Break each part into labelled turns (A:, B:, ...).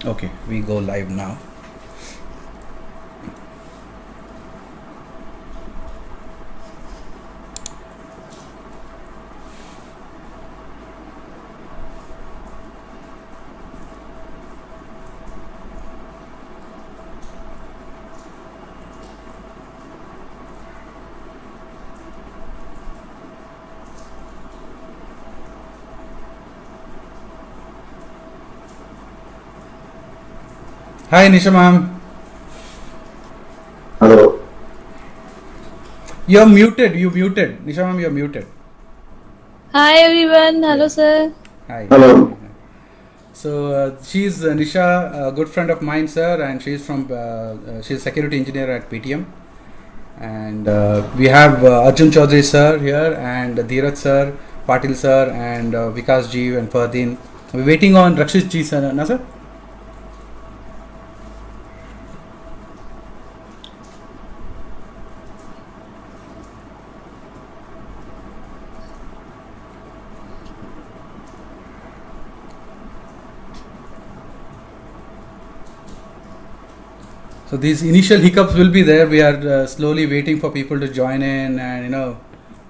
A: Okay, we go live now. Hi, Nisha ma'am.
B: Hello.
A: You're muted. You muted. Nisha ma'am, you're muted.
C: Hi everyone. Hello
A: Yeah.
C: sir.
A: Hi.
B: Hello.
A: So she's Nisha, a good friend of mine, sir, and she's she's a security engineer at PTM. And we have Arjun Chaudhary sir here, and Dheerj sir, Patil sir, and Vikas ji and Fardeen. We're waiting on Rakshit ji sir, na sir? So these initial hiccups will be there. We are slowly waiting for people to join in and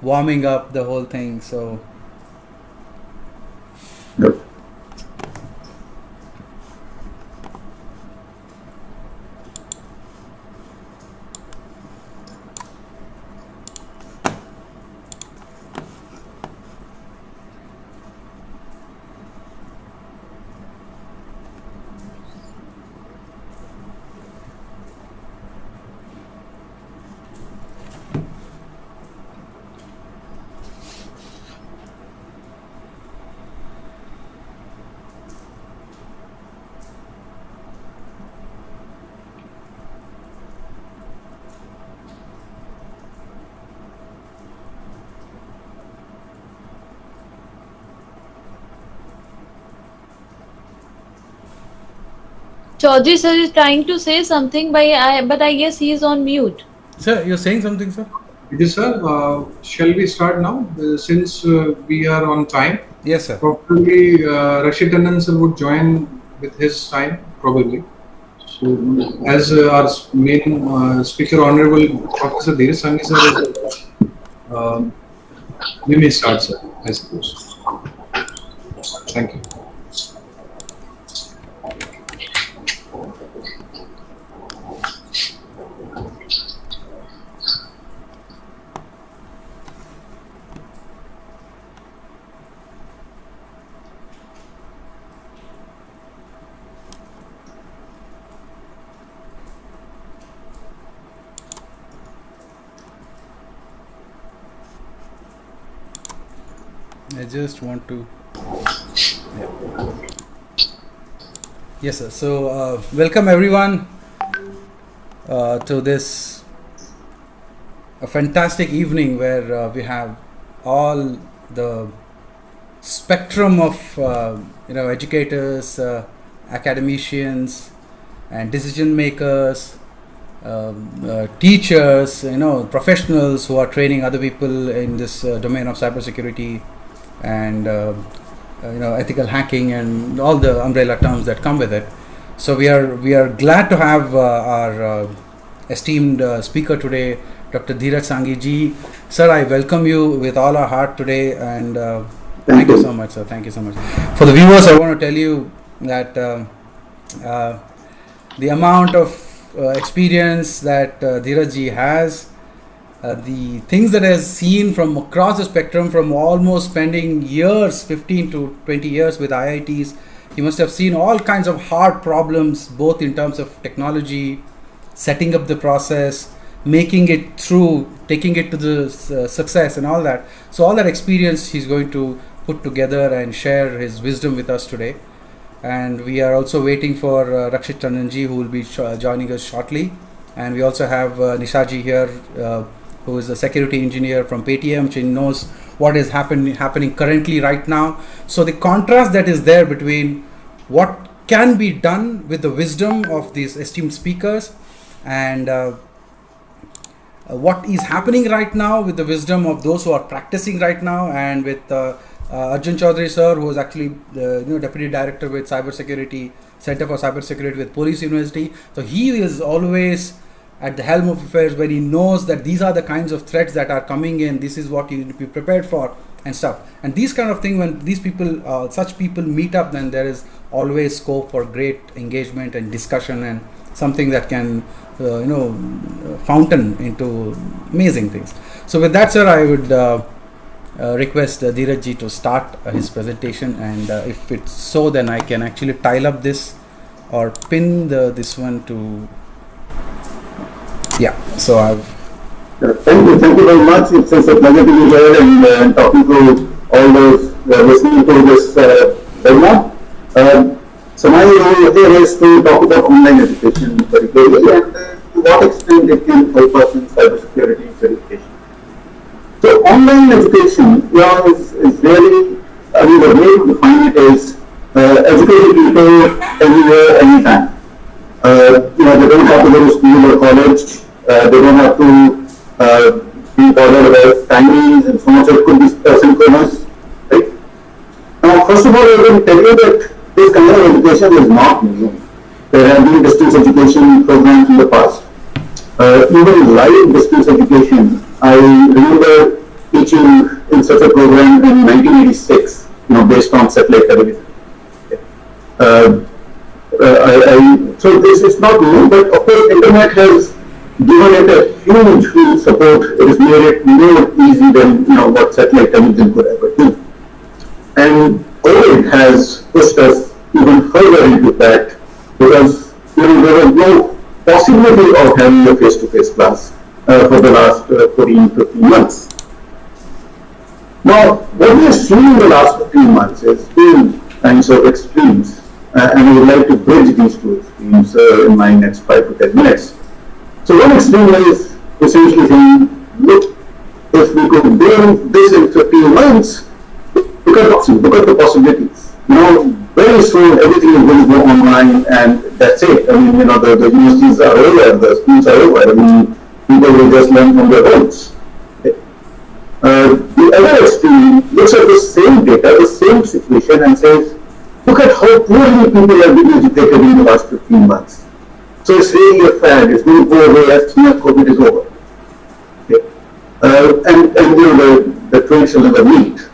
A: warming up the whole thing. So
B: Yep.
C: Chaudhary sir is trying to say something, but I guess he is on mute.
A: sir, you're saying something, sir?
D: Yes, sir. Shall we start now? Since we are on time,
A: Yes, sir.
D: probably Rakshit Tandon sir would join with his time, probably. So, as our main speaker, Honorable Professor Dheerj Sanghi sir, we may start, sir, I suppose. Thank you.
A: I just want to. Yeah. Yes, sir. So, welcome everyone to this a fantastic evening where we have all the spectrum of educators, academicians, and decision makers, teachers, professionals who are training other people in this domain of cybersecurity and ethical hacking and all the umbrella terms that come with it. So we are glad to have our esteemed speaker today, Dr. Dheerj Sanghi ji. Sir, I welcome you with all our heart today, and thank you so much, sir. Thank you so much. For the viewers, I want to tell you that the amount of experience that Dheerj ji has, the things that has seen from across the spectrum, from almost spending years, 15 to 20 years with IITs, he must have seen all kinds of hard problems, both in terms of technology, setting up the process, making it through, taking it to the success and all that. So all that experience he's going to put together and share his wisdom with us today. And we are also waiting for Rakshit Tandon ji, who will be joining us shortly. And we also have Nisha ji here, who is a security engineer from PTM. She knows what is happening currently right now. So the contrast that is there between what can be done with the wisdom of these esteemed speakers and what is happening right now with the wisdom of those who are practicing right now, and with Arjun Chaudhary sir, who was actually the deputy director with cybersecurity Center for Cybersecurity with Police University. So he is always at the helm of affairs, where he knows that these are the kinds of threats that are coming in. This is what you need to be prepared for and stuff. And these kind of thing, when these people, such people meet up, then there is always scope for great engagement and discussion, and something that can fountain into amazing things. So with that, sir, I would request Dheerj ji to start his presentation, and if it's so, then I can actually tile up this or pin this one to. Yeah, so I've.
B: Thank you very much. It's a pleasure to be here and talking to all those listening to this webinar. So my role here is to talk about online education particularly, and to what extent it can help us in cybersecurity certification. So online education, is really, the way to define it is educating people anywhere, anytime. They don't have to go to school or college. They don't have to be bothered about timings and so on. So it could be synchronous, right? Now, first of all, I will tell you that this kind of education is not new. There have been distance education programs in the past. Even live distance education, I remember teaching in such a program in 1986, based on satellite television. So this is not new, but of course, internet has given it a huge support. It has made it more easy than what satellite television could ever do. And COVID has pushed us even further into that, because there was no possibility of having a face-to-face class for the last 14-15 months. Now, what we have seen in the last 15 months is two kinds of extremes, and I would like to bridge these two extremes in my next 5 to 10 minutes. So one extreme is essentially saying, look, if we could do this in 15 months, look at the possibilities. Very soon everything is going to go online, and that's it. I mean, the universities are over, the schools are over. I mean, people will just learn from their homes. The other extreme looks at the same data, the same situation, and says, look at how poorly people have been educated in the last 15 months. So it's really a fad. It's going to go away as soon as COVID is over. Okay. And the trend shall never meet.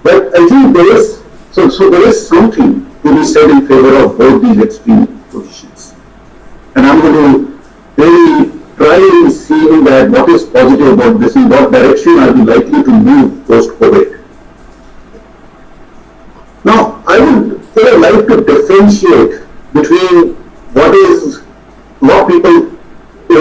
B: But I think there is something to be said in favor of both these extreme positions. And I'm going to really try and see that what is positive about this, in what direction are we likely to move post-COVID. Now, I would like to differentiate between what people,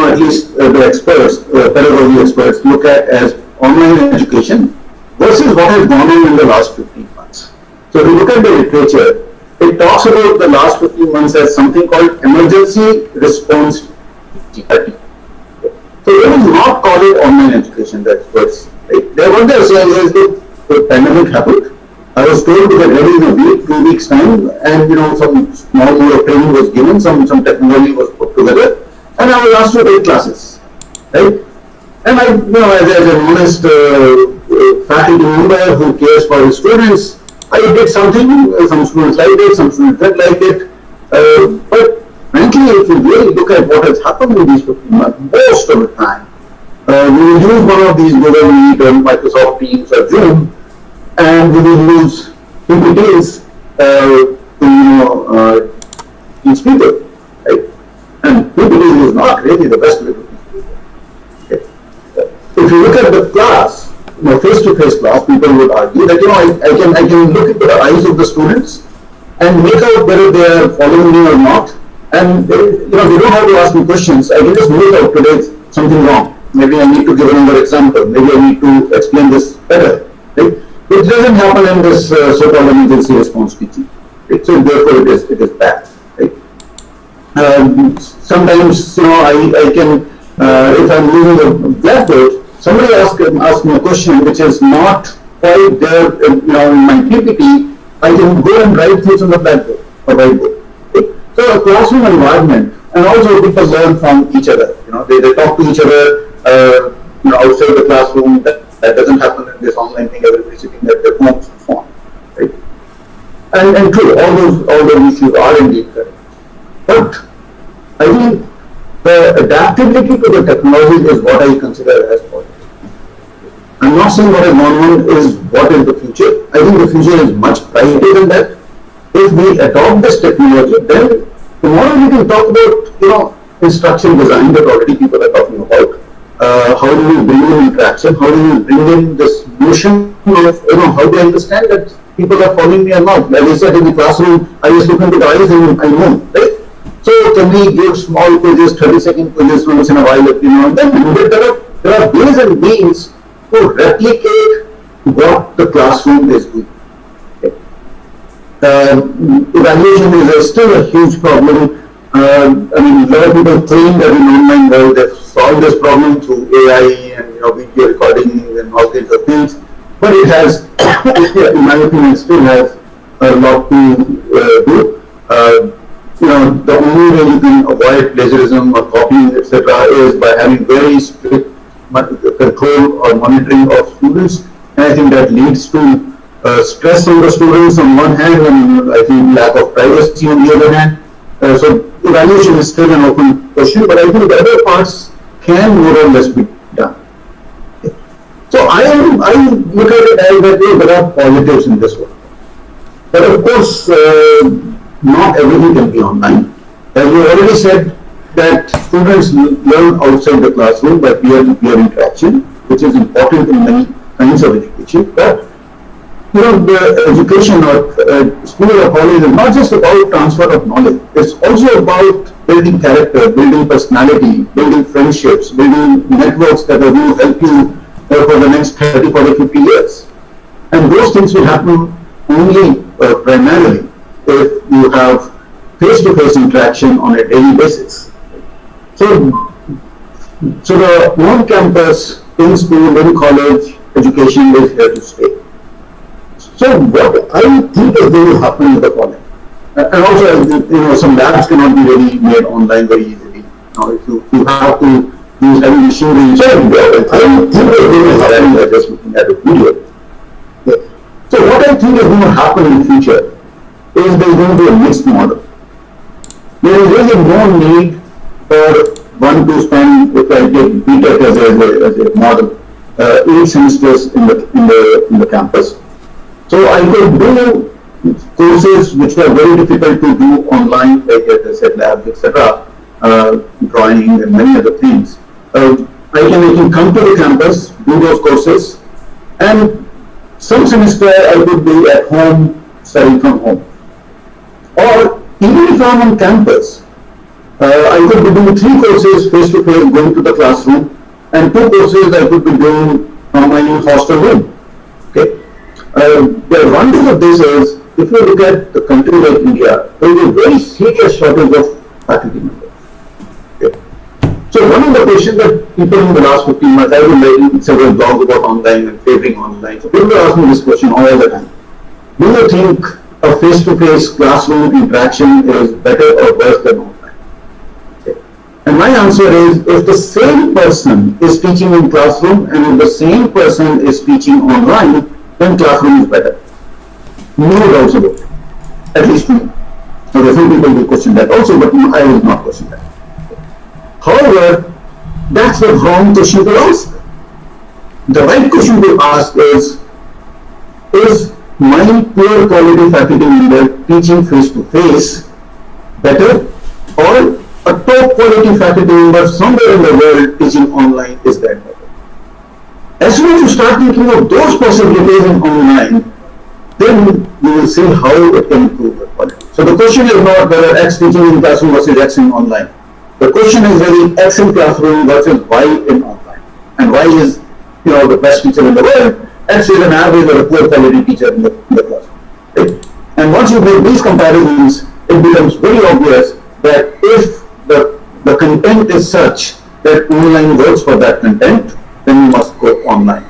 B: at least the experts, pedagogy experts, look at as online education versus what has gone on in the last 15 months. So if you look at the literature, it talks about the last 15 months as something called emergency response therapy. So they will not call it online education, the experts. Right? What they are saying is that the pandemic happened. I was told to get ready in a week, 2 weeks time, and some small amount of training was given, some technology was put together, and I was asked to take classes, right? And I, as an honest faculty member who cares for his students, I did something. Some students liked it, some students didn't like it. But frankly, if you really look at what has happened in these 15 months, most of the time, we will use one of these Google Meet or Microsoft Teams or Zoom, and we will use PPTs to teach people, right? And PPTs is not really the best way to teach people. Okay. If you look at the class, face-to-face class, people would argue that I can look into the eyes of the students and make out whether they are following me or not, and they don't have to ask me questions. I can just make out today something wrong. Maybe I need to give another example. Maybe I need to explain this better. Right? It doesn't happen in this so-called emergency response teaching. Right? So therefore, it is bad. Right? Sometimes I can if I'm using a blackboard, somebody asks me a question which is not quite there in my PPT. I can go and write things on the blackboard or whiteboard. Right? So a classroom environment, and also people learn from each other. They talk to each other outside the classroom. That doesn't happen in this online thing. Everybody's sitting at their homes. and true, all those issues are indeed correct. But I think the adaptability to the technology is what I consider as positive. I'm not saying what is gone is what is the future. I think the future is much brighter than that. If we adopt this technology, then tomorrow we can talk about, instruction design that already people are talking about. How do we bring in interaction? How do we bring in this notion of, how do I understand that people are following me or not? Like I said in the classroom, I just look into the eyes and I know, right? So can we give small quizzes, 30-second quizzes once in a while, and then there are ways and means to replicate what the classroom is doing. Evaluation is still a huge problem. A lot of people claim that in online world they've solved this problem through AI and video recording and all kinds of things, but it has, in my opinion, still has a lot to do. The only way you can avoid plagiarism or copying, etc., is by having very strict control or monitoring of students, and I think that leads to stress on the students on one hand, and I think lack of privacy on the other hand. So evaluation is still an open question, but I think the other parts can more or less be done. So I look at it as that there are positives in this one, but of course not everything can be online. As we already said, that students learn outside the classroom by peer-to-peer interaction, which is important in many kinds of education. But the education or school or college is not just about transfer of knowledge. It's also about building character, building personality, building friendships, building networks that are going to help you for the next 30, 40, 50 years. And those things will happen only primarily if you have face-to-face interaction on a daily basis. So the on-campus, in-school, in-college education is here to stay. So what I think is going to happen with the college, and also some labs cannot be really made online very easily. If you have to use heavy machinery, so I think is going to happen by just looking at a video. So what I think is going to happen in the future is there is going to be a mixed model. There is really no need for one to spend, if I take EdTech as a model, 8 semesters in the campus. So I could do courses which are very difficult to do online, like as I said, labs, etc., drawing and many other things. I can come to the campus, do those courses, and some semester I could be at home, studying from home. Or even if I'm on campus, I could be doing 3 courses face-to-face, going to the classroom, and 2 courses I could be doing from my hostel room. Okay. The advantage of this is, if you look at the country like India, there is a very serious shortage of faculty members. Okay. So one of the questions that people in the last 15 months, I have been writing several blogs about online and favoring online. So people ask me this question all the time. Do you think a face-to-face classroom interaction is better or worse than online? Okay. And my answer is, if the same person is teaching in classroom and if the same person is teaching online, then classroom is better. No doubts about it. At least me. So there are some people who question that also, but I will not question that. However, that's the wrong question to ask. The right question to ask is my poor quality faculty member teaching face-to-face better, or a top quality faculty member somewhere in the world teaching online is that better? As soon as you start thinking of those possibilities in online, then you will see how it can improve the quality. So the question is not whether X teaching in classroom versus X in online. The question is really X in classroom versus Y in online. And Y is, the best teacher in the world. X is an average or a poor quality teacher in the classroom. Right? And once you make these comparisons, it becomes very obvious that if the content is such that online works for that content, then you must go online.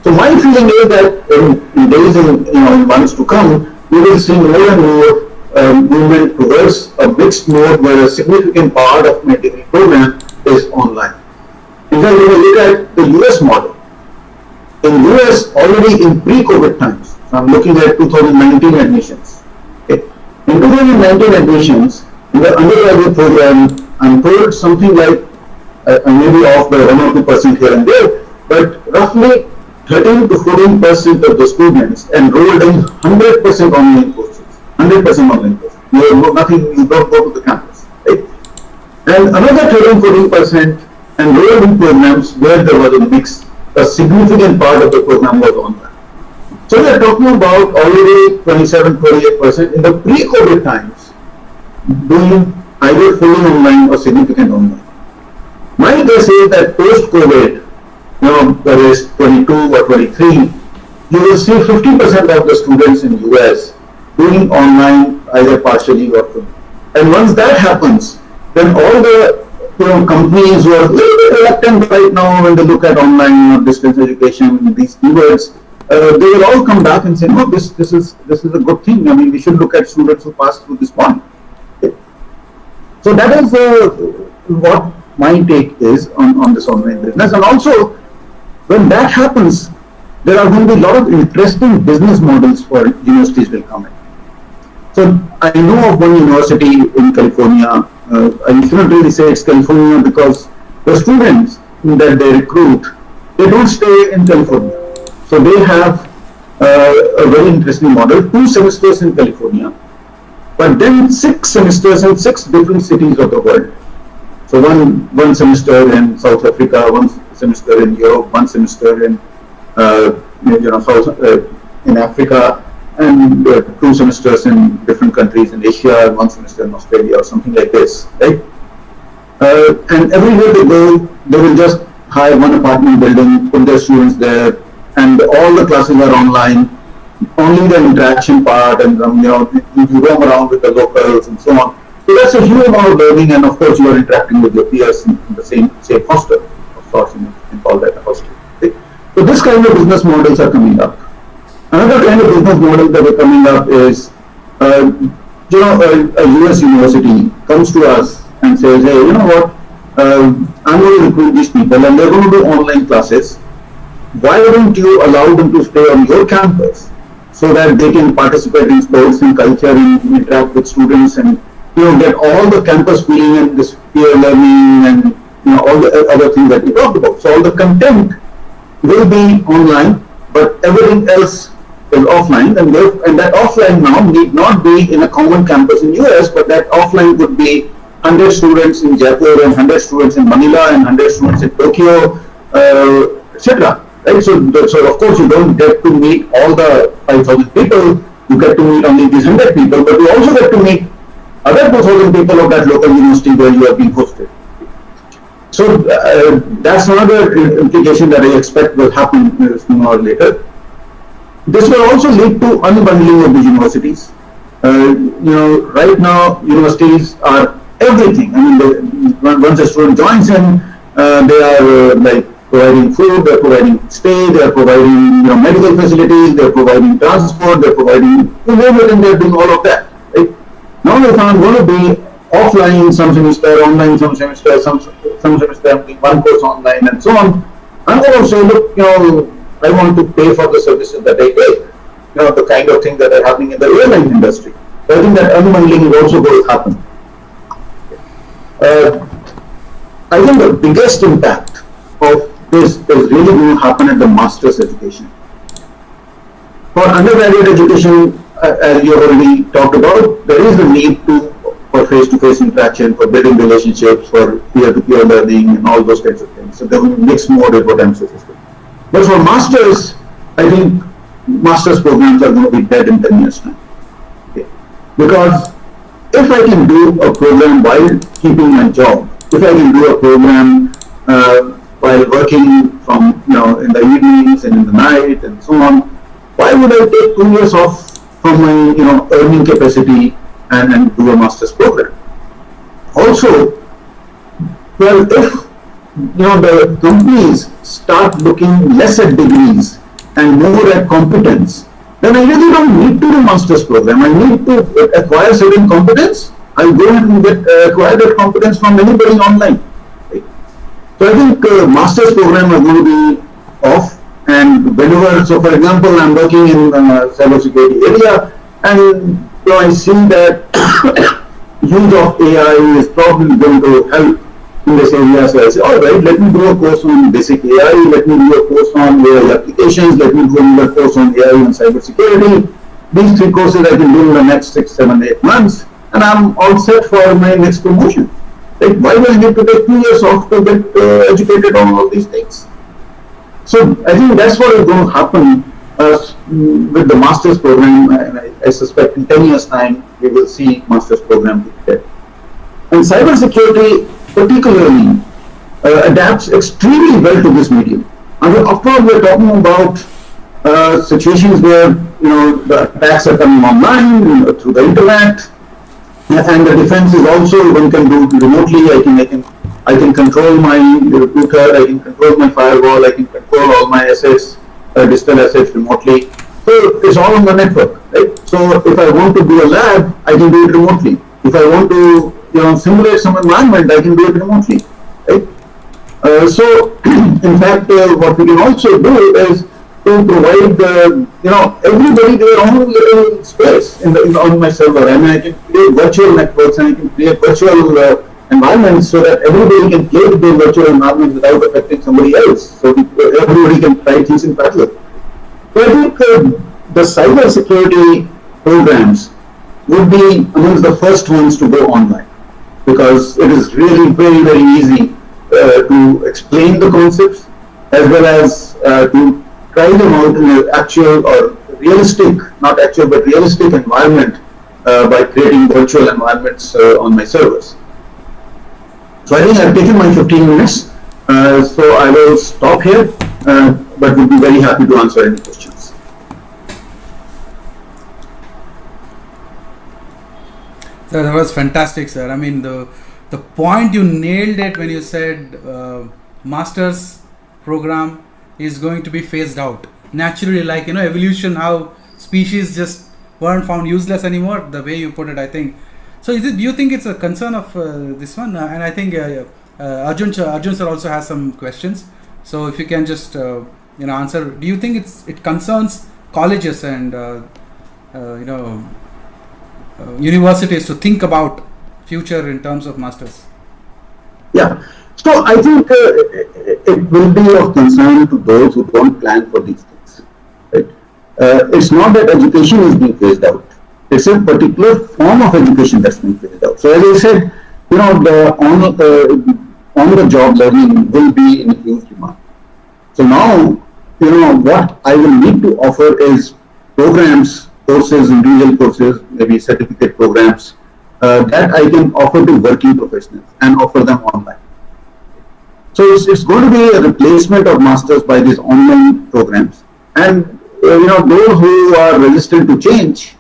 B: So my feeling is that in days and in months to come, we will see more and more movement towards a mixed mode where a significant part of my degree program is online. In fact, when we look at the US model, in US already in pre-COVID times, so I'm looking at 2019 admissions, 2019 admissions in the undergraduate program, I'm told something like, maybe off by 1 or 2% here and there, but roughly 13 to 14% of the students enrolled in 100% online courses. 100% online courses. You don't go to the campus, right? And another 13-14% enrolled in programs where there was a mix. A significant part of the program was online. So we are talking about already 27-28% in the pre-COVID times doing either fully online or significant online. My guess is that post-COVID, whether it's 22 or 23, you will see 50% of the students in US doing online either partially or fully. And once that happens, then all the companies who are a little bit reluctant right now when they look at online or distance education, these keywords, they will all come back and say, no, this is a good thing. I mean, we should look at students who pass through this point. Okay. So that is what my take is on this online business. And also, when that happens, there are going to be a lot of interesting business models for universities will come in. So I know of one university in California. I shouldn't really say it's California because the students that they recruit, they don't stay in California. So they have a very interesting model, 2 semesters in California, but then 6 semesters in 6 different cities of the world. So one semester in South Africa, 1 semester in Europe, 1 semester in in Africa, and 2 semesters in different countries in Asia, 1 semester in Australia, or something like this, right? And everywhere they go, they will just hire one apartment building, put their students there, and all the classes are online. Only the interaction part, and you roam around with the locals and so on. So that's a huge amount of learning, and of course you are interacting with your peers in the same hostel. Of course, you can call that a hostel. Okay? So this kind of business models are coming up. Another kind of business model that are coming up is, a US university comes to us and says, hey, you know what, I'm going to recruit these people and they're going to do online classes. Why don't you allow them to stay on your campus so that they can participate in sports and culture and interact with students and get all the campus feeling and this peer learning and all the other things that we talked about. So all the content will be online, but everything else is offline, and that offline now need not be in a common campus in US, but that offline would be 100 students in Jaipur and 100 students in Manila and 100 students in Tokyo, etc. Right? So of course you don't get to meet all the 5,000 people, you get to meet only these 100 people, but you also get to meet other 2,000 people of that local university where you are being hosted. So that's another implication that I expect will happen sooner or later. This will also lead to unbundling of the universities. Right now universities are everything. I mean, once a student joins in, they are like providing food, they're providing stay, they're providing medical facilities, they're providing transport, they're providing and they're doing all of that. Right? Now if I'm going to be offline some semester, online some semester, some semester I'm doing one course online and so on, I'm going to say, look, I want to pay for the services that I take, the kind of things that are happening in the airline industry. So I think that unbundling is also going to happen. I think the biggest impact of this is really going to happen at the master's education. For undergraduate education, as you already talked about, there is a need for face-to-face interaction, for building relationships, for peer-to-peer learning, and all those kinds of things. So there will be mixed mode is what I'm suggesting. But for masters, I think master's programs are going to be dead in 10 years' time. Okay. Because if I can do a program while keeping my job, if I can do a program while working from in the evenings and in the night and so on, why would I take 2 years off from my earning capacity and do a master's program? Also, well, if the companies start looking less at degrees and more at competence, then I really don't need to do master's program. I need to acquire certain competence. I'll go and acquire that competence from anybody online. Right? So I think master's program are going to be off, and whenever, so for example, I'm working in cybersecurity area, and I see that use of AI is probably going to help in this area. So I say, all right, let me do a course on basic AI, let me do a course on AI applications, let me do another course on AI and cybersecurity. These 3 courses I can do in the next 6, 7, 8 months, and I'm all set for my next promotion. Like, why do I need to take 2 years off to get educated on all these things? So I think that's what is going to happen with the master's program, and I suspect in 10 years' time we will see master's program there. And cybersecurity particularly adapts extremely well to this medium. And of course, we're talking about situations where the attacks are coming online through the internet, and the defense is also one can do remotely. I can control my router, I can control my firewall, I can control all my assets, digital assets remotely. So it's all on the network, right? So if I want to do a lab, I can do it remotely. If I want to simulate some environment, I can do it remotely, right? So in fact, what we can also do is to provide everybody their own little space on my server, and I can create virtual networks and I can create virtual environments so that everybody can play with the virtual environment without affecting somebody else. So everybody can try things in parallel. So I think the cyber security programs would be amongst the first ones to go online, because it is really very, very easy to explain the concepts as well as to try them out in an actual or realistic, not actual but realistic environment by creating virtual environments on my servers. So I think I've taken my 15 minutes, so I will stop here, but would be very happy to answer any questions.
A: So that was fantastic, sir. I mean, the point, you nailed it when you said master's program is going to be phased out naturally, like evolution, how species just weren't found useless anymore, the way you put it, I think. So do you think it's a concern of this one? And I think Arjun sir also has some questions, so if you can just answer. Do you think it concerns colleges and universities to think about future in terms of masters?
B: Yeah. So I think it will be of concern to those who don't plan for these things. Right? It's not that education is being phased out. It's a particular form of education that's being phased out. So as I said, the on-the-job learning will be in a huge demand. So now, what I will need to offer is programs, courses, individual courses, maybe certificate programs that I can offer to working professionals and offer them online. So it's going to be a replacement of masters by these online programs, and those who are resistant to change,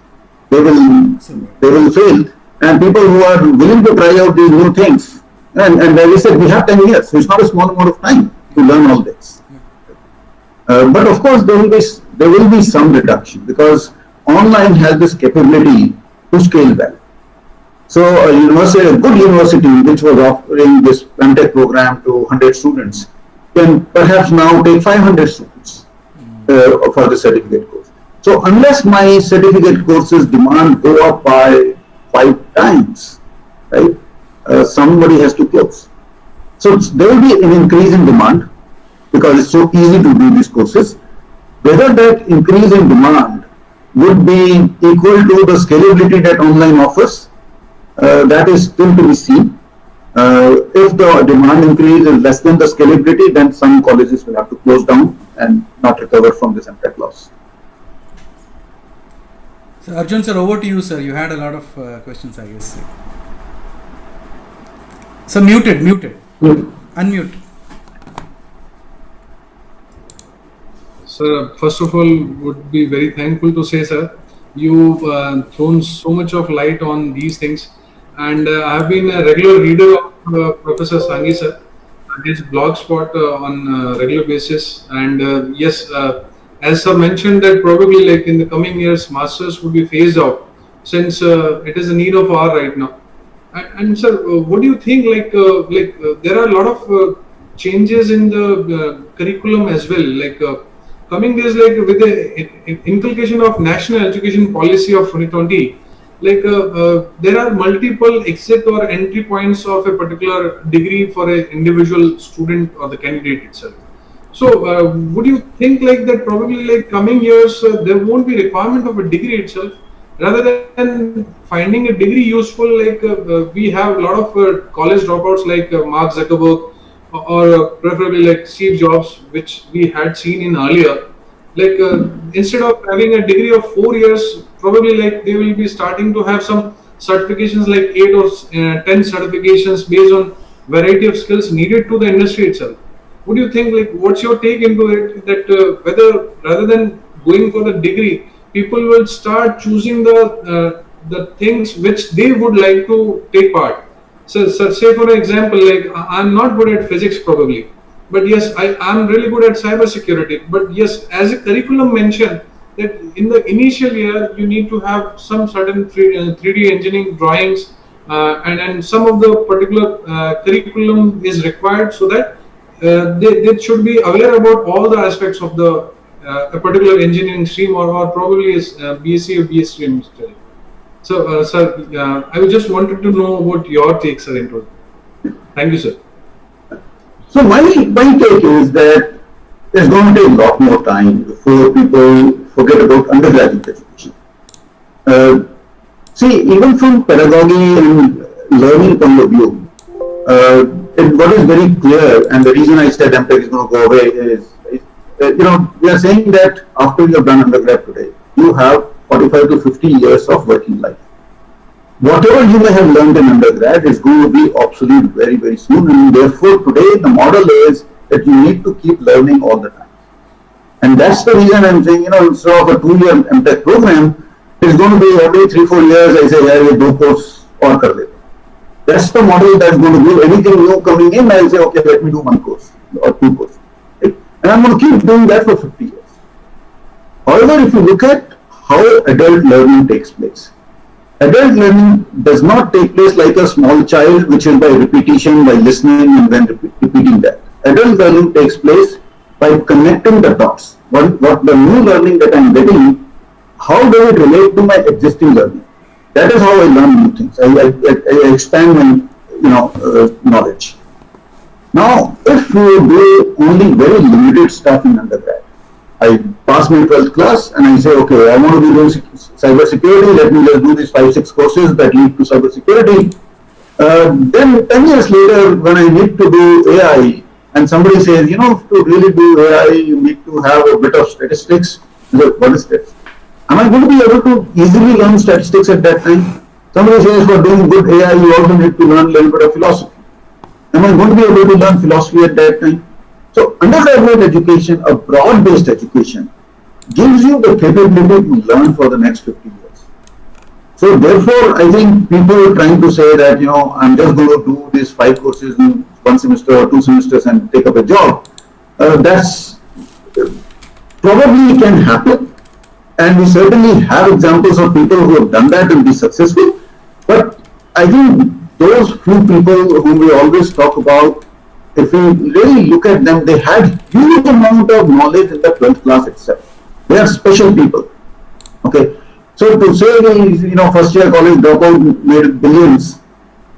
B: they will fail, and people who are willing to try out these new things, and as I said, we have 10 years, so it's not a small amount of time to learn all this. But of course, there will be some reduction, because online has this capability to scale well. So a good university which was offering this MTech program to 100 students can perhaps now take 500 students for the certificate course. So unless my certificate courses demand go up by 5 times, right, somebody has to close. So there will be an increase in demand because it's so easy to do these courses. Whether that increase in demand would be equal to the scalability that online offers, that is still to be seen. If the demand increase is less than the scalability, then some colleges will have to close down and not recover from this MTech loss.
A: So Arjun sir, over to you, sir. You had a lot of questions, I guess. So muted. Unmute.
D: Sir, first of all, would be very thankful to say, sir, you've thrown so much of light on these things, and I have been a regular reader of Professor Sanghi, sir, his blog spot on a regular basis, and yes, as sir mentioned that probably like in the coming years, masters would be phased out since it is a need of hour right now. And sir, what do you think? There are a lot of changes in the curriculum as well. Coming days, like with the inculcation of National Education Policy of 2020, like there are multiple exit or entry points of a particular degree for an individual student or the candidate itself. So would you think like that probably like coming years there won't be requirement of a degree itself, rather than finding a degree useful, like we have a lot of college dropouts like Mark Zuckerberg, or preferably like Steve Jobs, which we had seen in earlier. Like instead of having a degree of 4 years, probably like they will be starting to have some certifications like 8 or 10 certifications based on variety of skills needed to the industry itself. Would you think like what's your take into it, that whether rather than going for the degree, people will start choosing the things which they would like to take part. So say for example, like I'm not good at physics probably, but yes, I'm really good at cybersecurity. But yes, as a curriculum mentioned, that in the initial year you need to have some certain 3D engineering drawings, and some of the particular curriculum is required, so that they should be aware about all the aspects of the a particular engineering stream, or probably is BSc or BS stream. So, sir, I just wanted to know what your takes are into it. Thank you, sir.
B: So my take is that it's going to take a lot more time before people forget about undergraduate education. Uh, See, even from pedagogy and learning point of view, what is very clear, and the reason I said MTech is going to go away is we are saying that after you have done undergrad today, you have 45 to 50 years of working life. Whatever you may have learned in undergrad is going to be obsolete very, very soon, and therefore today the model is that you need to keep learning all the time. And that's the reason I'm saying, instead of a 2-year MTech program, it's going to be every 3-4 years I say, yeah, do course or kar lete. That's the model that's going to give anything new coming in. I'll say, okay, let me do 1 course or 2 courses. Right? And I'm going to keep doing that for 50 years. However, if you look at how adult learning takes place, adult learning does not take place like a small child, which is by repetition, by listening and then repeating that. Adult learning takes place by connecting the dots. What the new learning that I'm getting, how does it relate to my existing learning? That is how I learn new things. I expand my knowledge. Now, if you do only very limited stuff in undergrad, I pass my 12th class and I say, okay, I want to be doing cyber security. Let me just do these 5-6 courses that lead to cyber security. Then 10 years later, when I need to do AI, and somebody says, to really do AI, you need to have a bit of statistics. I say, what is this? Am I going to be able to easily learn statistics at that time? Somebody says, for doing good AI, you also need to learn a little bit of philosophy. Am I going to be able to learn philosophy at that time? So undergraduate education, a broad-based education, gives you the capability to learn for the next 50 years. So therefore, I think people trying to say that, I'm just going to do these 5 courses in 1 semester or 2 semesters and take up a job, that's probably can happen. And we certainly have examples of people who have done that and be successful. But I think those few people whom we always talk about, if we really look at them, they had huge amount of knowledge in the 12th class itself. They are special people. Okay. So to say the first year college dropout made billions,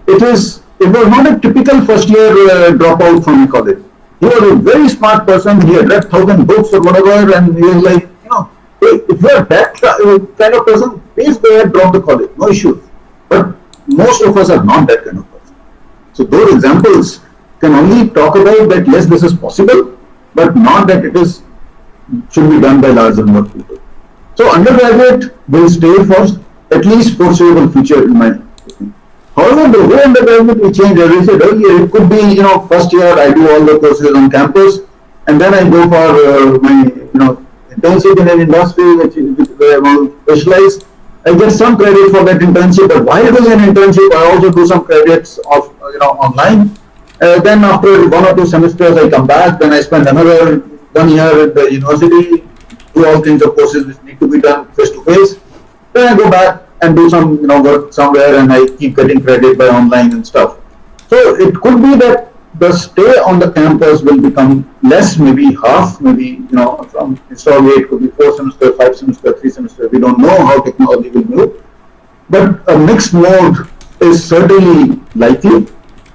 B: it was not a typical first year dropout from college. He was a very smart person. He had read 1,000 books or whatever, and he was like, if you are that kind of person, please go ahead, drop the college, no issues. But most of us are not that kind of person. So those examples can only talk about that, yes, this is possible, but not that it should be done by large number of people. So undergraduate will stay for at least foreseeable future in my opinion. However, the way undergraduate will change, as I said earlier, it could be, first year I do all the courses on campus, and then I go for my, internship in an industry where I want to specialize. I get some credit for that internship, but while doing an internship, I also do some credits of online. Then after 1 or 2 semesters, I come back. Then I spend another 1 year at the university, do all kinds of courses which need to be done face to face. Then I go back and do some work somewhere, and I keep getting credit by online and stuff. So it could be that the stay on the campus will become less, maybe half, maybe from historically it could be 4 semesters, 5 semesters, 3 semesters. We don't know how technology will move. But a mixed mode is certainly likely,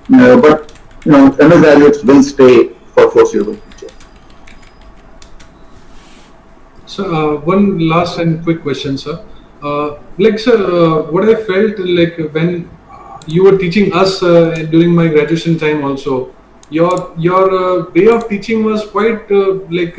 B: but MS graduates will stay for foreseeable future.
D: So, one last and quick question, sir. Sir, what I felt like when you were teaching us during my graduation time, also, your way of teaching was quite like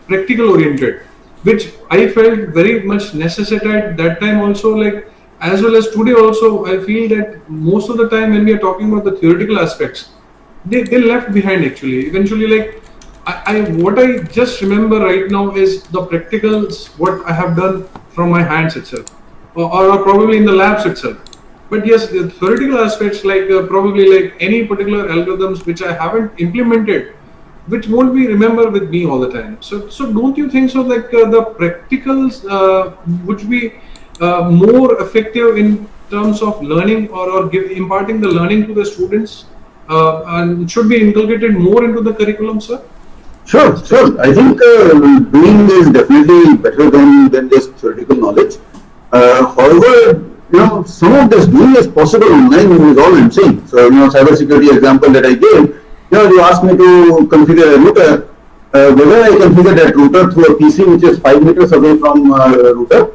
D: practical oriented, which I felt very much necessary at that time. Also, like as well as today, also, I feel that most of the time when we are talking about the theoretical aspects, they left behind actually. Eventually, like I what I just remember right now is the practicals, what I have done from my hands itself, or probably in the labs itself. But yes, the theoretical aspects, like probably like any particular algorithms which I haven't implemented, which won't be remember with me all the time. So don't you think so? Like the practicals would be more effective in terms of learning, or imparting the learning to the students, and should be inculcated more into the curriculum, sir?
B: Sure, sure. I think doing is definitely better than just theoretical knowledge. However, some of this doing is possible online is all I'm saying. So, cybersecurity example that I gave, you asked me to configure a router. Whether I configure that router through a PC which is 5 meters away from router,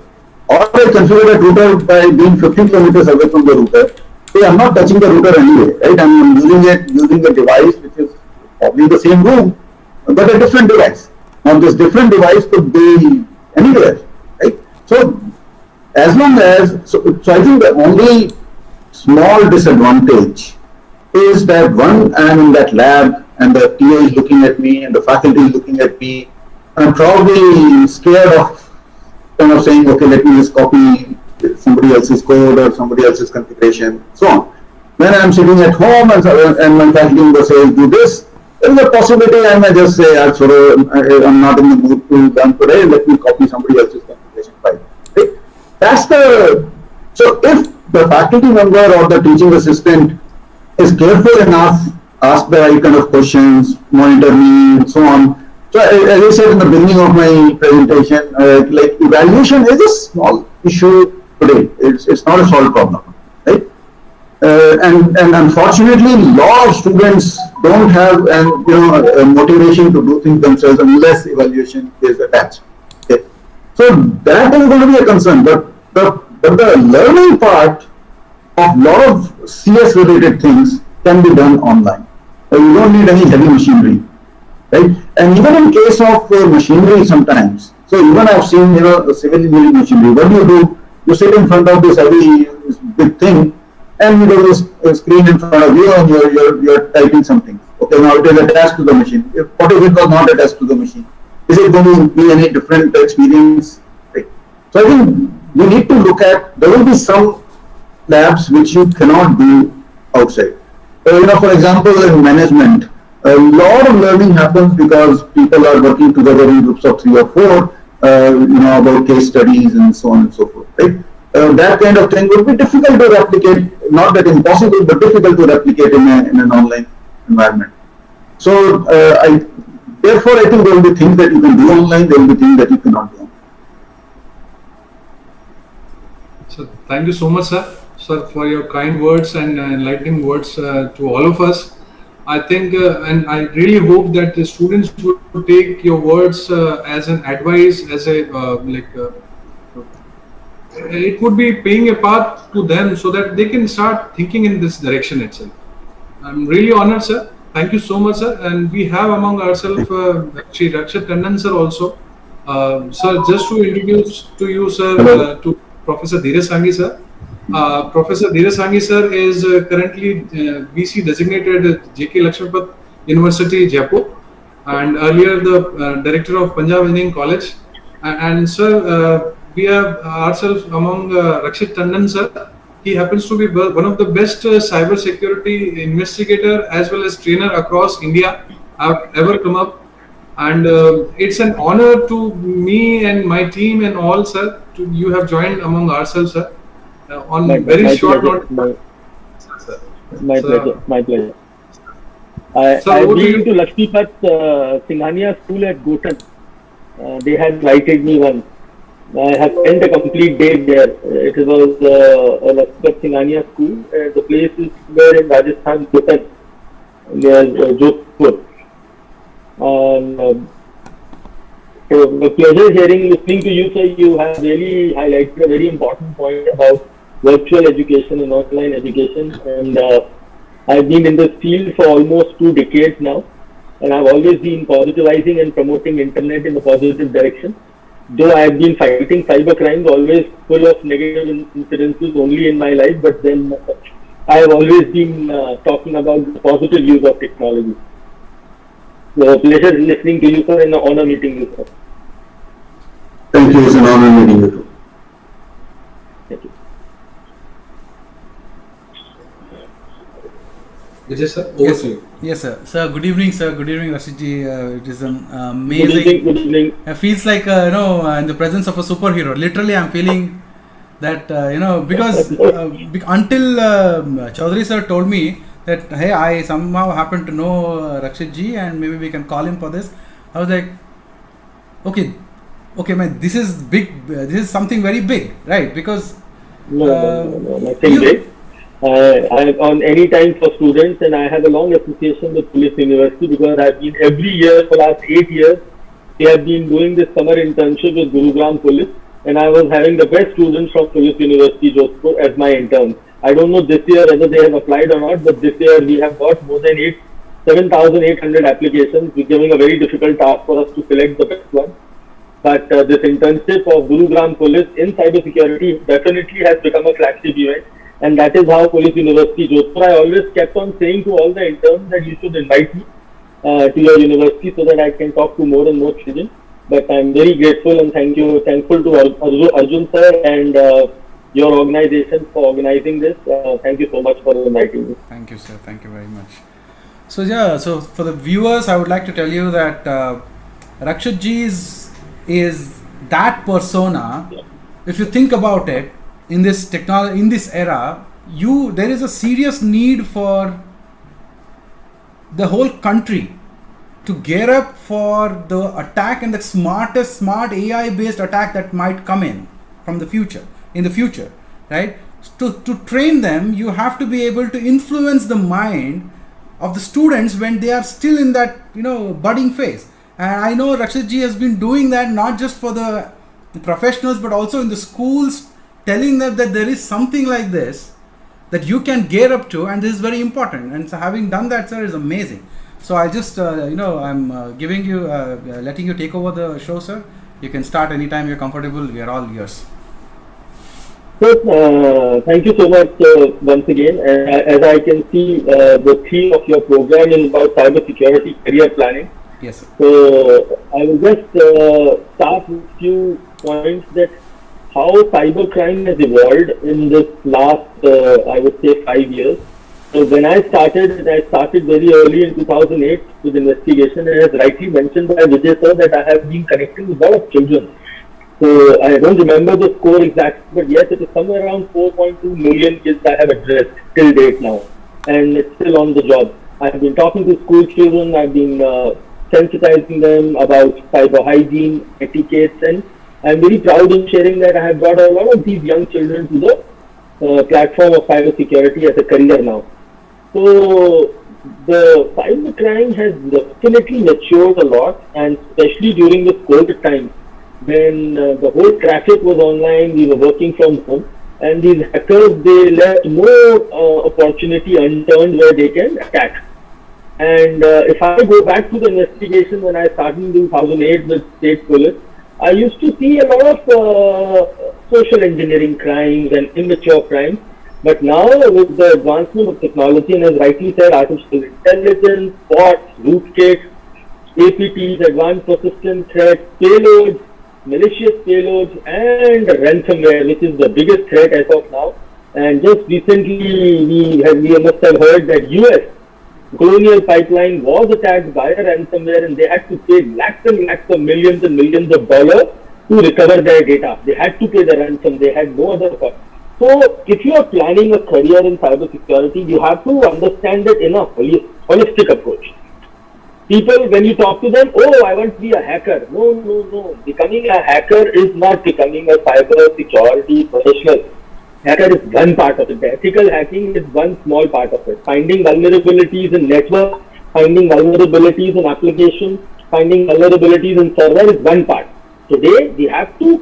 B: or I configure that router by being 15 kilometers away from the router, so I'm not touching the router anyway, right? I'm using a device which is probably the same room, but a different device. Now, this different device could be anywhere, right? So, as long as, so I think the only small disadvantage is that one, I'm in that lab and the TA is looking at me and the faculty is looking at me. I'm probably scared of kind of saying, okay, let me just copy somebody else's code or somebody else's configuration, so on. When I'm sitting at home and my faculty member says, do this, there is a possibility I may just say, I'm not in the mood to learn today, let me copy somebody else's configuration file. Right? That's the, so if the faculty member or the teaching assistant is careful enough, ask the right kind of questions, monitor me, and so on. So as I said in the beginning of my presentation, like evaluation is a small issue today. It's not a solved problem, right? And unfortunately, a lot of students don't have a motivation to do things themselves unless evaluation is attached. Okay? So that is going to be a concern. But the learning part of a lot of CS related things can be done online. You don't need any heavy machinery, right? And even in case of machinery sometimes, so even I've seen civil engineering machinery. What do? You sit in front of this heavy big thing, and there is a screen in front of you, and you're typing something. Okay, now it is attached to the machine. What if it was not attached to the machine? Is it going to be any different experience? Right? So I think we need to look at, there will be some labs which you cannot do outside. For example, in management, a lot of learning happens because people are working together in groups of 3 or 4, about case studies and so on and so forth, right? That kind of thing would be difficult to replicate, not that impossible, but difficult to replicate in an online environment. So, therefore, I think there will be things that you can do online, there will be things that you cannot do.
D: So, thank you so much, sir, for your kind words and enlightening words to all of us. I think, and I really hope that the students would take your words as an advice, as a it would be paying a path to them so that they can start thinking in this direction itself. I'm really honored, sir. Thank you so much, sir. And we have among ourselves actually Rakshit Tandon, sir, also. Sir, just to introduce to you, sir, to Professor Dheerj Sanghi, sir. Professor Dheerj Sanghi, sir, is currently VC designated at J.K. Lakshmapat University, Jaipur, and earlier the director of Punjab Engineering College. And sir, we have ourselves among Rakshit Tandon, sir. He happens to be one of the best cyber security investigator as well as trainer across India have ever come up. And it's an honor to me and my team and all, sir, you have joined among ourselves, sir. On very short notice.
E: My pleasure. I've been to Lakshmipat Singhania School at Gotan. They had invited me once. I have spent a complete day there. It was a Lakshmi school. The place is where in Rajasthan, near Jaipur. So the pleasure listening to you, sir. You have really highlighted a very important point about virtual education and online education. And I've been in this field for almost 2 decades now. And I've always been positivizing and promoting internet in a positive direction. Though I have been fighting cyber crimes, always full of negative incidences only in my life, but then I have always been talking about the positive use of technology. So pleasure listening to you, sir, and an honor meeting you, sir.
B: Thank you. It's an honor meeting you too.
E: Thank you.
D: Vijay sir, over to you.
A: Yes, sir. Sir, good evening, sir. Good evening, Rakshitji. It is an amazing.
E: Good evening.
A: It feels like in the presence of a superhero. Literally, I'm feeling that because until Chaudhary sir told me that hey, I somehow happen to know Rakshitji and maybe we can call him for this. I was like, okay, man, this is big. This is something very big, right? Because
E: No, nothing big. I on any time for students, and I have a long association with Police University because I've been every year for the last 8 years. We have been doing this summer internship with Gurugram Police, and I was having the best students from Police University Jodhpur as my interns. I don't know this year whether they have applied or not, but this year we have got more than 7,800 applications, becoming a very difficult task for us to select the best one. But this internship of Gurugram Police in cybersecurity definitely has become a flagship event. And that is how Police University Jodhpur, I always kept on saying to all the interns that you should invite me to your university so that I can talk to more and more children. But I'm very grateful and thankful to Arjun sir and your organization for organizing this. Thank you so much for inviting me.
A: Thank you, sir. Thank you very much. So yeah, so for the viewers, I would like to tell you that Rakshitji is that persona. If you think about it, in this technology, in this era, there is a serious need for the whole country to gear up for the attack and the smart AI based attack that might come in the future, right? To train them, you have to be able to influence the mind of the students when they are still in that budding phase. And I know Rakshitji has been doing that not just for the professionals but also in the schools, telling them that there is something like this that you can gear up to, and this is very important. And so having done that, sir, is amazing. So I just I'm giving you letting you take over the show, sir. You can start anytime you're comfortable. We are all yours.
E: So, thank you so much once again. As I can see, the theme of your program is about cybersecurity career planning.
A: Yes, sir.
E: So I will just start with a few points that how cybercrime has evolved in this last, I would say, 5 years. So when I started very early in 2008 with investigation, and as rightly mentioned by Vijay sir, that I have been connecting with a lot of children. So I don't remember the score exactly, but yes, it is somewhere around 4.2 million kids I have addressed till date now, and it's still on the job. I have been talking to school children, I've been sensitizing them about cyber hygiene, etiquettes, and I'm very proud in sharing that I have brought a lot of these young children to the platform of cybersecurity as a career now. So the cybercrime has definitely matured a lot, and especially during this COVID time when the whole traffic was online, we were working from home, and these hackers, they left no opportunity unturned where they can attack. And if I go back to the investigation when I started in 2008 with state police, I used to see a lot of social engineering crimes and immature crimes. But now with the advancement of technology, and as rightly said, artificial intelligence, bots, rootkits, APTs, advanced persistent threats, payloads, malicious payloads, and ransomware, which is the biggest threat as of now. And just recently, we must have heard that US Colonial Pipeline was attacked by a ransomware, and they had to pay lakhs and lakhs of millions and millions of dollars to recover their data. They had to pay the ransom. They had no other cost. So, if you are planning a career in cybersecurity, you have to understand it in a holistic approach. People, when you talk to them, oh, I want to be a hacker. No, no, no. Becoming a hacker is not becoming a cyber security professional. Hacker is one part of it. The ethical hacking is one small part of it. Finding vulnerabilities in network, finding vulnerabilities in application, finding vulnerabilities in server is one part. Today, we have to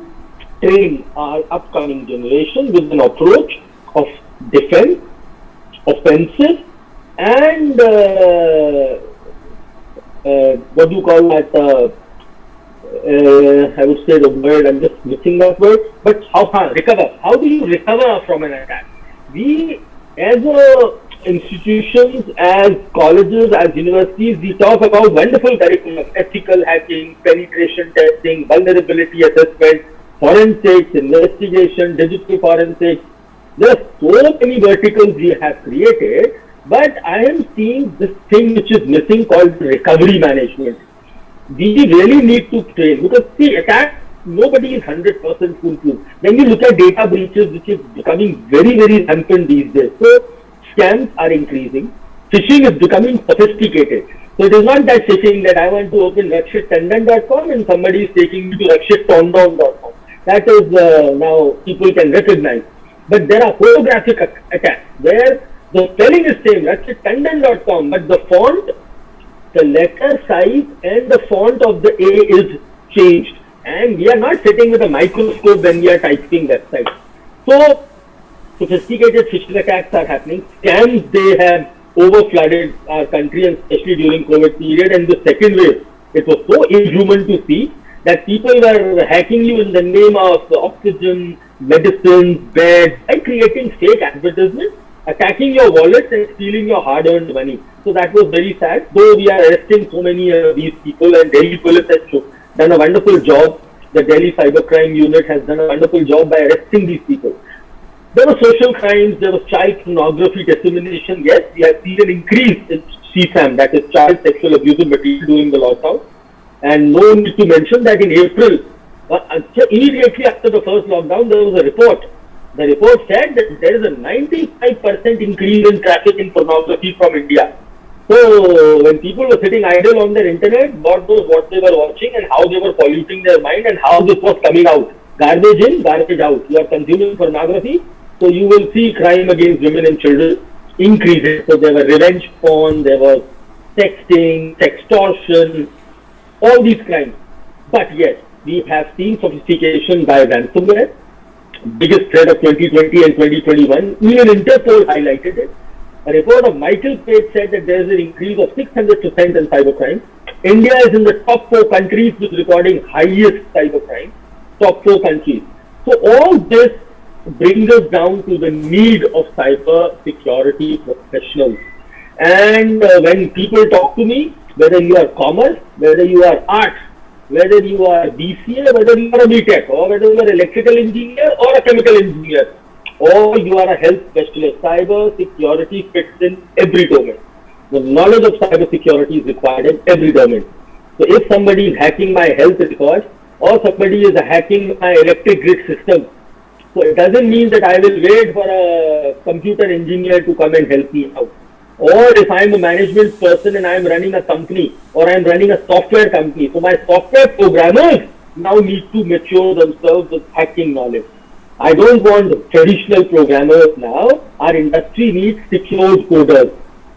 E: train our upcoming generation with an approach of defense, offensive, and what do you call that? I would say the word, I'm just missing that word, but recover. How do you recover from an attack? We, as institutions, as colleges, as universities, we talk about wonderful curriculum, ethical hacking, penetration testing, vulnerability assessment, forensics, investigation, digital forensics. There are so many verticals we have created, but I am seeing this thing which is missing called recovery management. We really need to train, because see, attack, nobody is 100% foolproof. When you look at data breaches, which is becoming very, very rampant these days, so scams are increasing, phishing is becoming sophisticated. So it is not that phishing that I want to open RakshitTandon.com and somebody is taking me to RakshitTandon.com. That is now people can recognize. But there are holographic attacks where the spelling is same, RakshitTandon.com, but the font, the letter size and the font of the A is changed. And we are not sitting with a microscope when we are typing websites. So sophisticated phishing attacks are happening. Scams, they have over-flooded our country, and especially during COVID period. And the second wave, it was so inhuman to see that people were hacking you in the name of oxygen, medicines, beds, and creating fake advertisements, attacking your wallets and stealing your hard-earned money. So that was very sad. Though we are arresting so many of these people, and Delhi police has done a wonderful job. The Delhi Cybercrime Unit has done a wonderful job by arresting these people. There were social crimes, there was child pornography dissemination. Yes, we have seen an increase in CSAM, that is child sexual abusive material, during the lockdown. And no need to mention that in April, immediately after the first lockdown, there was a report. The report said that there is a 95% increase in traffic in pornography from India. So when people were sitting idle on their internet, God knows what they were watching and how they were polluting their mind and how this was coming out. Garbage in, garbage out. You are consuming pornography, so you will see crime against women and children increasing. So there were revenge porn, there was sexting, sextortion, all these crimes. But yes, we have seen sophistication by ransomware. Biggest threat of 2020 and 2021. Even Interpol highlighted it. A report of Michael Page said that there is an increase of 600% in cybercrime. India is in the top 4 countries with recording highest cybercrime. Top 4 countries. So all this brings us down to the need of cyber security professionals. And when people talk to me, whether you are commerce, whether you are arts, whether you are BCA, whether you are a BTech, or whether you are electrical engineer or a chemical engineer, or you are a health specialist, cyber security fits in every domain. The knowledge of cyber security is required in every domain. So if somebody is hacking my health records, or somebody is hacking my electric grid system, so it doesn't mean that I will wait for a computer engineer to come and help me out. Or if I'm a management person and I'm running a company, or I'm running a software company, so my software programmers now need to mature themselves with hacking knowledge. I don't want traditional programmers now. Our industry needs secure coders.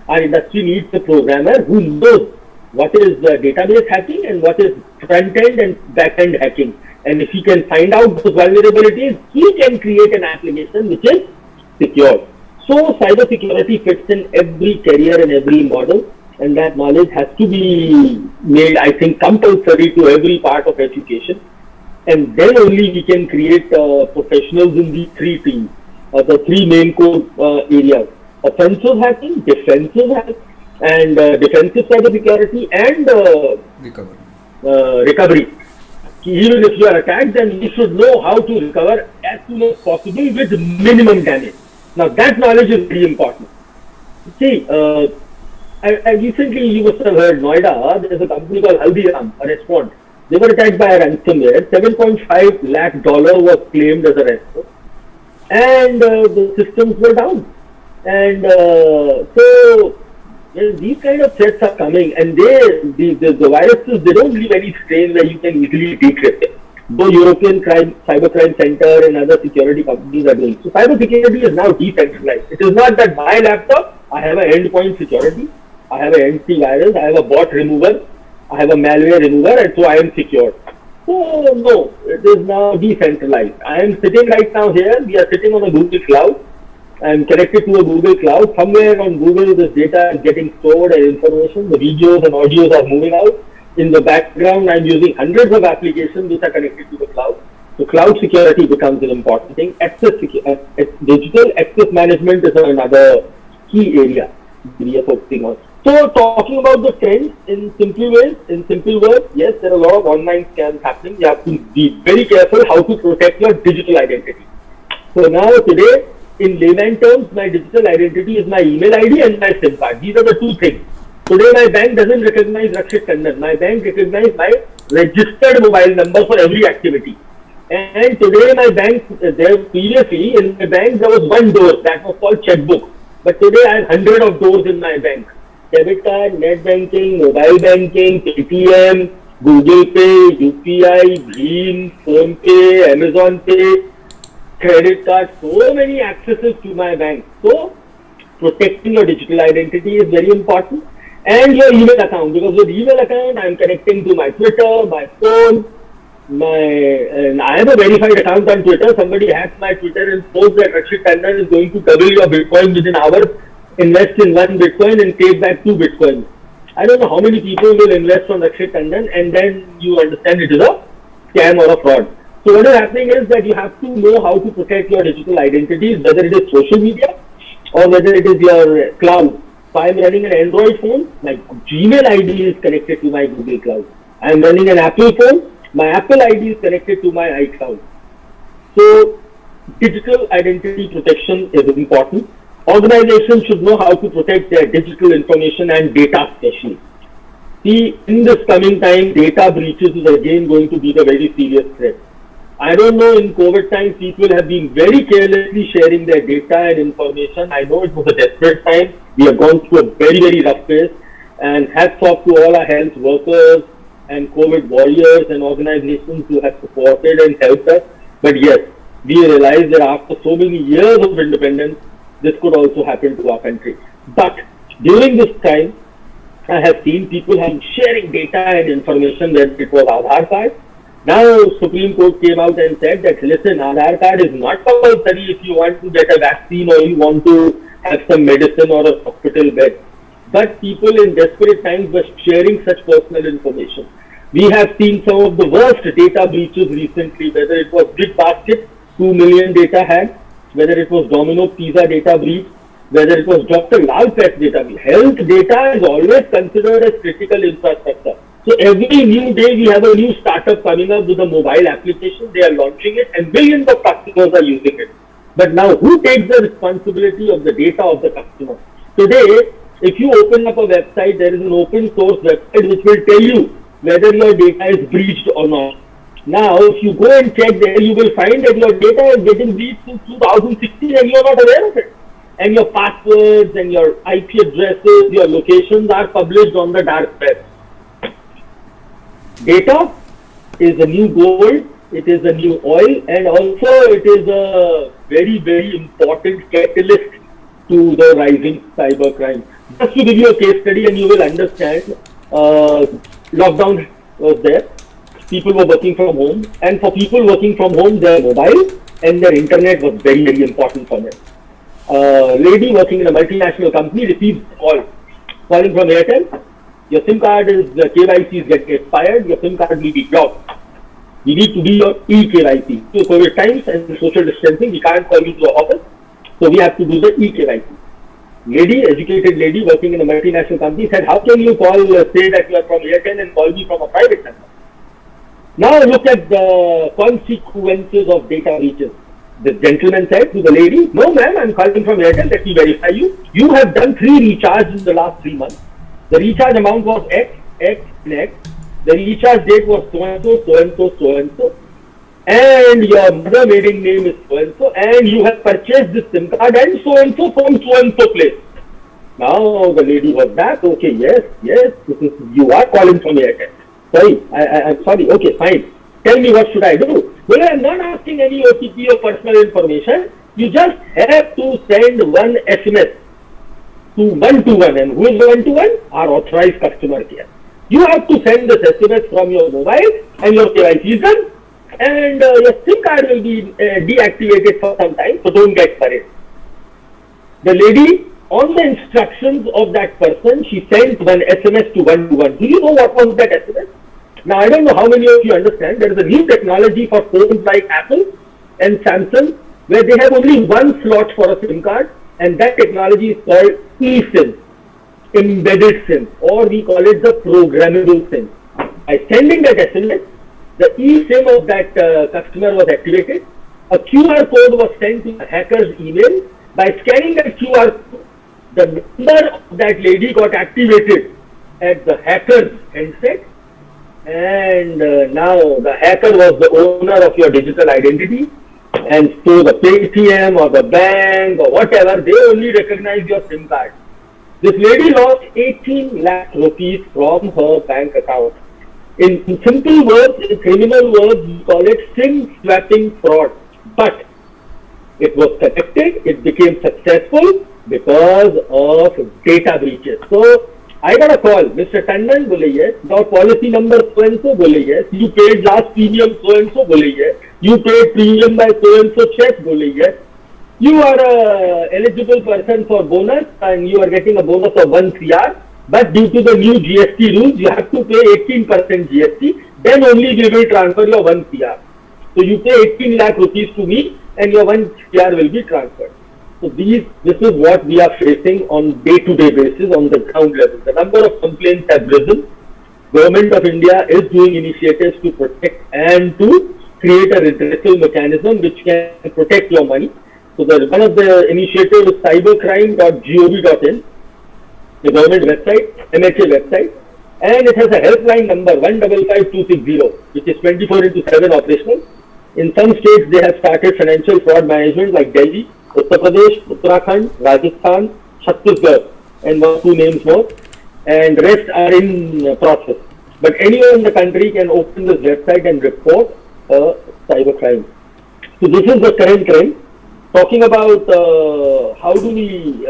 E: Our industry needs a programmer who knows what is database hacking and what is front-end and back-end hacking. And if he can find out those vulnerabilities, he can create an application which is secure. So cyber security fits in every career and every model, and that knowledge has to be made, I think, compulsory to every part of education. And then only we can create professionals in these 3 teams, the 3 main core areas: offensive hacking, defensive hacking, and defensive cyber security, and recovery. Even if you are attacked, then you should know how to recover as soon as possible with minimum damage. Now that knowledge is very important. See, I recently, you must have heard, Noida, there is a company called Haldiram, a restaurant. They were attacked by a ransomware. $7.5 lakh was claimed as a ransom, and the systems were down. And so Well, these kind of threats are coming, and the viruses, they don't leave any strain where you can easily decrypt it. Though European Cybercrime Center and other security companies are doing. So cyber security is now decentralized. It is not that my laptop, I have an endpoint security, I have an antivirus, I have a bot remover, I have a malware remover, and so I am secure. So no, it is now decentralized. I am sitting right now here, we are sitting on a Google Cloud. I am connected to a Google Cloud. Somewhere on Google, this data is getting stored and information, the videos and audios are moving out. In the background, I'm using hundreds of applications which are connected to the cloud. So cloud security becomes an important thing. Digital access management is another key area we are focusing on. So talking about the trends in simple words, yes, there are a lot of online scams happening. You have to be very careful how to protect your digital identity. So now today, in layman terms, my digital identity is my email ID and my SIM card. These are the two things. Today, my bank doesn't recognize Rakshit Tandon. My bank recognizes my registered mobile number for every activity. And today, my bank, previously in my bank, there was one door that was called checkbook. But today, I have 100 of doors in my bank. Debit card, net banking, mobile banking, Paytm, Google Pay, UPI, Bheem, PhonePe, Amazon Pay, credit card, so many accesses to my bank. So, protecting your digital identity is very important. And your email account, because with email account, I am connecting to my Twitter, my phone, and I have a verified account on Twitter. Somebody hacks my Twitter and posts that Rakshit Tandon is going to double your Bitcoin within hours, invest in one Bitcoin and take back 2 Bitcoins. I don't know how many people will invest on Rakshit Tandon, and then you understand it is a scam or a fraud. So what is happening is that you have to know how to protect your digital identities, whether it is social media or whether it is your cloud. So I am running an Android phone, my Gmail ID is connected to my Google Cloud. I am running an Apple phone, my Apple ID is connected to my iCloud. So digital identity protection is important. Organizations should know how to protect their digital information and data especially. See, in this coming time, data breaches is again going to be the very serious threat. I don't know, in COVID times, people have been very carelessly sharing their data and information. I know it was a desperate time. We have gone through a very, very rough phase. And hats off to all our health workers and COVID warriors and organizations who have supported and helped us. But yes, we realize that after so many years of independence, this could also happen to our country. But during this time, I have seen people sharing data and information, whether it was Aadhaar card. Now, Supreme Court came out and said that, listen, Aadhaar card is not compulsory if you want to get a vaccine or you want to have some medicine or a hospital bed. But people in desperate times were sharing such personal information. We have seen some of the worst data breaches recently, whether it was BigBasket, 2 million data hacks, whether it was Domino Pizza data breach, whether it was Dr. Lal Pet data breach. Health data is always considered as critical infrastructure. So every new day we have a new startup coming up with a mobile application. They are launching it and millions of customers are using it. But now who takes the responsibility of the data of the customer? Today, if you open up a website, there is an open source website which will tell you whether your data is breached or not. Now, if you go and check there, you will find that your data is getting breached since 2016 and you are not aware of it. And your passwords and your IP addresses, your locations are published on the dark web. Data is a new gold, it is a new oil, and also it is a very, very important catalyst to the rising cybercrime. Just to give you a case study and you will understand, lockdown was there, people were working from home, and for people working from home, their mobile and their internet was very, very important for them. A lady working in a multinational company receives a call, calling from Airtel. Your SIM card is, KYC is getting expired, your SIM card will be blocked. You need to do your e-KYC. So COVID times and social distancing, we can't call you to the office, so we have to do the e-KYC. Lady, educated lady working in a multinational company said, how can you call, say that you are from Airtel and call me from a private number? Now look at the consequences of data breaches. The gentleman said to the lady, no ma'am, I'm calling from Airtel, let me verify you. You have done 3 recharges in the last 3 months. The recharge amount was X, X, and X. The recharge date was so-and-so, so-and-so, so-and-so. And your mother maiden name is so-and-so. And you have purchased this SIM card and so-and-so from so-and-so place. Now the lady was back. Okay, yes, you are calling from EdTech. Sorry, I'm sorry. Okay, fine. Tell me what should I do? Well, I'm not asking any OTP or personal information. You just have to send one SMS to one-to-one. And who is one-to-one? Our authorized customer care. You have to send this SMS from your mobile and your KYC is done. And your SIM card will be deactivated for some time, so don't get worried. The lady, on the instructions of that person, she sent one SMS to one-to-one. Do you know what was that SMS? Now, I don't know how many of you understand. There is a new technology for phones like Apple and Samsung, where they have only one slot for a SIM card, and that technology is called eSIM, embedded SIM, or we call it the programmable SIM. By sending that SMS, the eSIM of that customer was activated. A QR code was sent to the hacker's email. By scanning that QR code, the number of that lady got activated at the hacker's handset, and now the hacker was the owner of your digital identity, and so the Paytm or the bank or whatever, they only recognize your SIM card. This lady lost 18 lakh rupees from her bank account. In simple words, in criminal words, we call it SIM swapping fraud. But it was detected, it became successful because of data breaches. So I got a call, Mr. Tandon, bole yes, your policy number so and so, bole yes, you paid last premium so and so, bole yes, you paid premium by so and so check, bole yes, you are a eligible person for bonus and you are getting a bonus of 1 CR, but due to the new GST rules, you have to pay 18% GST, then only we will transfer your 1 CR. So you pay 18 lakh rupees to me and your 1 CR will be transferred. So this is what we are facing on day-to-day basis on the ground level. The number of complaints have risen. Government of India is doing initiatives to protect and to create a redressal mechanism which can protect your money. So one of the initiatives is cybercrime.gov.in, the government website, MHA website, and it has a helpline number 155260, which is 24/7 operational. In some states, they have started financial fraud management like Delhi, Uttar Pradesh, Uttarakhand, Rajasthan, Chhattisgarh, and 1-2 names more, and rest are in process. But anyone in the country can open this website and report a cybercrime. So this is the current trend. Talking about how do we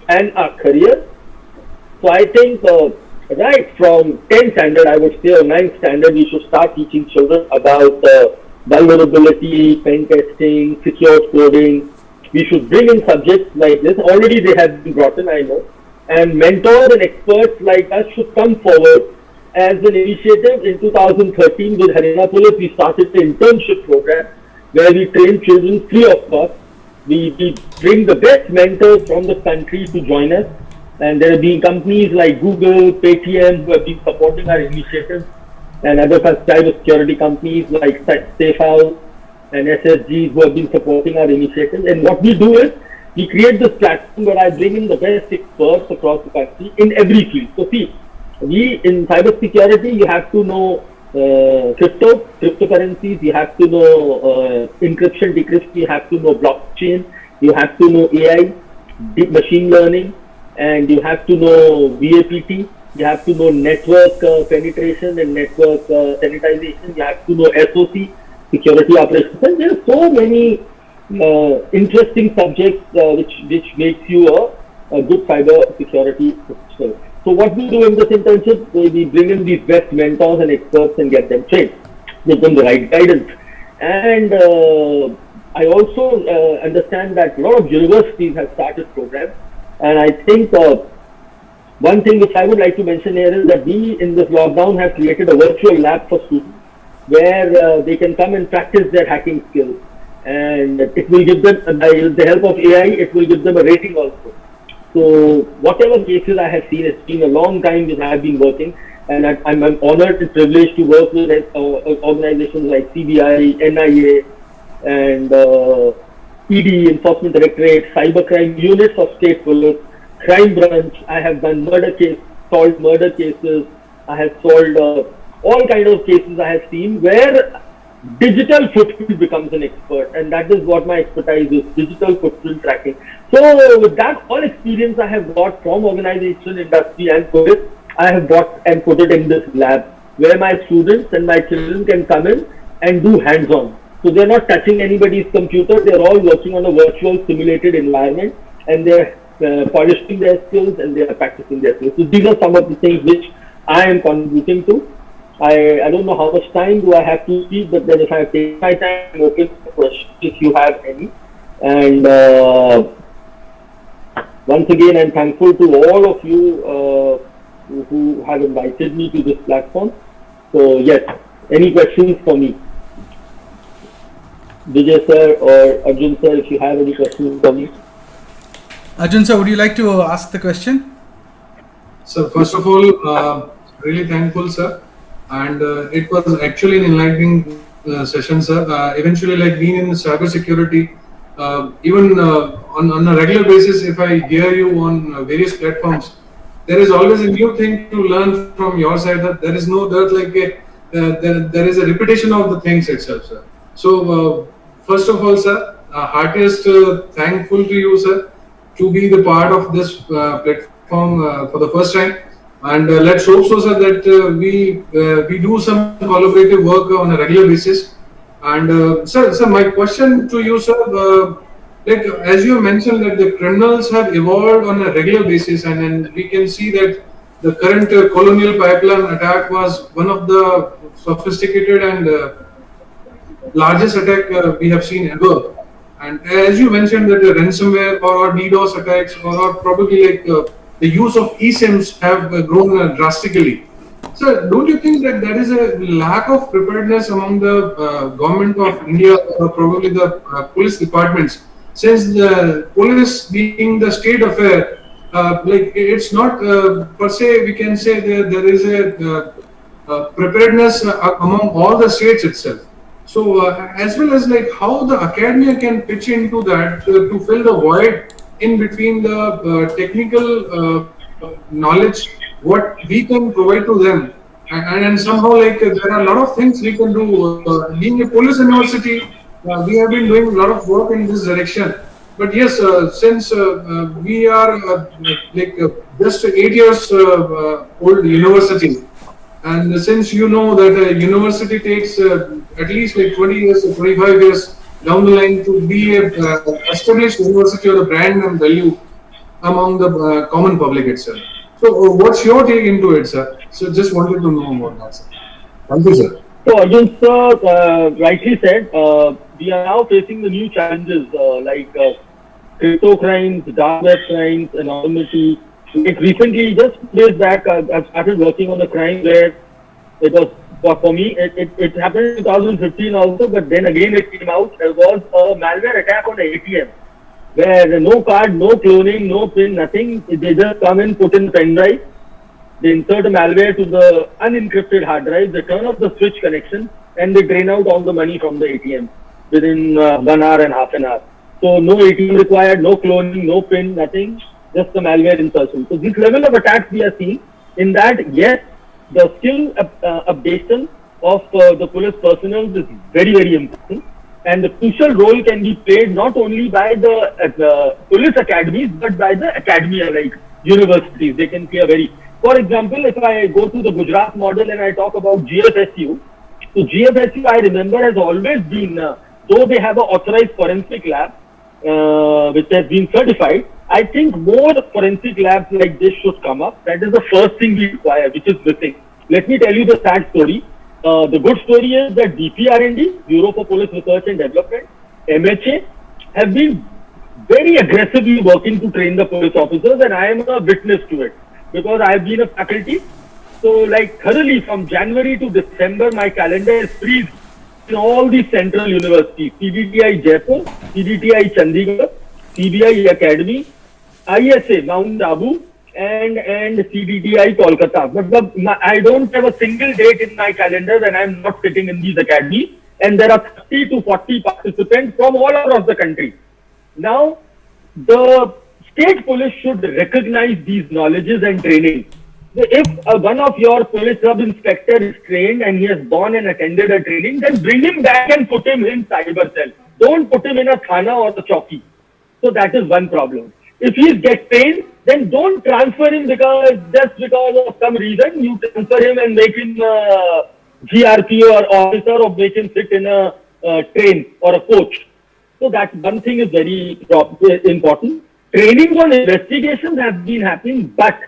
E: plan our career. So I think right from 10th standard, I would say, or 9th standard, we should start teaching children about vulnerability, pen testing, secure coding. We should bring in subjects like this. Already they have been brought in, I know. And mentors and experts like us should come forward. As an initiative in 2013 with Haryana Police, we started the internship program where we train children free of cost. We bring the best mentors from the country to join us. And there have been companies like Google, Paytm who have been supporting our initiatives, and other cybersecurity companies like SafeHouse and SSGs who have been supporting our initiatives. And what we do is, we create this platform where I bring in the best experts across the country in every field. So see, in cybersecurity, you have to know cryptocurrencies, you have to know encryption, decryption, you have to know blockchain, you have to know AI, deep machine learning, and you have to know VAPT, you have to know network penetration and network sanitization, you have to know SOC, security operations. And there are so many interesting subjects which makes you a good cyber security professional. So what we do in this internship, we bring in these best mentors and experts and get them trained, give them the right guidance. And I also understand that a lot of universities have started programs. And I think one thing which I would like to mention here is that we in this lockdown have created a virtual lab for students where they can come and practice their hacking skills. And it will give them, by the help of AI, it will give them a rating also. So whatever cases I have seen, it's been a long time that I have been working, and I'm honored and privileged to work with organizations like CBI, NIA, and ED, Enforcement Directorate, Cybercrime Units of State Police, Crime Branch. I have done solved murder cases. I have solved all kind of cases I have seen where digital footprint becomes an expert, and that is what my expertise is: digital footprint tracking. So with that all experience I have got from organization, industry, and police, I have got and put it in this lab where my students and my children can come in and do hands-on. So they're not touching anybody's computer; they're all working on a virtual simulated environment, and they're polishing their skills and they are practicing their skills. So these are some of the things which I am contributing to. I don't know how much time do I have to speak, but then if I take my time, I'm open for questions if you have any. And once again, I'm thankful to all of you who have invited me to this platform. So yes, any questions for me? Vijay sir or Arjun sir, if you have any questions for me.
A: Arjun sir, would you like to ask the question?
D: So first of all, really thankful, sir. And it was actually an enlightening session, sir. Eventually, like being in cybersecurity, even on a regular basis, if I hear you on various platforms, there is always a new thing to learn from your side. That there is no doubt, like there is a repetition of the things itself, sir. So first of all, sir, heartiest thankful to you, sir, to be the part of this platform for the first time. And let's hope so, sir, that we do some collaborative work on a regular basis. And sir, my question to you, sir, like as you mentioned that the criminals have evolved on a regular basis, and then we can see that the current colonial pipeline attack was one of the sophisticated and largest attack we have seen ever. And as you mentioned that the ransomware or DDoS attacks or probably like the use of eSIMs have grown drastically. So don't you think that there is a lack of preparedness among the government of India or probably the police departments, since the police being the state affair, like it's not per se we can say there is a preparedness among all the states itself. So as well as like how the academia can pitch into that to fill the void in between the technical knowledge what we can provide to them, and somehow like there are a lot of things we can do. Being a police university, we have been doing a lot of work in this direction. But yes, since we are just 8 years old university, and since you know that a university takes at least like 20 years or 25 years down the line to be a established university or a brand and value among the common public itself. So what's your take into it, sir? So just wanted to know about that, sir. Thank you, sir.
E: So Arjun sir rightly said, we are now facing the new challenges like crypto crimes, dark web crimes, anonymity. Like recently, just days back, I've started working on a crime where it was, for me, it happened in 2015 also, but then again it came out. There was a malware attack on the ATM, where no card, no cloning, no PIN, nothing. They just come and put in pen drive. They insert a malware to the unencrypted hard drive. They turn off the switch connection and they drain out all the money from the ATM within 1 hour and half an hour. So no ATM required, no cloning, no PIN, nothing. Just the malware insertion. So this level of attacks we are seeing. In that, yes, the skill updation of the police personnel is very, very important. And the crucial role can be played not only by the police academies, but by the academia, like universities. They can play a very... For example, if I go to the Gujarat model and I talk about GFSU, so GFSU, I remember, has always been, though they have an authorized forensic lab, which has been certified, I think more forensic labs like this should come up. That is the first thing we require, which is missing. Let me tell you the sad story. The good story is that BPR&D, Bureau for Police Research and Development, MHA, have been very aggressively working to train the police officers, and I am a witness to it because I have been a faculty. So, like thoroughly from January to December, my calendar is free in all the central universities: CDTI Jaipur, CDTI Chandigarh, CBI Academy, ISA Mount Abu, and CDTI Kolkata. But I don't have a single date in my calendar when I'm not sitting in these academies, and there are 30 to 40 participants from all across the country. Now, the state police should recognize these knowledges and training So if one of your police sub-inspector is trained and he has gone and attended a training, then bring him back and put him in cyber cell. Don't put him in a thana or a chowki. So that is one problem. If he gets trained, then don't transfer him just because of some reason you transfer him and make him GRP or officer or make him sit in a train or a coach. So that one thing is very important. Training on investigations has been happening, but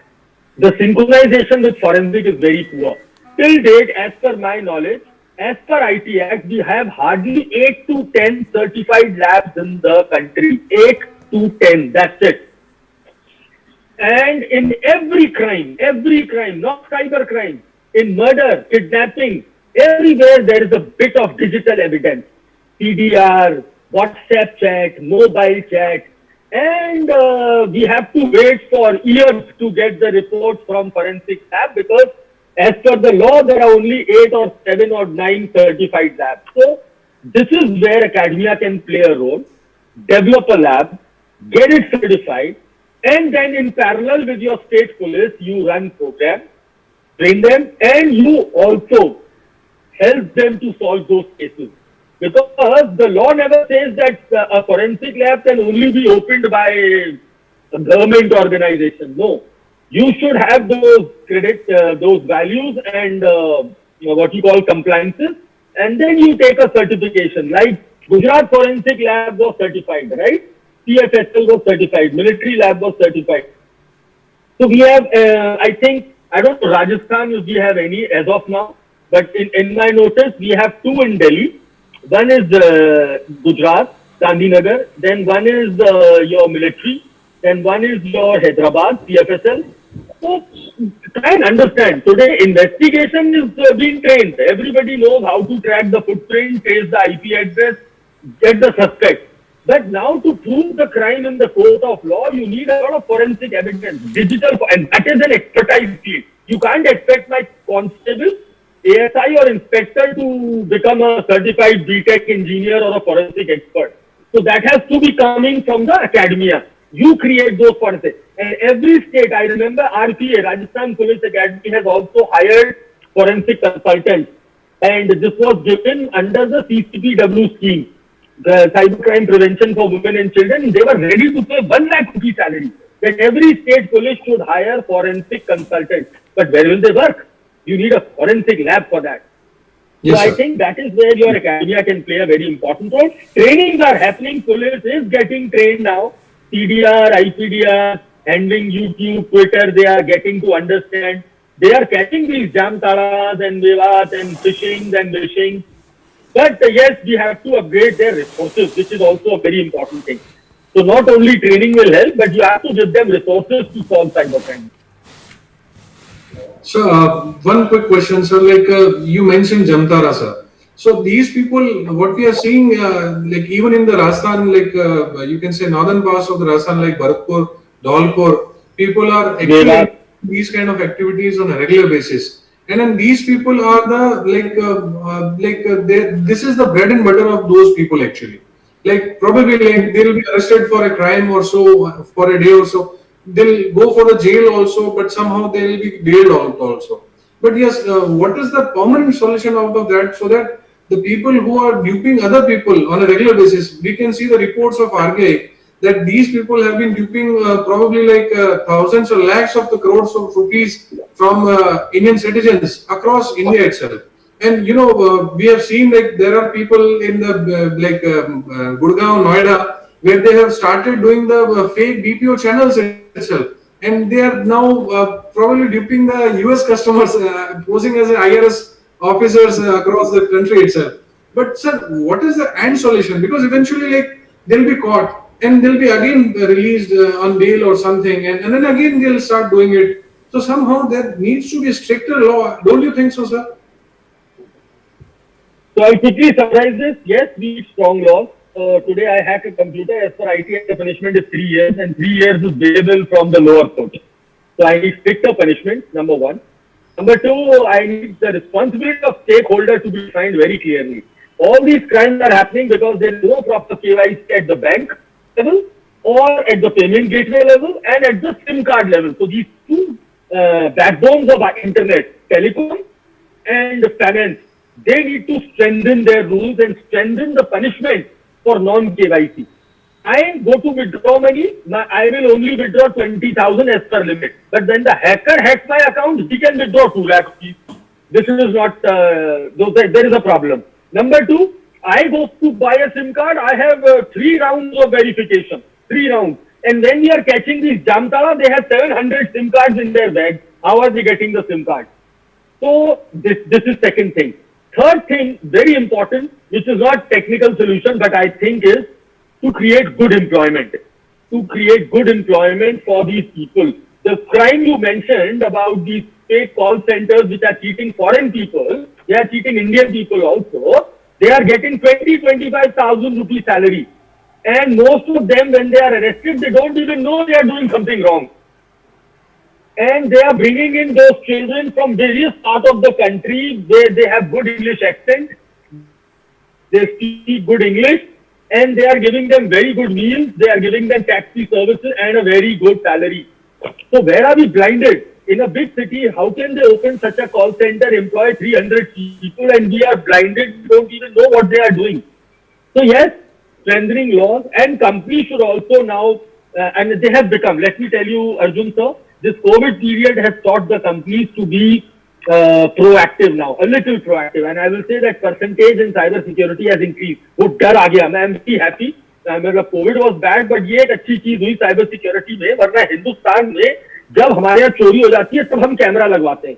E: the synchronization with forensic is very poor. Till date, as per my knowledge, as per IT Act, we have hardly 8 to 10 certified labs in the country. 8 to 10, that's it. And in every crime, not cyber crime, in murder, kidnapping, everywhere there is a bit of digital evidence. CDR, WhatsApp chat, mobile chat, and we have to wait for years to get the reports from forensic lab because as per the law, there are only 8 or 7 or 9 certified labs. So this is where academia can play a role. Develop a lab, get it certified, and then in parallel with your state police, you run programs, train them, and you also help them to solve those cases. Because the law never says that a forensic lab can only be opened by a government organization. No. You should have those those values and what you call compliances, and then you take a certification. Like Gujarat Forensic Lab was certified, right? CFSL was certified, military lab was certified. So we have, I think, I don't know Rajasthan if we have any as of now, but in my notice, we have 2 in Delhi. One is Gujarat, Gandhinagar, then one is your military, then one is your Hyderabad, CFSL. So try and understand, today investigation is being trained. Everybody knows how to track the footprint, trace the IP address, get the suspect. But now to prove the crime in the court of law, you need a lot of forensic evidence, digital, and that is an expertise field. You can't expect my constable, ASI or inspector to become a certified BTech engineer or a forensic expert. So that has to be coming from the academia. You create those forensic. And every state, I remember RPA, Rajasthan Police Academy, has also hired forensic consultants. And this was given under the CCPW scheme, the Cybercrime Prevention for Women and Children. They were ready to pay 1 lakh rupee salary. That every state police should hire forensic consultants. But where will they work? You need a forensic lab for that.
D: Yes,
E: so I
D: sir.
E: think that is where your academia can play a very important role. Trainings are happening. Police is getting trained now. CDR, IPDR, handling YouTube, Twitter, they are getting to understand. They are catching these jamtaras and vivat and phishing and wishing. But yes, we have to upgrade their resources, which is also a very important thing. So not only training will help, but you have to give them resources to solve cybercrime.
D: So, one quick question, sir. Like you mentioned Jamtara, sir. So these people, what we are seeing, like even in the Rajasthan, like you can say northern parts of the Rajasthan, like Bharatpur, Dholpur, people are actually these kind of activities on a regular basis. And then these people are this is the bread and butter of those people actually. Like probably like they'll be arrested for a crime or so for a day or so. They'll go for the jail also, but somehow they'll be bailed out also. But yes, what is the permanent solution out of that so that the people who are duping other people on a regular basis, we can see the reports of RBI that these people have been duping probably like thousands or lakhs of the crores of rupees from Indian citizens across India itself. And you know, we have seen like there are people in the Gurgaon, Noida, where they have started doing the fake BPO channels itself. And they are now probably duping the US customers, posing as IRS officers across the country itself. But sir, what is the end solution? Because eventually like they'll be caught and they'll be again released on bail or something, and then again they'll start doing it. So somehow there needs to be a stricter law. Don't you think so, sir?
E: So I'll quickly summarize this. Yes, we need strong laws. Today I hack a computer. As per IT, the punishment is 3 years, and 3 years is payable from the lower court. So I need stricter punishment, number one. Number two, I need the responsibility of stakeholder to be defined very clearly. All these crimes are happening because there is no proper KYC at the bank level or at the payment gateway level and at the SIM card level. So these two backbones of our internet, telecom and finance, they need to strengthen their rules and strengthen the punishment for non-KYC. I go to withdraw money, I will only withdraw 20,000 as per limit. But when the hacker hacks my account, he can withdraw 2 lakh rupees. This is not, there is a problem. Number 2, I go to buy a SIM card, I have 3 rounds of verification, 3 rounds. And when we are catching these Jamtara, they have 700 SIM cards in their bag. How are they getting the SIM card? So this is second thing. Third thing, very important, which is not technical solution, but I think is to create good employment. To create good employment for these people. The crime you mentioned about these fake call centers which are cheating foreign people, they are cheating Indian people also. They are getting 25,000 rupees salary. And most of them, when they are arrested, they don't even know they are doing something wrong. And they are bringing in those children from various parts of the country where they have good English accent, they speak good English, and they are giving them very good meals, they are giving them taxi services and a very good salary. So where are we blinded? In a big city, how can they open such a call center, employ 300 people, and we are blinded, don't even know what they are doing. So yes, strengthening laws, and companies should also now, and they have become, let me tell you, Arjun sir, this COVID period has taught the companies to be proactive now, a little proactive. And I will say that percentage in cyber security has increased. वो डर आ गया. I am very happy. मतलब COVID was bad, but ये एक अच्छी चीज हुई cyber security में. वरना हिंदुस्तान में जब हमारे यहाँ चोरी हो जाती है, तब हम कैमरा लगवाते हैं.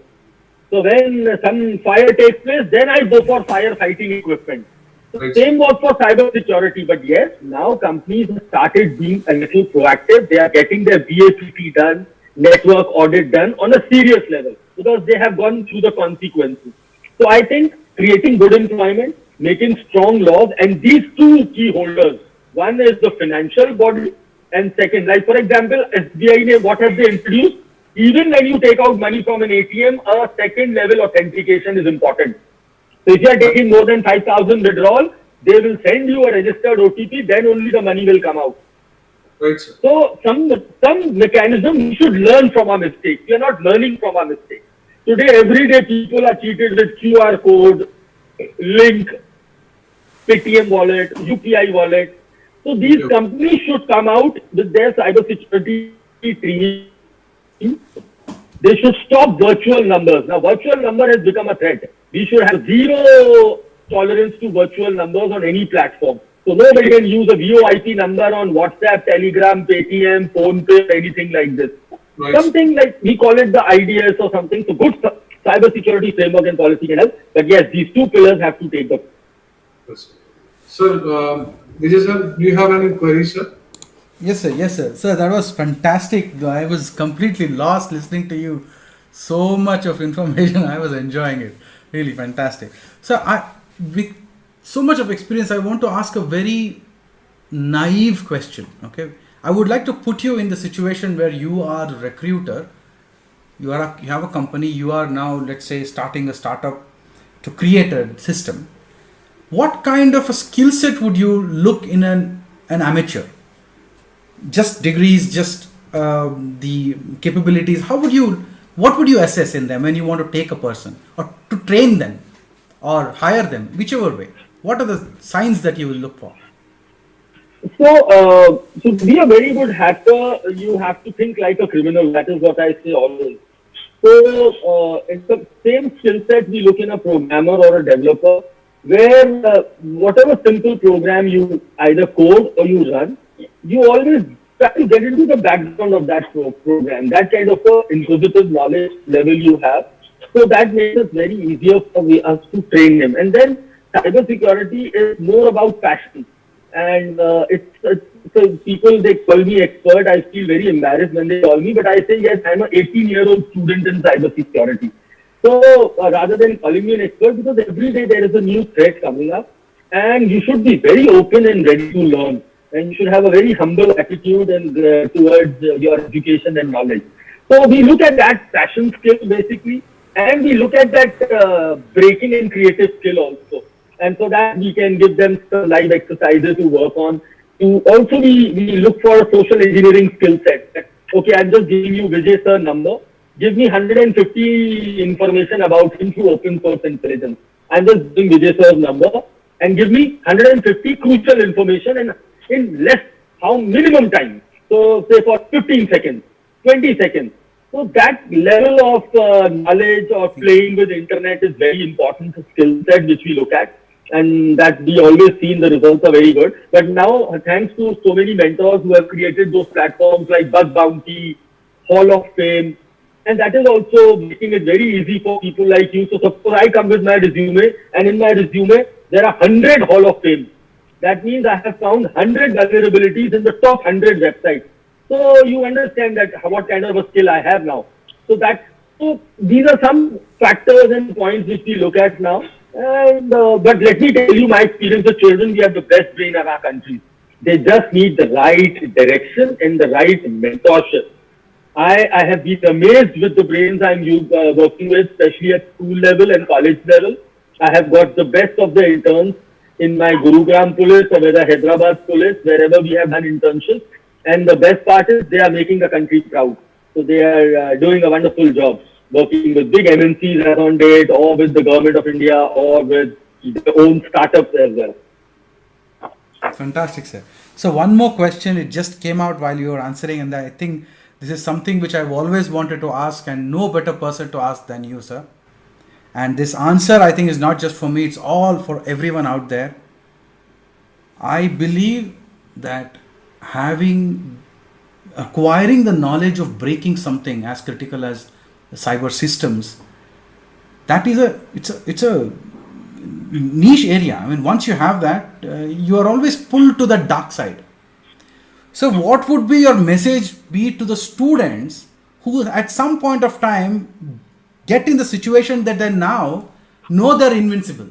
E: So when some fire takes place, then I go for fire fighting equipment. So same was for cyber security. But yes, now companies have started being a little proactive. They are getting their BAPT done, network audit done on a serious level because they have gone through the consequences. So I think creating good employment, making strong laws, and these two key holders, one is the financial body, and second, like for example, SBI, what have they introduced? Even when you take out money from an ATM, a second level authentication is important. So if you are taking more than 5,000 withdrawal, they will send you a registered OTP, then only the money will come out.
D: Right, sir.
E: So some mechanism we should learn from our mistakes. We are not learning from our mistakes. Today, every day people are cheated with QR code, link, Paytm wallet, UPI wallet. So these companies should come out with their cybersecurity team. They should stop virtual numbers. Now, virtual number has become a threat. We should have zero tolerance to virtual numbers on any platform. So nobody can use a VoIP number on WhatsApp, Telegram, Paytm, PhonePe, anything like this.
D: Right.
E: Something like, we call it the IDS or something. So good cybersecurity framework and policy can help. But yes, these two pillars have to take the...
D: Yes. Sir, Vijay sir, do you have any queries, sir?
A: Yes, sir. Yes, sir. Sir, that was fantastic. I was completely lost listening to you. So much of information. I was enjoying it. Really fantastic. So, with so much of experience, I want to ask a very naive question. Okay, I would like to put you in the situation where you are a recruiter. You have a company. You are now, let's say, starting a startup to create a system. What kind of a skill set would you look in an amateur? Just degrees, just the capabilities. What would you assess in them when you want to take a person or to train them or hire them, whichever way? What are the signs that you will look for?
E: So, to be a very good hacker, you have to think like a criminal. That is what I say always. So, it's the same skill set we look in a programmer or a developer, where whatever simple program you either code or you run, you always try to get into the background of that program, that kind of inquisitive knowledge level you have. So that makes it very easier for us to train him. And then cybersecurity is more about passion. And so people, they call me expert. I feel very embarrassed when they call me, but I say, yes, I'm an 18-year-old student in cybersecurity. So rather than calling me an expert, because every day there is a new threat coming up, and you should be very open and ready to learn. And you should have a very humble attitude and towards your education and knowledge. So we look at that passion skill basically, and we look at that breaking and creative skill also. And so that we can give them some live exercises to work on. Also, we look for a social engineering skill set. Okay, I'm just giving you Vijay sir number. give me 150 information about him through open source intelligence. I'm just doing Vijay sir's number and give me 150 crucial information and in less, how minimum time. So say for 15 seconds, 20 seconds. So that level of knowledge or playing with internet is very important skill set which we look at, and that we always seen the results are very good. But now thanks to so many mentors who have created those platforms like Bug Bounty, Hall of Fame, and that is also making it very easy for people like you. So suppose I come with my resume, and in my resume there are 100 Hall of Fame. That means I have found 100 vulnerabilities in the top 100 websites. So you understand that what kind of a skill I have now. So these are some factors and points which we look at now. And but let me tell you my experience with children. We have the best brain of our country. They just need the right direction and the right mentorship. I have been amazed with the brains I'm working with, especially at school level and college level. I have got the best of the interns in my Gurugram police or whether Hyderabad police, wherever we have done internships. And the best part is they are making the country proud. So they are doing a wonderful job, working with big MNCs as on date, or with the government of India, or with their own startups as well.
A: Fantastic, sir. So one more question, it just came out while you were answering, and I think this is something which I've always wanted to ask, and no better person to ask than you, sir. And this answer, I think, is not just for me, it's all for everyone out there. I believe that acquiring the knowledge of breaking something as critical as cyber systems, that is it's a niche area. I mean, once you have that, you are always pulled to the dark side. So what would be your message be to the students who at some point of time get in the situation that they now know they're invincible,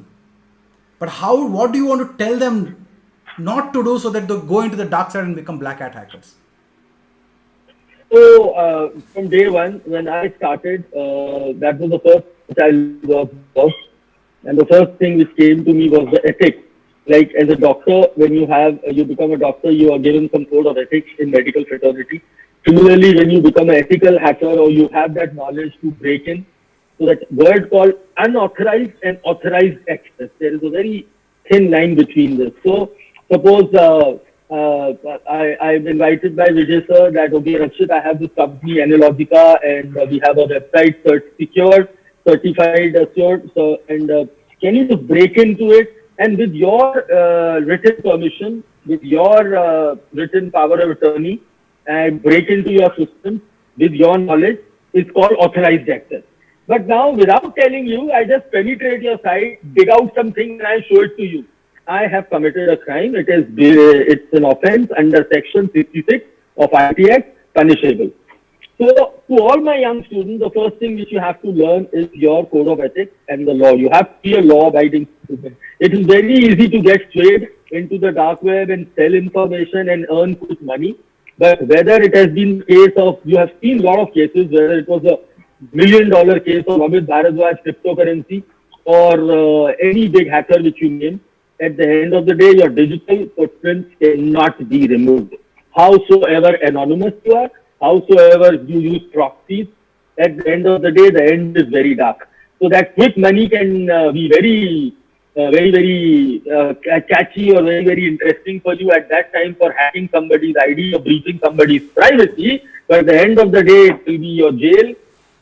A: but what do you want to tell them not to do so that they go into the dark side and become black hat hackers?
E: So from day one, when I started, that was the first which I was, and the first thing which came to me was the ethics. Like as a doctor, when you become a doctor, you are given some code of ethics in medical fraternity. Similarly, when you become an ethical hacker or you have that knowledge to break in, so that word called unauthorized and authorized access, there is a very thin line between this. So suppose I'm invited by Vijay sir that, okay, Rakshit, I have this company Analogica, and we have a website certified, assured. So, and can you just break into it? And with your written permission, with your written power of attorney, and break into your system with your knowledge, it's called authorized access. But now, without telling you, I just penetrate your site, dig out something, and I show it to you. I have committed a crime. It's an offense under Section 66 of EdTech, punishable. So, to all my young students, the first thing which you have to learn is your code of ethics and the law. You have to be a law-abiding student. It is very easy to get straight into the dark web and sell information and earn quick money. But whether it has been the case of, you have seen a lot of cases, whether it was a $1 million case of Amit Bharadwaj cryptocurrency or any big hacker which you name, at the end of the day, your digital footprint cannot be removed. Howsoever anonymous you are, howsoever you use proxies, at the end of the day, the end is very dark. So that quick money can be very catchy or very interesting for you at that time for hacking somebody's ID or breaching somebody's privacy. But at the end of the day, it will be your jail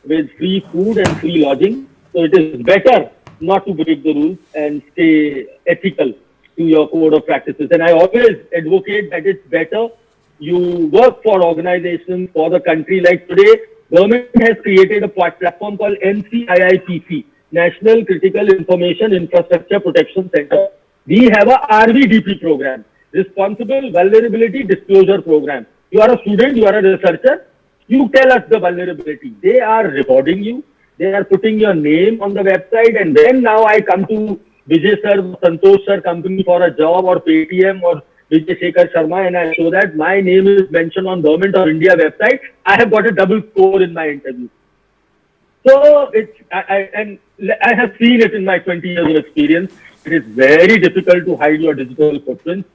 E: with free food and free lodging. So it is better not to break the rules and stay ethical to your code of practices. And I always advocate that it's better you work for organizations, for the country. Like today, government has created a platform called NCIIPC, National Critical Information Infrastructure Protection Center. We have a RVDP program, Responsible Vulnerability Disclosure Program. You are a student, you are a researcher, you tell us the vulnerability. They are rewarding you. They are putting your name on the website, and then now I come to Vijay sir, Santosh sir company for a job, or Paytm or Vijay Shekhar Sharma, and I show that my name is mentioned on Government of India website. I have got a double score in my interview. So I have seen it in my 20 years of experience. It is very difficult to hide your digital footprint,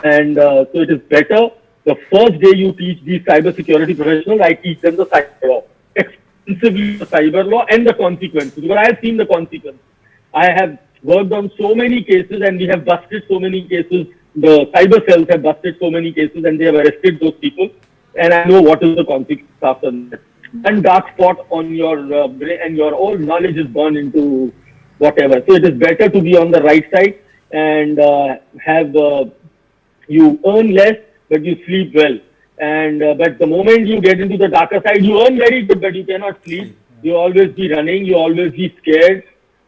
E: and so it is better the first day you teach these cybersecurity professionals, I teach them the cyber law. extensively the cyber law and the consequences, because I have seen the consequences. I have worked on so many cases and we have busted so many cases. The cyber cells have busted so many cases and they have arrested those people. And I know what is the consequence after that. One dark spot on your brain and your whole knowledge is gone into whatever. So it is better to be on the right side and have you earn less, but you sleep well. And but the moment you get into the darker side, you earn very good, but you cannot sleep. You always be running. You always be scared.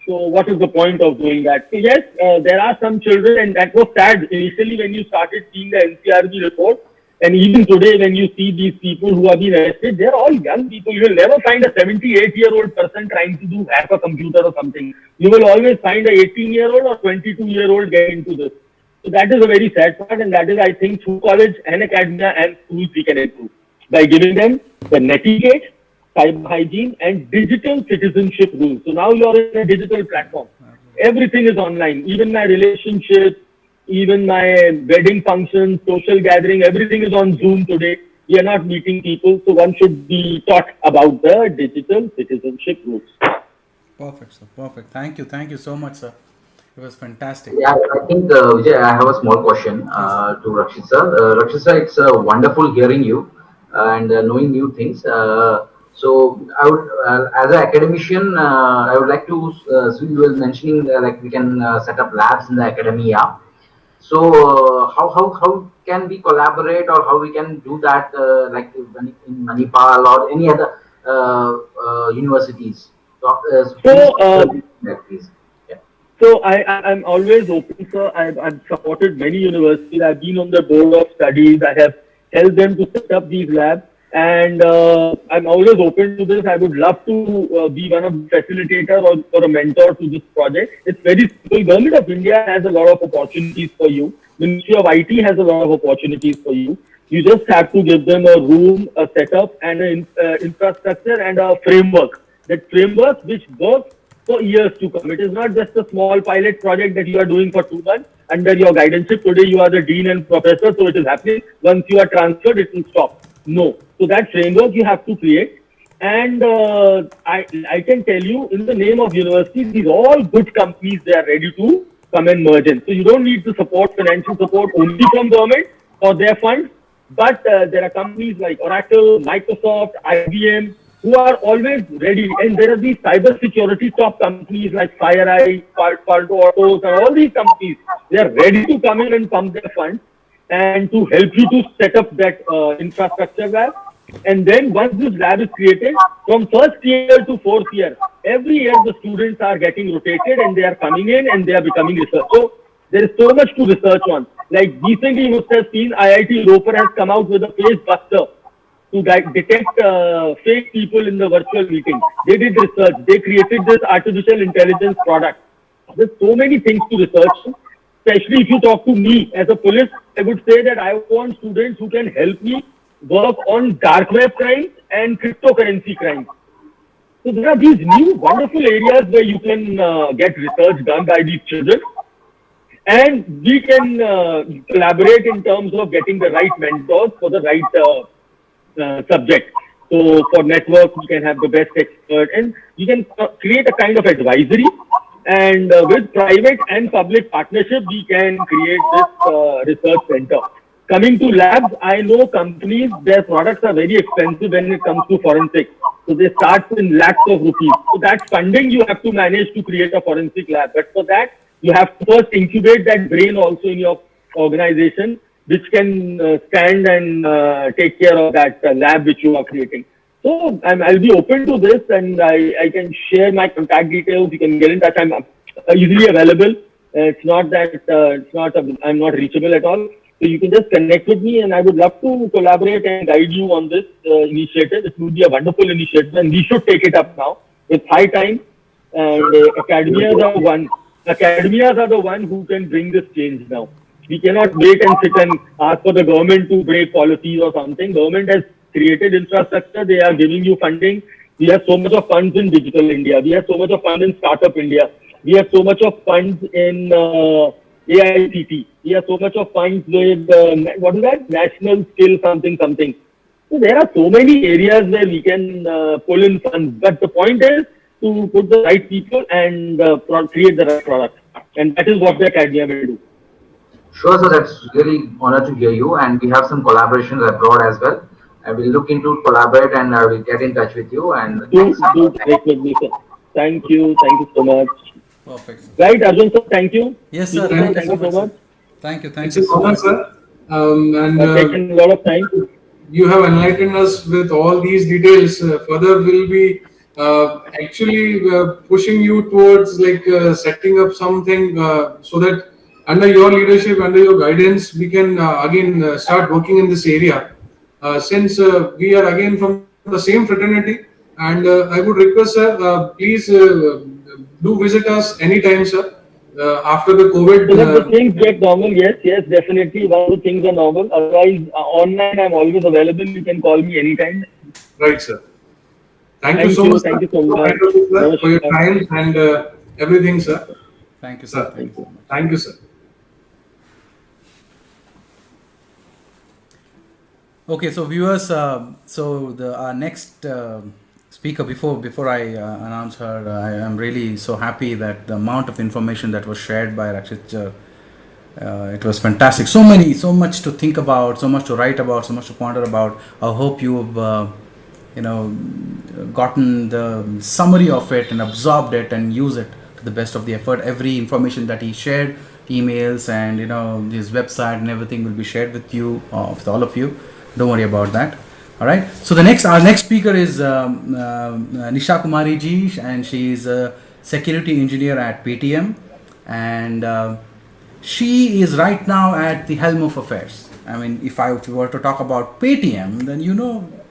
E: So what is the point of doing that? So yes, there are some children, and that was sad initially when you started seeing the NCRB report. And even today, when you see these people who have been arrested, they're all young people. You will never find a 78-year-old person trying to do hack a computer or something. You will always find a 18-year-old or 22-year-old getting into this. So that is a very sad part, and that is, I think, through college and academia and schools we can improve by giving them the netiquette, cyber hygiene, and digital citizenship rules. So now you are in a digital platform. Everything is online. Even my relationships, even my wedding functions, social gathering, everything is on Zoom today. We are not meeting people, so one should be taught about the digital citizenship rules.
A: Perfect, sir. Perfect. Thank you so much, sir. It was fantastic.
F: Yeah, I think, Vijay, I have a small question to Rakshit sir. Rakshit sir, it's wonderful hearing you and knowing new things. So I would, as an academician, I would like to, so you were mentioning like we can set up labs in the academia. So how can we collaborate, or how we can do that, like in Manipal or any other universities? Please.
E: So I'm always open, sir. I've supported many universities. I've been on the board of studies. I have helped them to set up these labs. And I'm always open to this. I would love to be one of the facilitators or a mentor to this project. It's very simple. Government of India has a lot of opportunities for you. Ministry of IT has a lot of opportunities for you. You just have to give them a room, a setup, and an infrastructure and a framework. That framework which works for years to come. It is not just a small pilot project that you are doing for 2 months under your guidance. Today you are the dean and professor, so it is happening. Once you are transferred, it will stop. No. So that framework you have to create. And I can tell you, in the name of universities, these all good companies, they are ready to come and merge in. So you don't need to support financial support only from government or their funds. But there are companies like Oracle, Microsoft, IBM, who are always ready. And there are these cyber security top companies like FireEye, Palo Autos, and all these companies. They are ready to come in and pump their funds and to help you to set up that infrastructure lab. And then once this lab is created, from first year to fourth year, every year the students are getting rotated and they are coming in and they are becoming research. So there is so much to research on. Like recently you must have seen IIT Roper has come out with a face buster to detect fake people in the virtual meeting. They did research. They created this artificial intelligence product. There's so many things to research. Especially if you talk to me as a police, I would say that I want students who can help me work on dark web crimes and cryptocurrency crimes. So there are these new wonderful areas where you can get research done by these children. And we can collaborate in terms of getting the right mentors for the right subject. So for network, you can have the best expert and you can create a kind of advisory. And with private and public partnership, we can create this research center. Coming to labs, I know companies, their products are very expensive when it comes to forensics. So they start in lakhs of rupees. So that funding you have to manage to create a forensic lab. But for that, you have to first incubate that brain also in your organization, which can stand and take care of that lab which you are creating. So I'll be open to this, and I can share my contact details. You can get in touch. I'm easily available. It's not that I'm not reachable at all. So you can just connect with me, and I would love to collaborate and guide you on this initiative. It would be a wonderful initiative, and we should take it up now. It's high time, and academias are the one who can bring this change now. We cannot wait and sit and ask for the government to break policies or something. Government has created infrastructure. They are giving you funding. We have so much of funds in Digital India. We have so much of funds in Startup India. We have so much of funds in AICT. We have so much of funds with, what is that? National Skill something. So there are so many areas where we can pull in funds, but the point is to put the right people and create the right product, and that is what the academia will do.
F: Sure, so that's really honor to hear you, and we have some collaborations abroad as well. And we'll look into collaborate, and we'll get in touch with you. And thanks.
E: Do connect with me, sir. Thank you so much.
A: Perfect.
E: Right, Arjun sir, thank you.
A: Yes, sir.
E: Nisha,
A: Thank you so much.
E: much.
A: Thank
D: It's
A: you
D: an
A: so
D: honor,
A: much.
D: sir. And
E: I've taken a lot of time.
D: you have enlightened us with all these details. Further, we'll be actually pushing you towards like setting up something so that under your leadership, under your guidance, we can again start working in this area. Since we are again from the same fraternity, and I would request, sir, please do visit us anytime, sir. After the COVID.
E: So that the things get normal, yes, definitely. Once the things are normal. Otherwise, online I'm always available. You can call me anytime.
D: Right, sir. Thank you so much.
E: Thank you so much.
D: For your time and everything, sir.
A: Thank you, sir. Thank you so much.
D: Thank you, sir.
A: Okay, so viewers, our next speaker, before I announce her, I am really so happy that the amount of information that was shared by Rakshit, it was fantastic. So much to think about, so much to write about, so much to ponder about. I hope you've gotten the summary of it and absorbed it and use it to the best of the effort. Every information that he shared, emails and his website and everything will be shared with you, with all of you. Don't worry about that. All right. So our next speaker is Nisha Kumari ji, and she is a security engineer at Paytm, and she is right now at the helm of affairs. I mean, if we were to talk about Paytm, then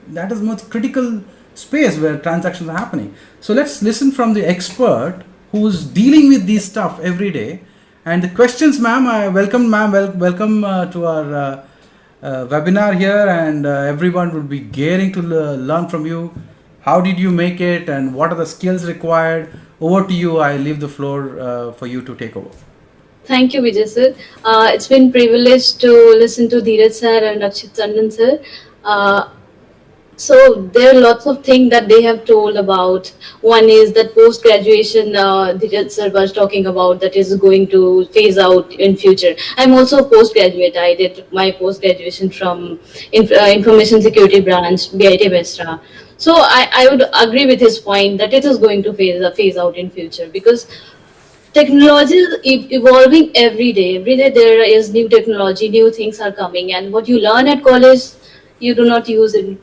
A: that is most critical space where transactions are happening. So let's listen from the expert who's dealing with this stuff every day. And the questions, ma'am, welcome to our webinar here, and everyone would be gearing to learn from you. How did you make it, and what are the skills required? Over to you. I leave the floor for you to take over.
C: Thank you, Vijay sir. It's been privileged to listen to Dheerj sir and Rakshit Tandon sir. So there are lots of things that they have told about. One is that post-graduation, Dheerj sir was talking about that is going to phase out in future. I'm also a postgraduate. I did my post-graduation from Information Security Branch, BIT Mesra. So I would agree with his point that it is going to phase out in future, because technology is evolving every day. Every day there is new technology, new things are coming, and what you learn at college, you do not use in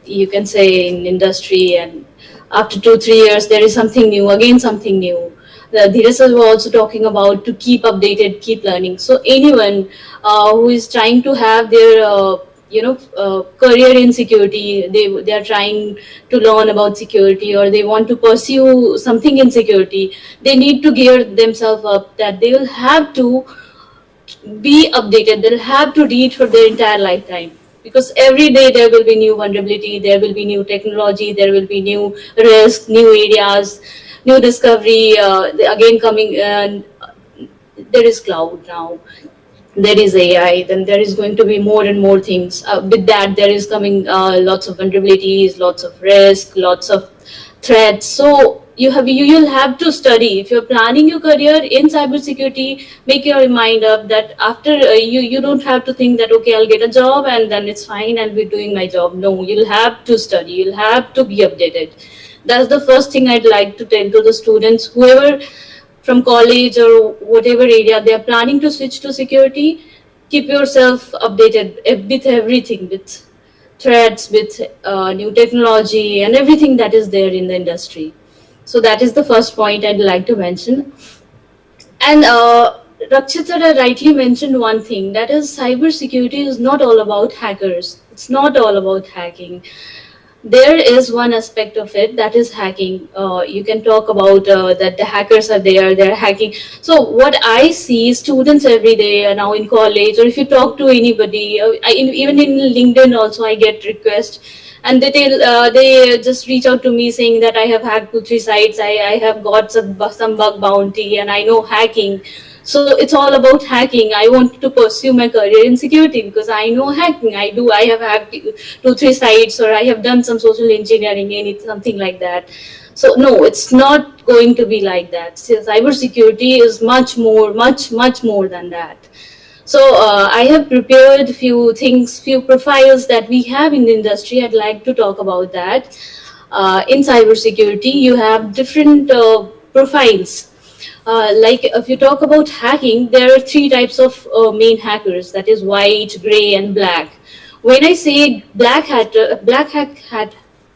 C: you can say in industry, and after 2-3 years there is something new, again something new. Dheerj sir was also talking about to keep updated, keep learning. So anyone who is trying to have their career in security, they are trying to learn about security, or they want to pursue something in security, they need to gear themselves up that they will have to be updated. They'll have to read for their entire lifetime, because every day there will be new vulnerability, there will be new technology, there will be new risks, new areas, new discovery. Again coming, there is cloud now, there is AI, then there is going to be more and more things. With that, there is coming lots of vulnerabilities, lots of risk, lots of threats. So you'll have to study. If you're planning your career in cybersecurity, make your mind up that after you don't have to think that okay, I'll get a job and then it's fine, I'll be doing my job. No, you'll have to study. You'll have to be updated. That's the first thing I'd like to tell to the students, whoever from college or whatever area they are planning to switch to security. Keep yourself updated with everything, with threats, with new technology and everything that is there in the industry. So that is the first point I'd like to mention. And Rakshit sir rightly mentioned one thing, that is cybersecurity is not all about hackers. It's not all about hacking. There is one aspect of it, that is hacking. You can talk about that the hackers are there, they're hacking. So what I see, students every day now in college, or if you talk to anybody, even in LinkedIn also I get requests, and they just reach out to me saying that I have hacked 2-3 sites, I have got some bug bounty, and I know hacking. So it's all about hacking. I want to pursue my career in security because I know hacking. I have hacked 2 3 sites, or I have done some social engineering, any something like that. So no, it's not going to be like that. So cybersecurity is much more than that. So I have prepared few things, few profiles that we have in the industry. I'd like to talk about that. In cybersecurity, you have different profiles. Like if you talk about hacking, there are three types of main hackers. That is white, gray, and black. When I say black hat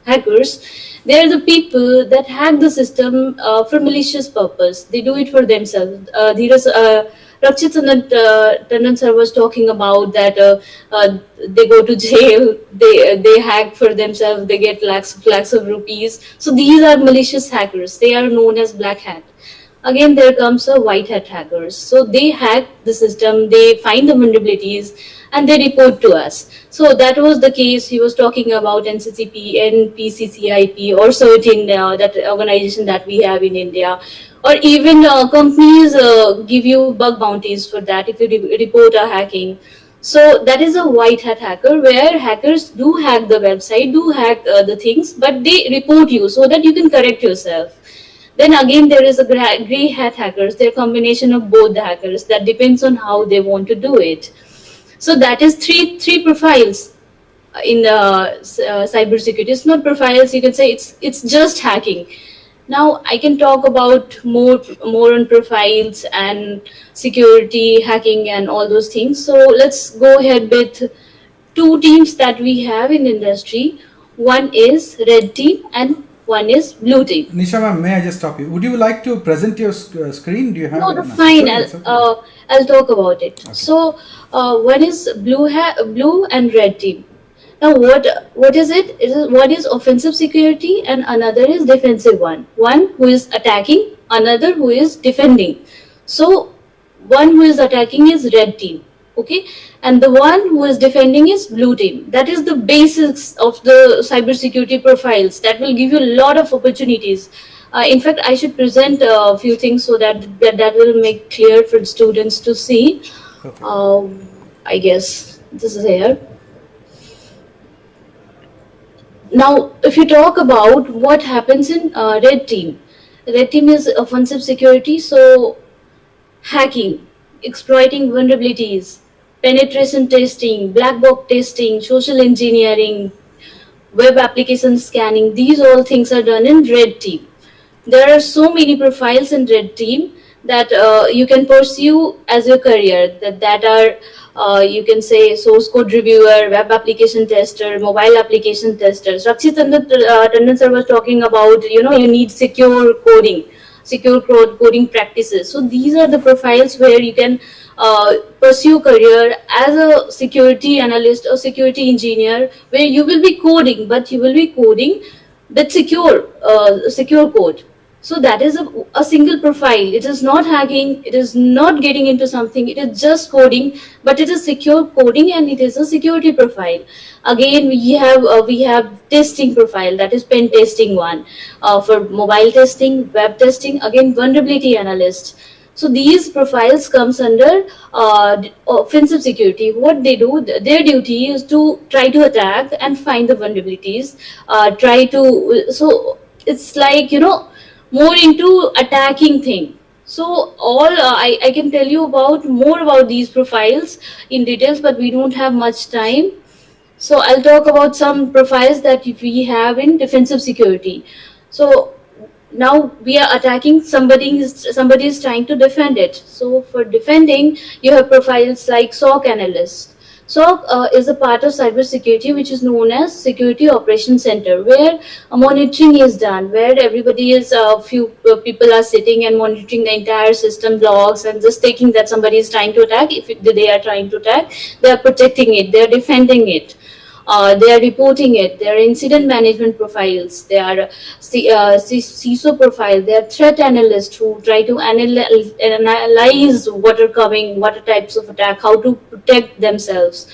C: hackers, they are the people that hack the system for malicious purpose. They do it for themselves. Rakshit and Tandon sir was talking about that they go to jail, they hack for themselves, they get lakhs of rupees. So these are malicious hackers. They are known as black hat. Again, there comes a white hat hackers. So they hack the system, they find the vulnerabilities, and they report to us. So that was the case. He was talking about NCCP, NPCCIP, or certain that organization that we have in India, or even companies give you bug bounties for that if you report a hacking. So that is a white hat hacker, where hackers do hack the website, do hack the things, but they report you so that you can correct yourself. Then again, there is a gray hat hackers. They're a combination of both the hackers. That depends on how they want to do it. So that is three profiles in cybersecurity. It's not profiles. You can say it's just hacking. Now I can talk about more on profiles and security, hacking, and all those things. So let's go ahead with two teams that we have in industry. One is red team and one is blue team.
A: Nisha ma'am, may I just stop you? Would you like to present your screen? Do you have?
C: No, that's fine. I'll talk about it.
A: Okay.
C: So one is blue and red team. Now what is it? One is offensive security and another is defensive one. One who is attacking, another who is defending. So one who is attacking is red team, okay, and the one who is defending is blue team. That is the basics of the cybersecurity profiles. That will give you a lot of opportunities. In fact, I should present a few things so that will make clear for students to see. I guess this is here. Now, if you talk about what happens in red team is offensive security. So hacking, exploiting vulnerabilities, penetration testing, black box testing, social engineering, web application scanning, these all things are done in red team. There are so many profiles in red team that you can pursue as your career, that are you can say source code reviewer, web application tester, mobile application testers. Rakshit Tandon sir was talking about, you need secure coding practices. So these are the profiles where you can pursue career as a security analyst or security engineer, where you will be coding, but you will be coding with secure code. So that is a single profile. It is not hacking, it is not getting into something, it is just coding, but it is secure coding and it is a security profile. Again, we have testing profile, that is pen testing one, for mobile testing, web testing, again vulnerability analyst. So these profiles comes under offensive security. What they do, their duty is to try to attack and find the vulnerabilities. So it's like, more into attacking thing. So I can tell you more about these profiles in details, but we don't have much time. So I'll talk about some profiles that we have in defensive security. So now we are attacking, somebody is trying to defend it. So for defending, you have profiles like SOC analyst. SOC is a part of cybersecurity which is known as Security Operations Center, where monitoring is done, where few people are sitting and monitoring the entire system logs and just taking that somebody is trying to attack. If they are trying to attack, they are protecting it, they are defending it. They are reporting it. There are incident management profiles. There are CISO profile. There are threat analysts who try to analyze what are coming, what are types of attack, how to protect themselves.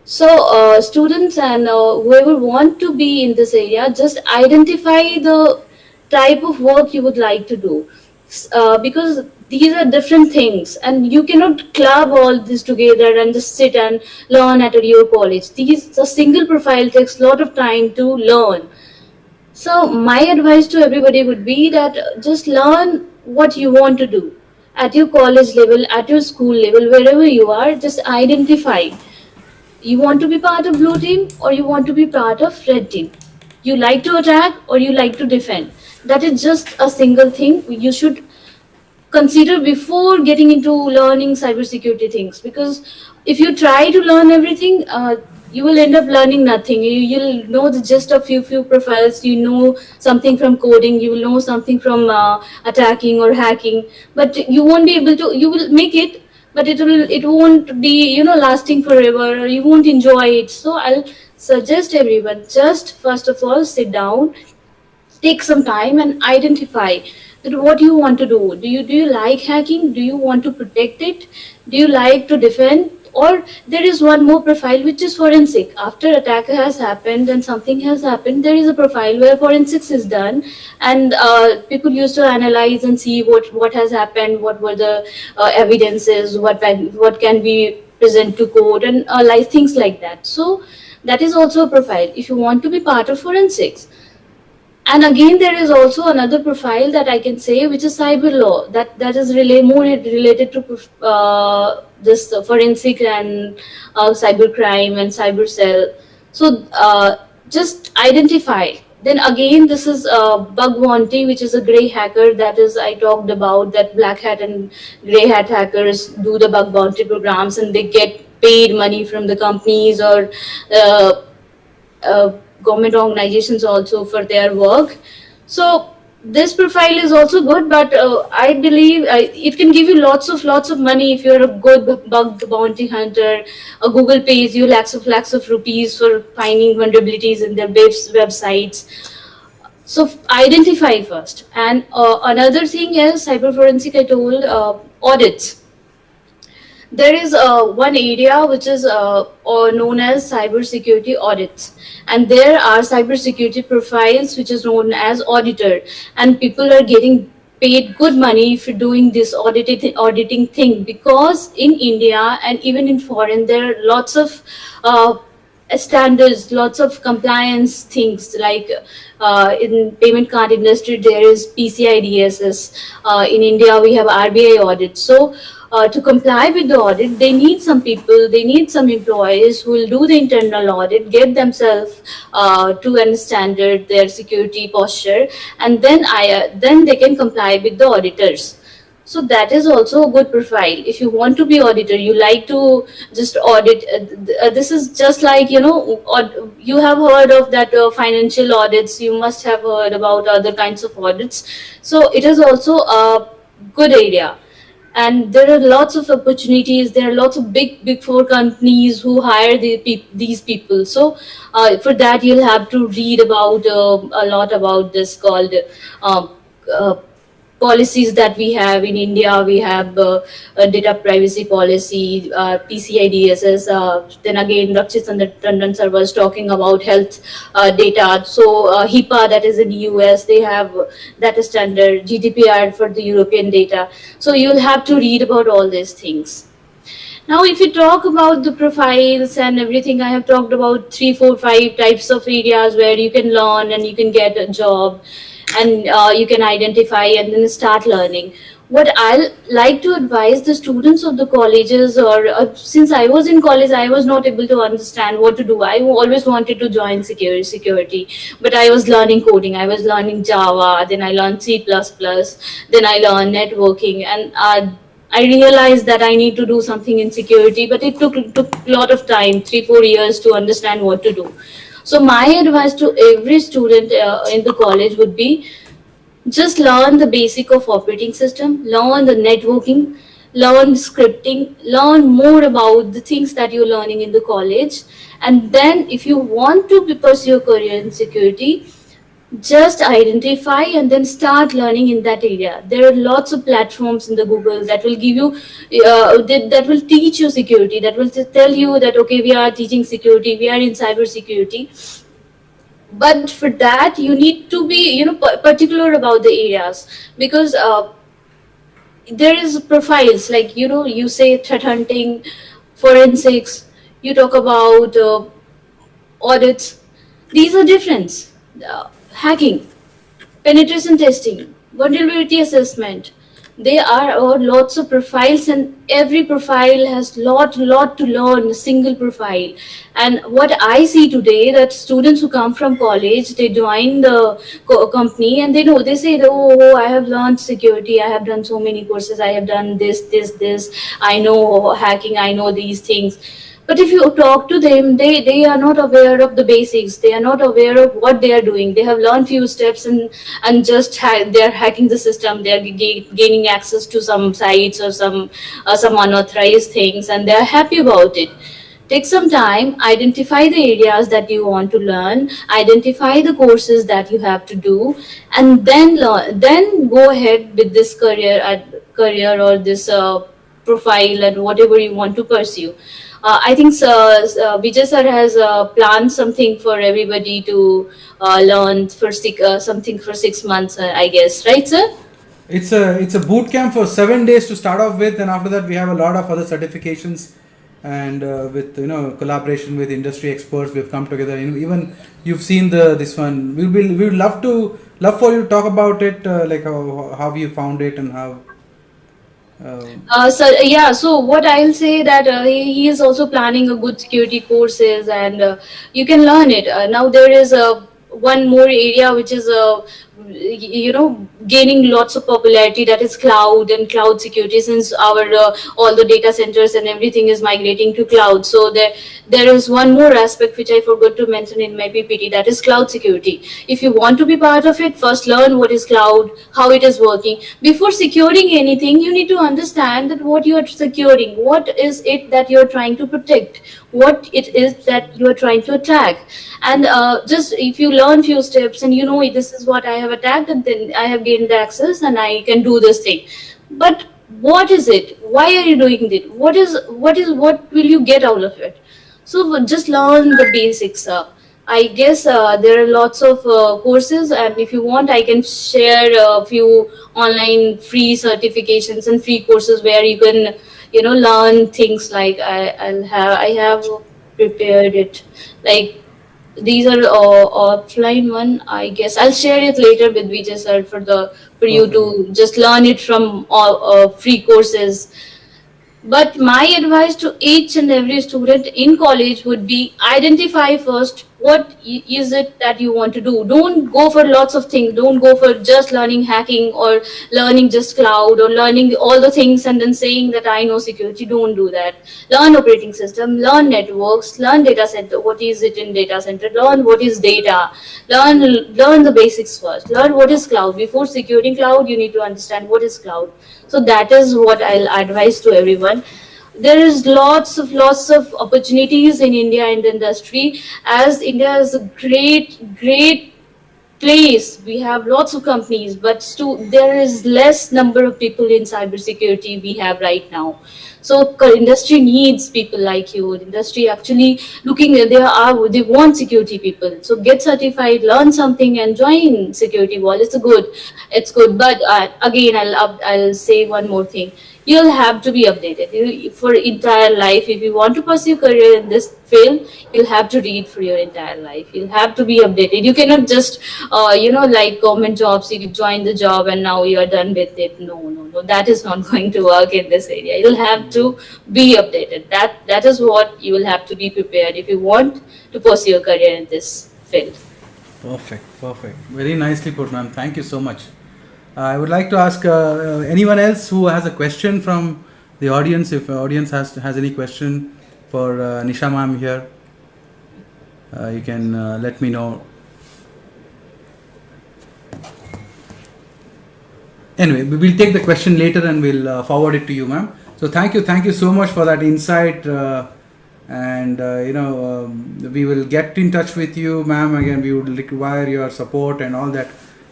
C: So students and whoever want to be in this area, just identify the type of work you would like to do, because These are different things, and you cannot club all this together and just sit and learn at your college. These a single profile takes a lot of time to learn. So my advice to everybody would be that just learn what you want to do at your college level, at your school level, wherever you are. Just identify, you want to be part of blue team or you want to be part of red team. You like to attack or you like to defend. That is just a single thing you should consider before getting into learning cybersecurity things, because if you try to learn everything, you will end up learning nothing. You'll know just a few profiles, you know something from coding, you will know something from attacking or hacking, but you won't be able to, you will make it, but it won't be, lasting forever, or you won't enjoy it. So I'll suggest everyone, just first of all sit down, take some time and identify that what you want to do. Do you like hacking? Do you want to protect it? Do you like to defend? Or there is one more profile which is forensic. After attack has happened and something has happened, there is a profile where forensics is done, and people used to analyze and see what has happened, what were the evidences, what can be present to court, and like things like that. So that is also a profile if you want to be part of forensics. And again, there is also another profile that I can say, which is cyber law. That is more related to this forensic and cyber crime and cyber cell. So just identify. Then again, this is bug bounty, which is a gray hacker. That is, I talked about that black hat and gray hat hackers do the bug bounty programs, and they get paid money from the companies or uh, uh, government organizations also for their work. So this profile is also good, but I believe it can give you lots of money if you're a good bug bounty hunter. Google pays you lakhs of rupees for finding vulnerabilities in their websites. So identify first. And another thing is cyber forensic. I told audits. There is one area which is or known as cybersecurity audits, and there are cybersecurity profiles which is known as auditor, and people are getting paid good money for doing this auditing thing, because in India and even in foreign there are lots of uh, standards, lots of compliance things, like in payment card industry there is PCI DSS. In India we have RBI audit. So to comply with the audit, they need some people, they need some employees who will do the internal audit, get themselves to a standard, their security posture, and then they can comply with the auditors. So that is also a good profile. If you want to be auditor, you like to just audit. This is just like, you have heard of that financial audits. You must have heard about other kinds of audits. So it is also a good area, and there are lots of opportunities. There are lots of big four companies who hire these people. So for that you'll have to read about a lot about this called uh, uh, policies that we have in India. We have a data privacy policy, PCI DSS. Then again, Rakshit and the Tandon sir was talking about health data. So HIPAA, that is in US, they have that standard. GDPR for the European data. So you'll have to read about all these things. Now, if you talk about the profiles and everything, I have talked about 3, 4, 5 types of areas where you can learn and you can get a job, and you can identify and then start learning. What I like to advise the students of the colleges, or since I was in college, I was not able to understand what to do. I always wanted to join security, but I was learning coding. I was learning Java, then I learned C++, then I learned networking, and I realized that I need to do something in security, but it took a lot of time, 3, 4 years to understand what to do. So my advice to every student in the college would be, just learn the basic of operating system, learn the networking, learn scripting, learn more about the things that you're learning in the college. And then if you want to pursue a career in security, just identify and then start learning in that area. There are lots of platforms in the Google that will give you that will teach you security, that will tell you that okay, we are teaching security, we are in cyber security. But for that you need to be particular about the areas, because there is profiles like, you say threat hunting, forensics, you talk about audits. These are different. Hacking, penetration testing, vulnerability assessment. There are lots of profiles, and every profile has lot to learn. A single profile, and what I see today, that students who come from college, they join the company, and they say, oh, I have learned security, I have done so many courses, I have done this, I know hacking, I know these things. But if you talk to them, they are not aware of the basics. They are not aware of what they are doing. They have learned few steps, and just they are hacking the system. They are gaining access to some sites or some unauthorized things, and they are happy about it. Take some time, identify the areas that you want to learn, identify the courses that you have to do, and then learn, then go ahead with this career or this profile and whatever you want to pursue. I think Vijay sir has planned something for everybody to learn for something for 6 months, I guess, right, sir?
A: It's a boot camp for 7 days to start off with, and after that we have a lot of other certifications, and with collaboration with industry experts, we've come together. Even you've seen this one. We would love for you to talk about it, like how you found it and how.
C: So yeah, so what I'll say that he is also planning a good security courses, and you can learn it. Now there is one more area which is gaining lots of popularity, that is cloud and cloud security, since our all the data centers and everything is migrating to cloud. So there is one more aspect which I forgot to mention in my PPT, that is cloud security. If you want to be part of it, first learn what is cloud, how it is working. Before securing anything, you need to understand that what you are securing, what is it that you are trying to protect, what it is that you are trying to attack. And just if you learn few steps, and this is what I have attacked, and then I have gained access and I can do this thing. But what is it, why are you doing it, what will you get out of it? So just learn the basics. I guess there are lots of courses, and if you want, I can share a few online free certifications and free courses where you can, learn things like I have prepared it. Like, these are offline one. I guess I'll share it later with Vijay sir for you
A: Perfect.
C: to just learn it from all free courses. But my advice to each and every student in college would be, identify first what is it that you want to do. Don't go for lots of things. Don't go for just learning hacking or learning just cloud or learning all the things and then saying that I know security. Don't do that. Learn operating system, learn networks, learn data center. What is it in data center? Learn what is data. Learn the basics first. Learn what is cloud. Before securing cloud, you need to understand what is cloud. So that is what I'll advise to everyone. There is lots of opportunities in India in the industry, as India is a great place. We have lots of companies, but there is less number of people in cybersecurity we have right now. So industry needs people like you. Industry actually looking at, they want security people. So get certified, learn something, and join security wall. It's good. But again, I'll say one more thing. You'll have to be updated for entire life. If you want to pursue career in this field, you'll have to read for your entire life. You'll have to be updated. You cannot just like government jobs, you join the job and now you are done with it. No, that is not going to work in this area. You'll have to be updated. That is what you will have to be prepared if you want to pursue a career in this field.
A: Perfect. Very nicely put, ma'am. Thank you so much. I would like to ask anyone else who has a question from the audience. If the audience has any question for Nisha ma'am here, you can let me know. Anyway, we will take the question later and we'll forward it to you, ma'am. So thank you so much for that insight. And we will get in touch with you, ma'am. Again, we would require your support and all that,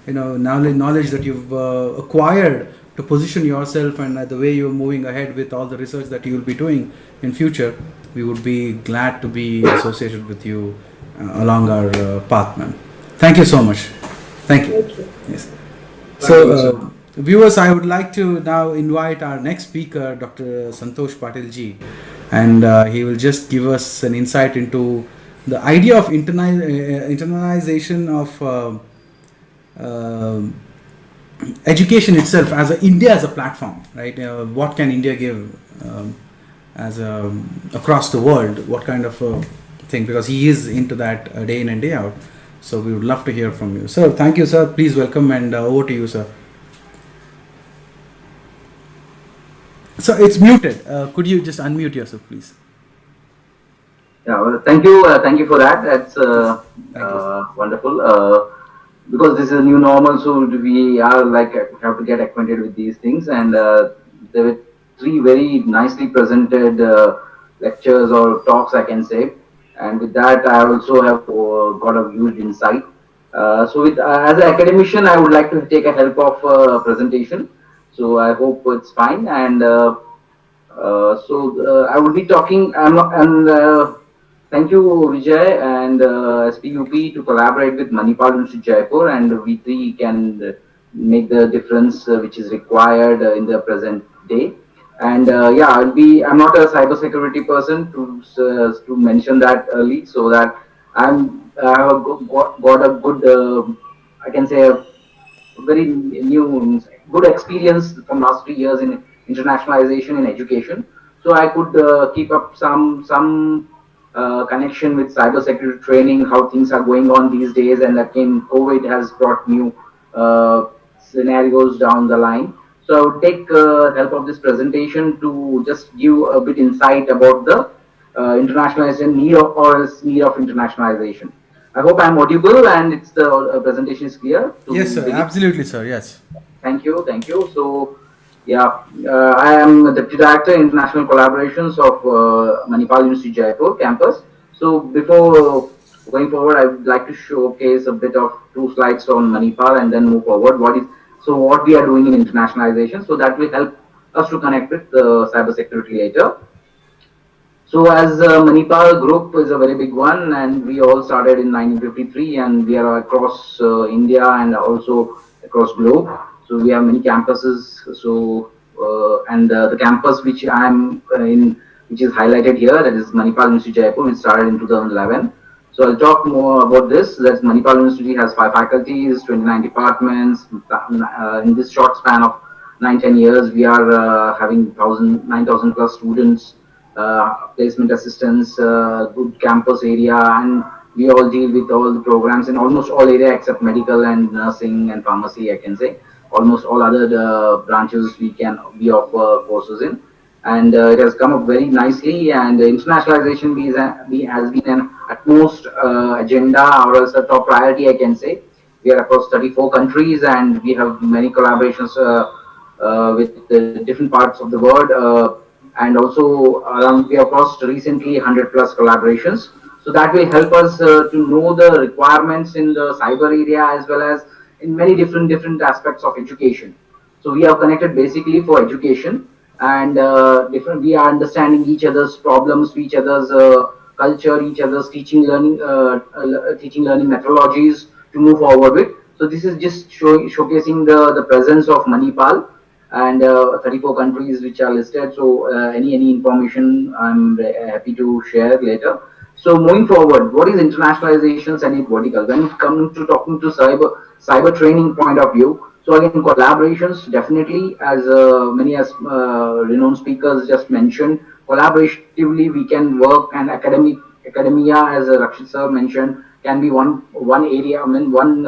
A: knowledge that you've acquired to position yourself, and the way you're moving ahead with all the research that you will be doing in future. We would be glad to be associated with you along our path, ma'am. Thank you so much. Thank you.
C: Thank you.
A: Yes.
D: Thank you,
A: So
D: sir.
A: viewers, I would like to now invite our next speaker, Dr. Santosh Patel ji, and he will just give us an insight into the idea of internalization of uh, education itself as a India as a platform, right? What can India give as a, across the world? What kind of thing? Because he is into that day in and day out. So we would love to hear from you, sir. Thank you, sir. Please welcome, and over to you, sir. So it's muted. Could you just unmute yourself, please?
F: Yeah, well, thank you for that. That's
A: Thank you.
F: wonderful. Because this is a new normal, so we are like have to get acquainted with these things. And there were three very nicely presented lectures or talks, I can say. And with that, I also have got a huge insight. So, with as an academician, I would like to take a help of presentation. So I hope it's fine. And I will be talking. And thank you, Vijay and SPUP to collaborate with Manipal University Jaipur, and we three can make the difference which is required in the present day. And yeah, I'm not a cybersecurity person to mention that early, so that I have got a good, I can say, a very new, good experience from last 3 years in internationalization in education. So I could keep up some connection with cybersecurity training, how things are going on these days, and again, COVID has brought new scenarios down the line. So I would take help of this presentation to just give a bit insight about the internationalization need of, or need of internationalization. I hope I'm audible and it's the presentation is clear
A: Yes,
F: to
A: sir.
F: begin.
A: Absolutely, sir. Yes.
F: Thank you, thank you. So, yeah, I am the Deputy Director International Collaborations of Manipal University Jaipur campus. So, before going forward, I would like to showcase a bit of two slides on Manipal and then move forward. What we are doing in internationalization, so that will help us to connect with cybersecurity later. So as Manipal group is a very big one, and we all started in 1953, and we are across India and also across globe. So we have many campuses. So and the campus which I'm in, which is highlighted here, that is Manipal University Jaipur, which started in 2011. So I'll talk more about this. That Manipal University has 5 faculties, 29 departments. In this short span of 9-10 years, we are having 9,000 plus students, placement assistants, good campus area, and we all deal with all the programs in almost all area except medical and nursing and pharmacy. I can say almost all other branches we offer courses in, and it has come up very nicely. And internationalization has been an utmost agenda or as a top priority. I can say we are across 34 countries, and we have many collaborations with the different parts of the world. And also we have crossed recently 100 plus collaborations. So that will help us to know the requirements in the cyber area as well as in many different aspects of education. So we have connected basically for education, and different we are understanding each other's problems, each other's culture, each other's teaching learning methodologies to move forward with. So this is just showcasing the presence of Manipal and 34 countries which are listed. So any information I'm happy to share later. So moving forward, what is internationalizations and its vertical? When it comes to talking to cyber training point of view, so again collaborations definitely, as many as renowned speakers just mentioned, collaboratively we can work, and academia, as Rakshit sir mentioned, can be one area. I mean one.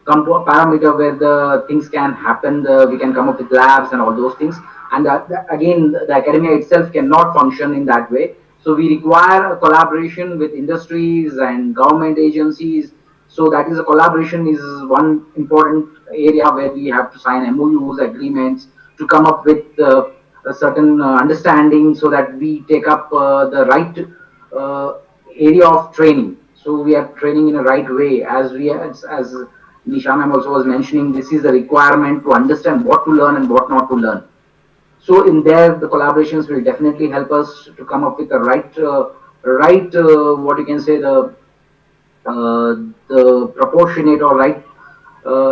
F: Come to a parameter where the things can happen, we can come up with labs and all those things. And again, the academia itself cannot function in that way. So we require a collaboration with industries and government agencies. So that is a collaboration is one important area where we have to sign MOUs, agreements to come up with a certain understanding, so that we take up the right area of training. So we are training in a right way, as Nisha ma'am also was mentioning, this is a requirement to understand what to learn and what not to learn. So in there, the collaborations will definitely help us to come up with the right, what you can say, the proportionate or right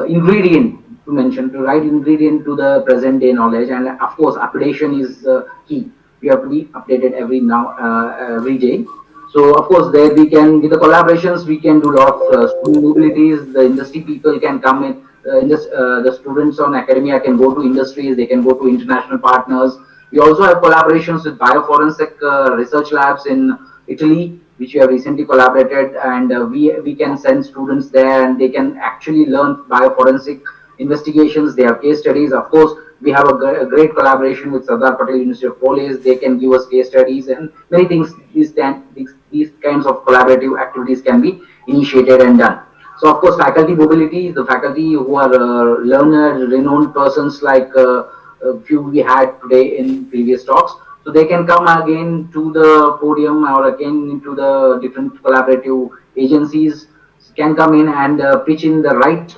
F: ingredient to mention, the right ingredient to the present day knowledge, and of course, updation is key. We have to be updated every day. So of course, there we can, with the collaborations, we can do a lot of student mobilities. The industry people can come in. The students on academia can go to industries. They can go to international partners. We also have collaborations with bioforensic research labs in Italy, which we have recently collaborated, and we can send students there, and they can actually learn bioforensic investigations. They have case studies. Of course, we have a great collaboration with Sardar Patel University of Police. They can give us case studies and many things. These kinds of collaborative activities can be initiated and done. So, of course, faculty mobility, the faculty who are learned, renowned persons like a few we had today in previous talks. So they can come again to the podium or again into the different collaborative agencies, can come in and pitch in the right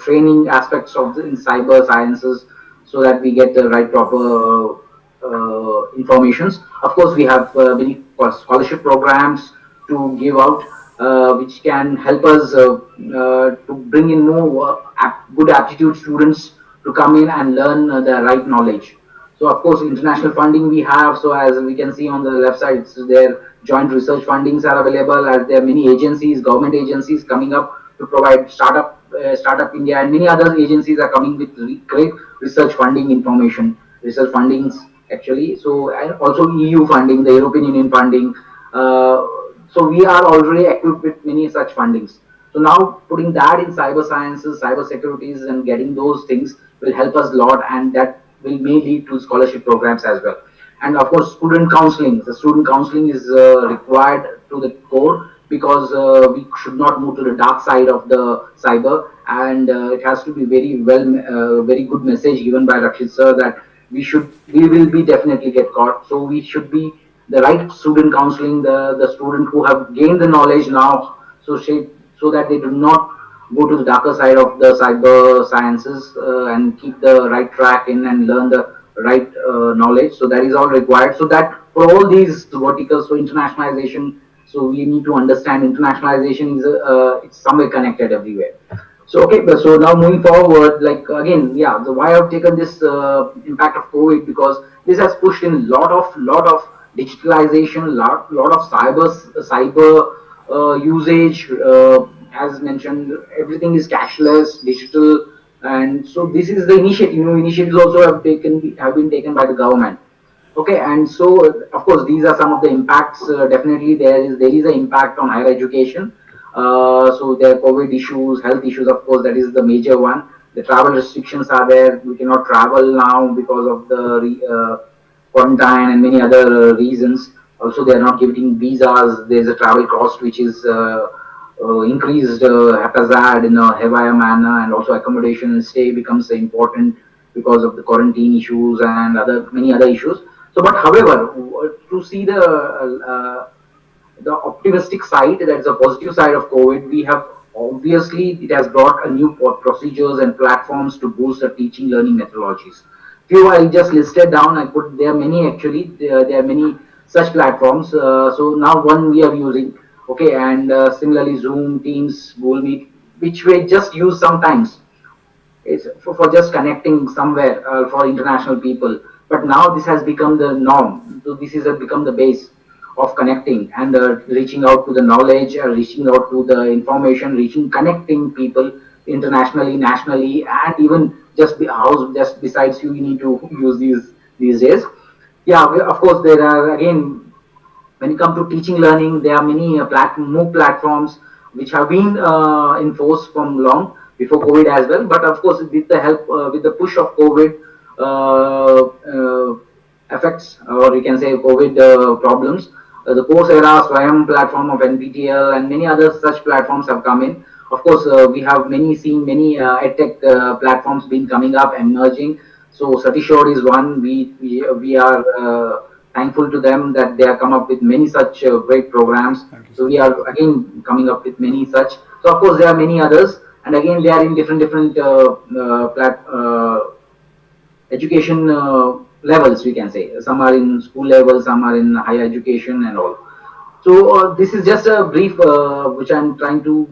F: training aspects of the in cyber sciences, so that we get the right proper informations. Of course, we have many scholarship programs to give out, which can help us to bring in more good aptitude students to come in and learn the right knowledge. So of course, international funding we have. So as we can see on the left side, it's there joint research fundings are available. As there are many agencies, government agencies coming up to provide Startup India, and many other agencies are coming with great research funding information, research fundings actually. So and also EU funding, the European Union funding. So we are already equipped with many such fundings. So now putting that in cyber sciences, cyber securities, and getting those things will help us a lot, and that will may lead to scholarship programs as well. And of course, student counseling. The student counseling is required to the core, because we should not move to the dark side of the cyber, and it has to be very good message given by Rakshit sir that we will be definitely get caught. So we should be the right student counseling, the student who have gained the knowledge now, so that they do not go to the darker side of the cyber sciences, and keep the right track in and learn the right knowledge. So that is all required. So that for all these verticals, so internationalization. So we need to understand internationalization is it's somewhere connected everywhere. So okay, so now moving forward, like again, yeah, the why I've taken this impact of COVID, because this has pushed in lot of digitalization, lot of cyber usage. As mentioned, everything is cashless, digital, and so this is the initiative. Initiatives also have been taken by the government. Okay, and so of course these are some of the impacts. Definitely there is an impact on higher education. So there are COVID issues, health issues. Of course, that is the major one. The travel restrictions are there. We cannot travel now because of the quarantine and many other reasons. Also, they are not giving visas. There is a travel cost which is increased haphazard in a haywire manner, and also accommodation and stay becomes important because of the quarantine issues and many other issues. So, but however, to see the optimistic side, that's a positive side of COVID, we have obviously it has brought a new procedures and platforms to boost the teaching learning methodologies. Few I just listed down. I put there are many actually. There are many such platforms. So now one we are using. Okay, and similarly Zoom, Teams, Google Meet, which we just use sometimes. It's for just connecting somewhere for international people. But now this has become the norm. So this is become the base of connecting and reaching out to the knowledge, reaching out to the information, connecting people internationally, nationally, and even just house just besides you need to use these days. Yeah, of course there are again when it comes to teaching learning, there are many MOOC platforms which have been in force from long before COVID as well. But of course, with the help, with the push of COVID uh, uh, effects, or you can say COVID problems, the Coursera, Swayam platform of NPTEL, and many other such platforms have come in. Of course, we have seen many EdTech platforms been coming up and emerging. So Satishore is one. We are thankful to them that they have come up with many such great programs. So we are again coming up with many such. So of course there are many others, and again they are in different education levels. We can say some are in school level, some are in higher education and all. So this is just a brief which I'm trying to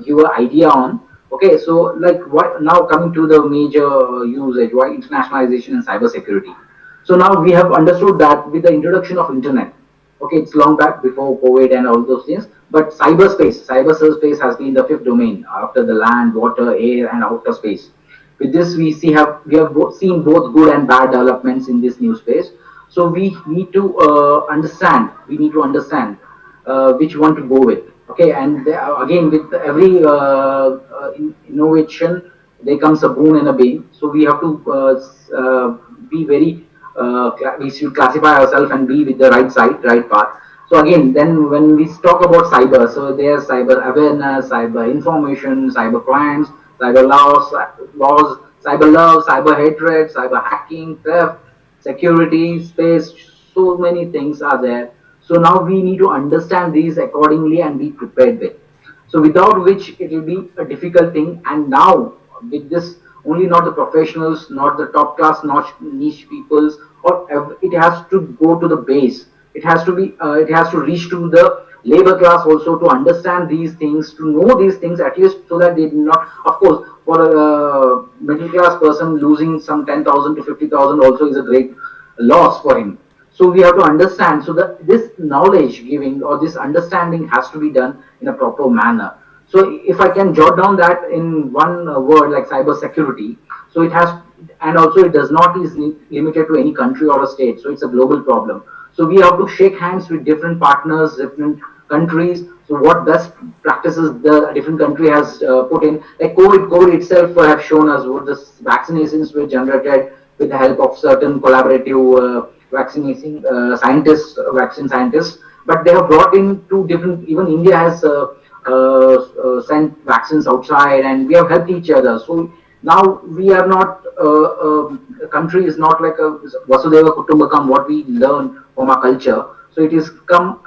F: give an idea on. Okay, so like what now coming to the major usage, why internationalization and cybersecurity. So now we have understood that with the introduction of internet, okay, it's long back before COVID and all those things, but cyberspace has been the fifth domain after the land, water, air, and outer space. With this, we have seen both good and bad developments in this new space. So we need to understand. We need to understand which one to go with. Okay, and again, with every innovation, there comes a boon and a bane. So we have to be very. We should classify ourselves and be with the right side, right path. So again, then when we talk about cyber, so there's cyber awareness, cyber information, cyber crimes, cyber laws, cyber love, cyber hatred, cyber hacking, theft, security, space, so many things are there. So now we need to understand these accordingly and be prepared with. So without which it will be a difficult thing. And now with this, only not the professionals, not the top class, not niche peoples, or it has to go to the base. It has to be, it has to reach to the labor class also to understand these things, to know these things at least so that they do not, of course, for a middle class person losing some 10,000 to 50,000 also is a great loss for him. So we have to understand. So that this knowledge giving or this understanding has to be done in a proper manner. So if I can jot down that in one word like cyber security, so it has, and also it does not is limited to any country or a state. So it's a global problem. So we have to shake hands with different partners, different countries. So what best practices the different country has put in, like COVID itself have shown us what the vaccinations were generated with the help of certain collaborative vaccinating vaccine scientists. But they have brought in two different. Even India has sent vaccines outside, and we have helped each other. So now we are not. The country is not like a Vasudeva Kutumbakam, what we learn from our culture. So it is come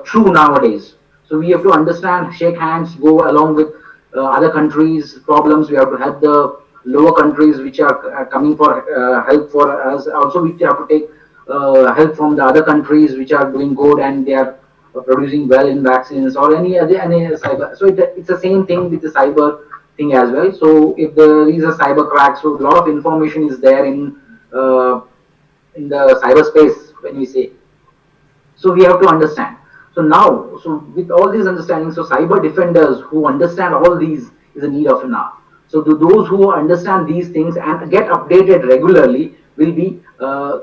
F: true nowadays. So we have to understand, shake hands, go along with other countries' problems. We have to help the lower countries which are coming for help for us. Also, we have to take help from the other countries which are doing good and they are producing well in vaccines or any cyber. So it's the same thing with the cyber thing as well. So if there is a cyber crack, so a lot of information is there in the cyberspace when we say. So we have to understand. So now, so with all these understandings, so cyber defenders who understand all these is a need of an hour. So to those who understand these things and get updated regularly will be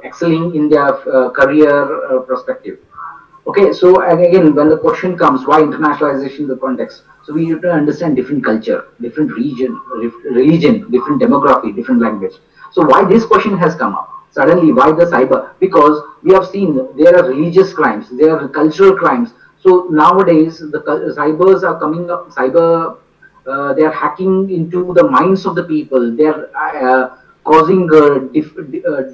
F: excelling in their career perspective. Okay, so again, when the question comes, why internationalization in the context? So we need to understand different culture, different region, religion, different demography, different language. So why this question has come up? Suddenly, why the cyber? Because we have seen there are religious crimes, there are cultural crimes. So nowadays, the cybers are coming up, they are hacking into the minds of the people. They are causing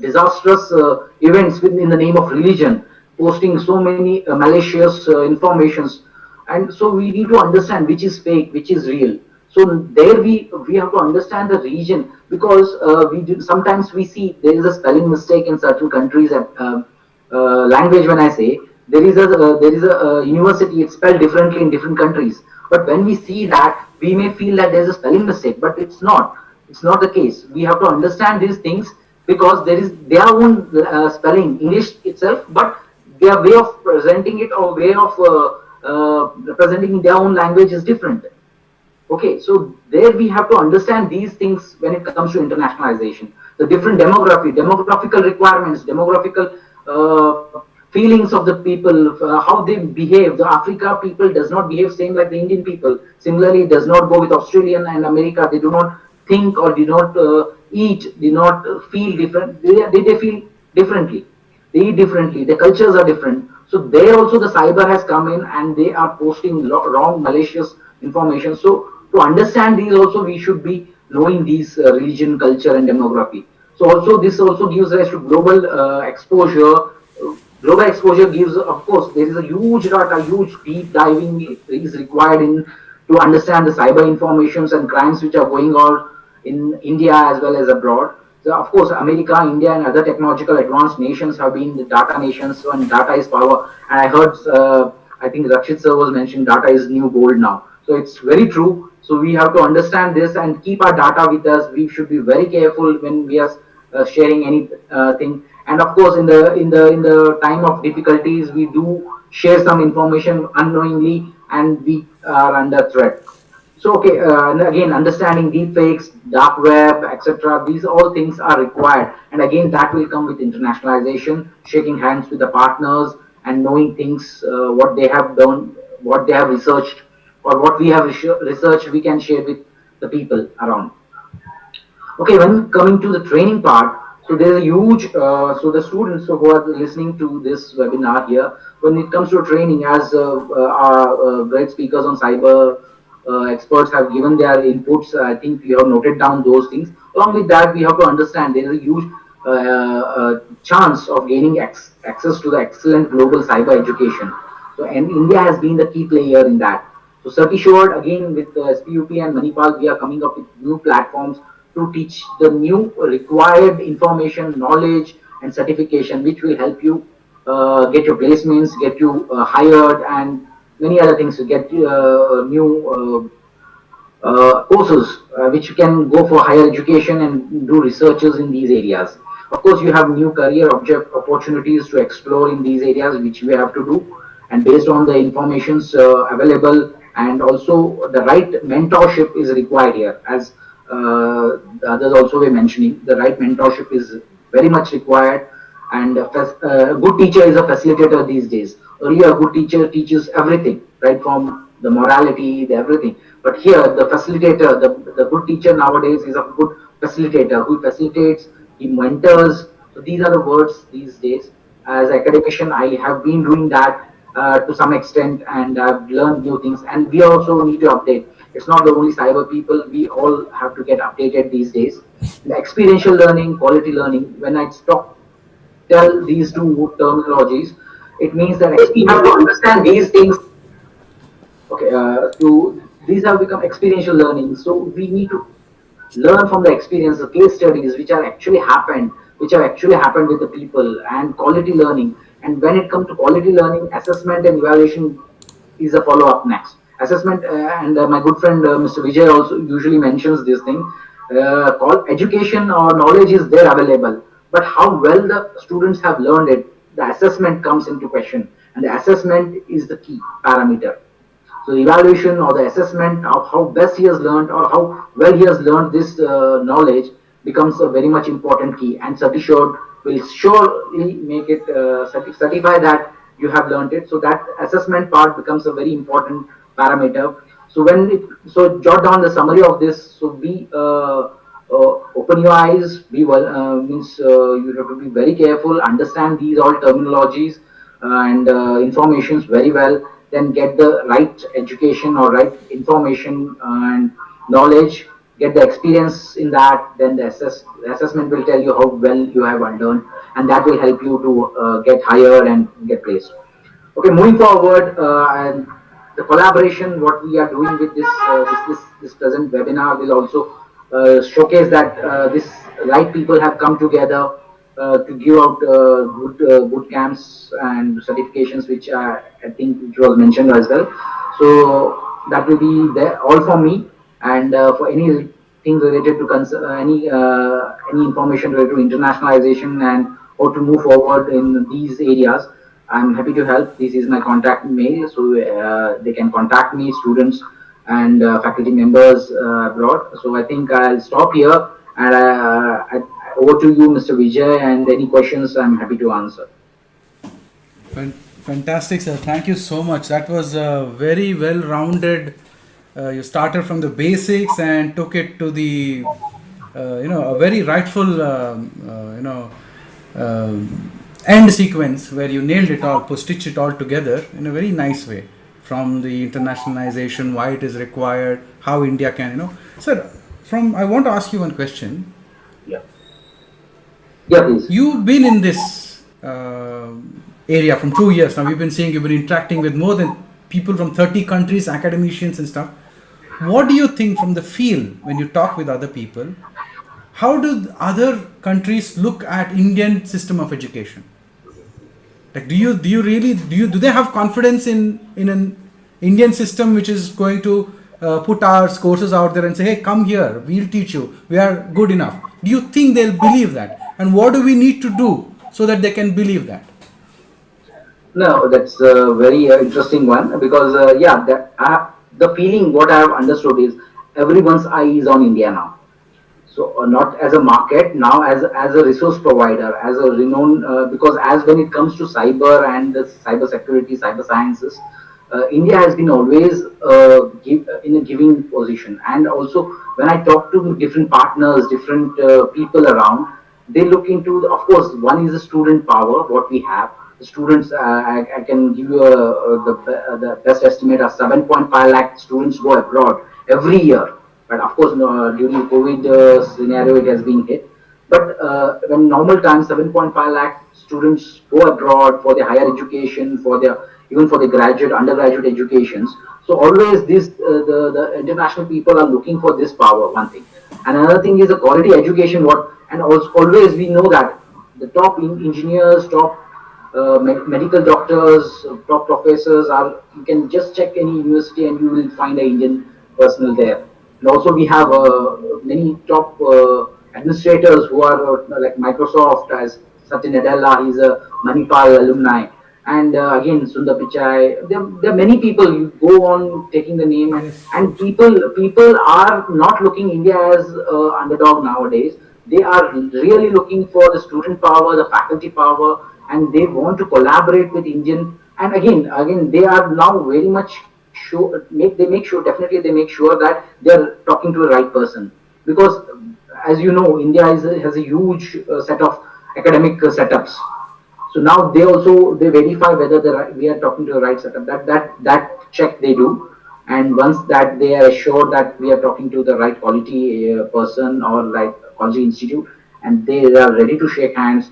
F: disastrous events in the name of religion, posting so many malicious informations, and so we need to understand which is fake, which is real. So there we have to understand the region because sometimes we see there is a spelling mistake in certain countries and language. When I say there is a university, it's spelled differently in different countries. But when we see that, we may feel that there's a spelling mistake, but it's not. It's not the case. We have to understand these things because there is their own spelling, English itself, but their way of presenting it or way of representing their own language is different. Okay, so there we have to understand these things when it comes to internationalization. The different demographical requirements, demographical feelings of the people, how they behave. The Africa people does not behave same like the Indian people. Similarly, it does not go with Australian and America. They do not think or do not eat, do not feel different. They feel differently. They eat differently. The cultures are different. So there also the cyber has come in and they are posting wrong, malicious information. So to understand these also we should be knowing these religion, culture, and demography. So also this also gives rise to global exposure. Global exposure gives, of course, there is a huge data, huge deep diving is required in to understand the cyber informations and crimes which are going on in India as well as abroad. So of course, America, India, and other technological advanced nations have been the data nations, and data is power. And I heard, I think Rakshit sir was mentioning data is new gold now. So it's very true. So we have to understand this and keep our data with us. We should be very careful when we are sharing anything. And of course, in the time of difficulties, we do share some information unknowingly, and we are under threat. So okay, and again, understanding deep fakes, dark web, etc. These all things are required, and again, that will come with internationalization, shaking hands with the partners, and knowing things, what they have done, what they have researched, or what we have researched, we can share with the people around. Okay, when coming to the training part, so there's a huge, so the students who are listening to this webinar here, when it comes to training, as our great speakers on cyber experts have given their inputs, I think we have noted down those things. Along with that, we have to understand there is a huge chance of gaining access to the excellent global cyber education. So, and India has been the key player in that. So Sati Shore, again with SPUP and Manipal, we are coming up with new platforms to teach the new required information, knowledge, and certification, which will help you get your placements, get you hired, and many other things to get new courses which you can go for higher education and do researches in these areas. Of course, you have new career object opportunities to explore in these areas, which we have to do. And based on the informations available, and also the right mentorship is required here, as the others also were mentioning, the right mentorship is very much required. And a good teacher is a facilitator these days. Earlier, a good teacher teaches everything, right, from the morality, the everything. But here, the facilitator, the good teacher nowadays is a good facilitator who facilitates, he mentors. So these are the words these days. As academician, I have been doing that to some extent, and I've learned new things. And we also need to update. It's not the only cyber people. We all have to get updated these days. The experiential learning, quality learning. When I tell these two terminologies, it means that we have to understand these things. Okay, to these have become experiential learning. So we need to learn from the experience, the case studies which have actually happened with the people, and quality learning. And when it comes to quality learning, assessment and evaluation is a follow up next. Assessment, and my good friend Mr. Vijay also usually mentions this thing. Call education or knowledge is there available, but how well the students have learned it, the assessment comes into question, and the assessment is the key parameter. So the evaluation or the assessment of how best he has learned or how well he has learned this knowledge becomes a very much important key. And Satishore will surely make it certify that you have learned it. So that assessment part becomes a very important parameter. So jot down the summary of this. So be open your eyes. Be well means you have to be very careful. Understand these all terminologies and informations very well, then get the right education or right information and knowledge, get the experience in that, then the assessment will tell you how well you have learned, and that will help you to get hired and get placed. Okay, moving forward, and the collaboration, what we are doing with this present webinar will also showcase that this right people have come together to give out good boot camps and certifications, which I think which was mentioned as well. So that will be there all for me, and for anything related to any information related to internationalization and how to move forward in these areas, I'm happy to help. This is my contact mail, so they can contact me, students and faculty members abroad. So I think I'll stop here, and over to you, Mr. Vijay, and any questions I'm happy to answer.
A: Fantastic, sir. Thank you so much. That was very well rounded. You started from the basics and took it to the, a very rightful, end sequence where you nailed it all, stitched it all together in a very nice way. From the internationalization, why it is required, how India can, Sir, I want to ask you one question.
F: Yeah. Yeah, please.
A: You've been in this area from 2 years now. We've been seeing you've been interacting with more than people from 30 countries, academicians and stuff. What do you think from the field when you talk with other people? How do other countries look at Indian system of education? Like, do they have confidence in an Indian system which is going to put our courses out there and say, hey, come here, we'll teach you, we are good enough, do you think they'll believe that? And what do we need to do so that they can believe that?
F: No, that's a very interesting one because the feeling what I have understood is everyone's eye is on India now. So not as a market now, as a resource provider, as a renowned because as when it comes to cyber and the cyber security, cyber sciences, India has been always in a giving position. And also when I talk to different partners, different people around, they look into of course one is the student power what we have. The students, I can give you the best estimate of 7.5 lakh students go abroad every year. But of course, during COVID scenario, it has been hit. But when normal times, 7.5 lakh students go abroad for their higher education, for their even for the graduate, undergraduate educations. So always this the international people are looking for this power. One thing, and another thing is the quality education. What and also always we know that the top engineers, top medical doctors, top professors are. You can just check any university and you will find an Indian personnel there. And also we have many top administrators who are like Microsoft as Satya Nadella, he's a Manipal alumni. And again, Sundar Pichai, there are many people. You go on taking the name, and people are not looking India as underdog nowadays. They are really looking for the student power, the faculty power, and they want to collaborate with Indian. And again, they are now very much sure. They make sure definitely they make sure that they are talking to the right person because, as you know, India has a huge set of academic setups. So now they verify whether we are talking to the right setup. That check they do, and once that they are assured that we are talking to the right quality person or right quality institute, and they are ready to shake hands.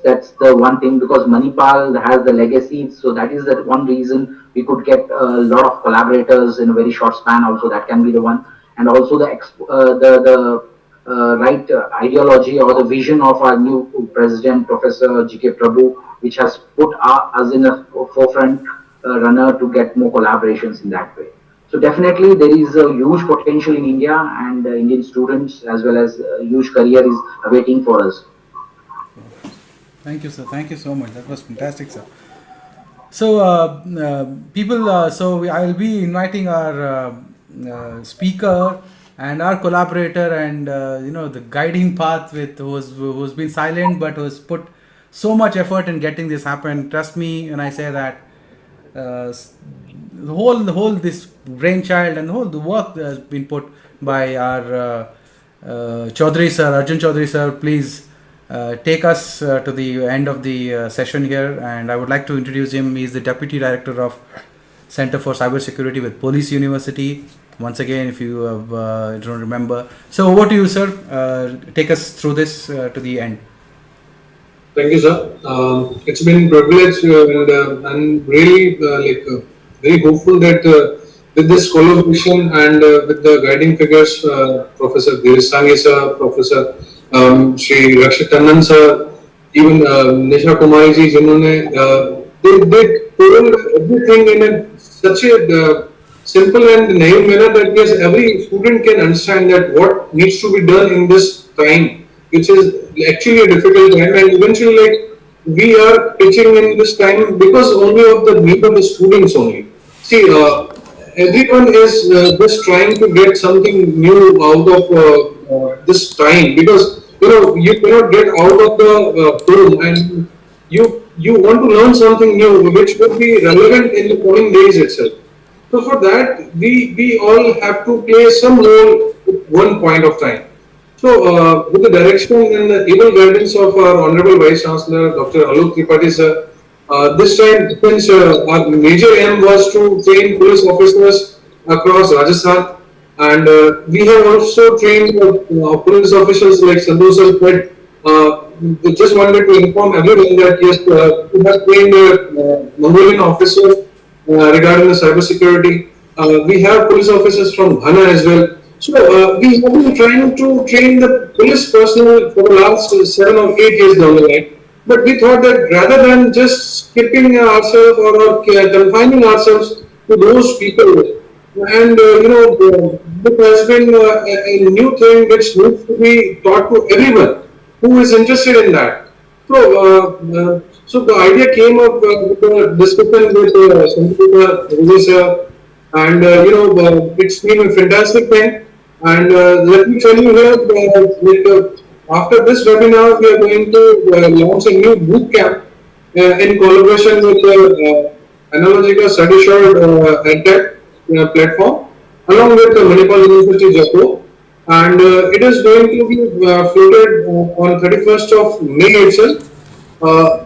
F: That's the one thing because Manipal has the legacy, so that is the one reason we could get a lot of collaborators in a very short span. Also, that can be the one, and also the right ideology or the vision of our new president, Professor G.K. Prabhu, which has put us in a forefront runner to get more collaborations in that way. So definitely there is a huge potential in India and Indian students as well as a huge career is awaiting for us.
A: Thank you, sir. Thank you so much. That was fantastic, sir. So, people, I'll be inviting our speaker and our collaborator and the guiding path with who's been silent but who's put so much effort in getting this happen. Trust me when I say that the whole this brainchild and the work that has been put by our Chaudhary sir, Arjun Chaudhary sir. Please take us to the end of the session here, and I would like to introduce him. He is the Deputy Director of Center for Cybersecurity with Police University. Once again, if you don't remember. So over to you, sir. Take us through this to the end.
D: Thank you, sir. It's been a privilege and I'm really very hopeful that with this collaboration and with the guiding figures, Professor Dheerj Sanghi sir, Professor Shri Rakshit Tandon sir, even Nisha Kumari ji, they told everything in such a simple and naive manner that yes, every student can understand that what needs to be done in this time, which is actually a difficult time, and eventually we are teaching in this time because only of the need of the students only. See, everyone is just trying to get something new out of this time because you cannot get out of the home and you want to learn something new which would be relevant in the coming days itself. So for that we all have to play some role at one point of time. So, with the direction and the able guidance of our Honorable Vice Chancellor, Dr. Alok Tripathi sir, this time, since our major aim was to train police officers across Rajasthan, and we have also trained police officers like Santosh Patel. We just wanted to inform everyone that yes, we have trained Mongolian officers regarding the cyber security. We have police officers from Ghana as well. So we have been trying to train the police personnel for the last 7 or 8 years down the line. But we thought that rather than just skipping ourselves or confining ourselves to those people, And this has been a new thing which needs to be taught to everyone who is interested in that. So the idea came up with a discussion with Santosh and it's been a fantastic thing. And let me tell you here, after this webinar, we are going to launch a new boot camp in collaboration with Analogica Study Assured EdTech platform, along with the Manipal University Jaipur. And it is going to be floated on 31st of May itself. Uh,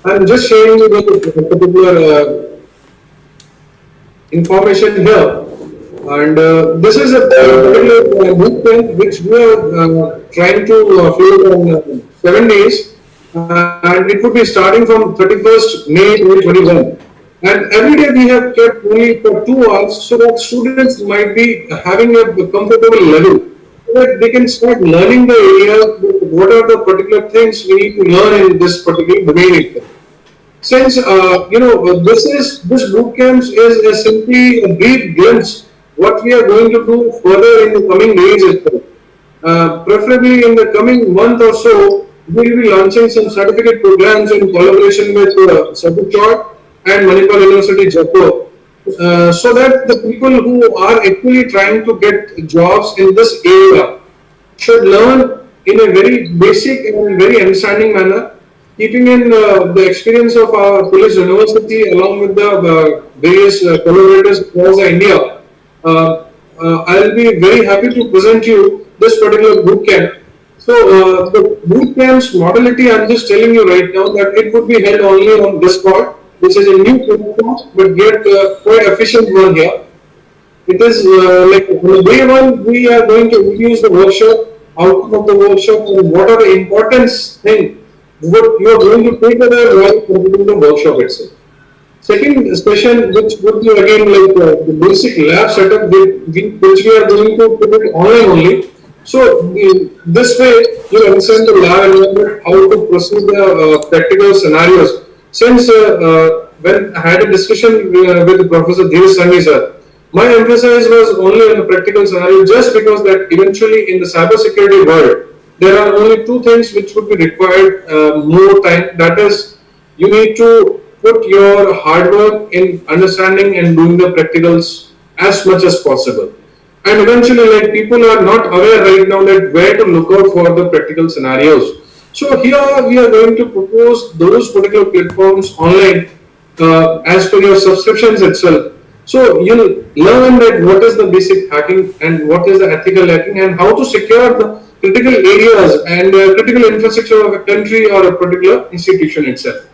D: I'm just sharing you the particular information here. And this is a particular movement which we are trying to float on 7 days, and it would be starting from 31st May 2021. And every day we have kept only for 2 hours so that students might be having a comfortable level so that they can start learning the area, what are the particular things we need to learn in this particular domain. Since this boot camps is simply a brief glimpse what we are going to do further in the coming days itself. Preferably in the coming month or so, we will be launching some certificate programs in collaboration with Santosh and Manipal University Jaipur, so that the people who are actually trying to get jobs in this area should learn in a very basic and very understanding manner, keeping in the experience of our police university along with the various collaborators across India. I'll be very happy to present you this particular boot camp. So the boot camp's modality, I'm just telling you right now that it would be held only on Discord, which is a new platform, but yet quite efficient one here. It is like on the day one, we are going to introduce the workshop, outcome of the workshop, and what are the importance thing what you are going to take away while completing the workshop itself. Second session, which would be again like the basic lab setup, which we are going to put it online only. So this way, you understand the lab environment, how to proceed the practical scenarios. Since when I had a discussion with Professor Dheerj Sanghi sir, my emphasis was only on the practical scenario, just because that eventually in the cybersecurity world, there are only two things which would be required more time. That is, you need to put your hard work in understanding and doing the practicals as much as possible. And eventually, like people are not aware right now that where to look out for the practical scenarios. So here we are going to propose those particular platforms online as per your subscriptions itself. So you'll learn that what is the basic hacking and what is the ethical hacking and how to secure the critical areas and critical infrastructure of a country or a particular institution itself.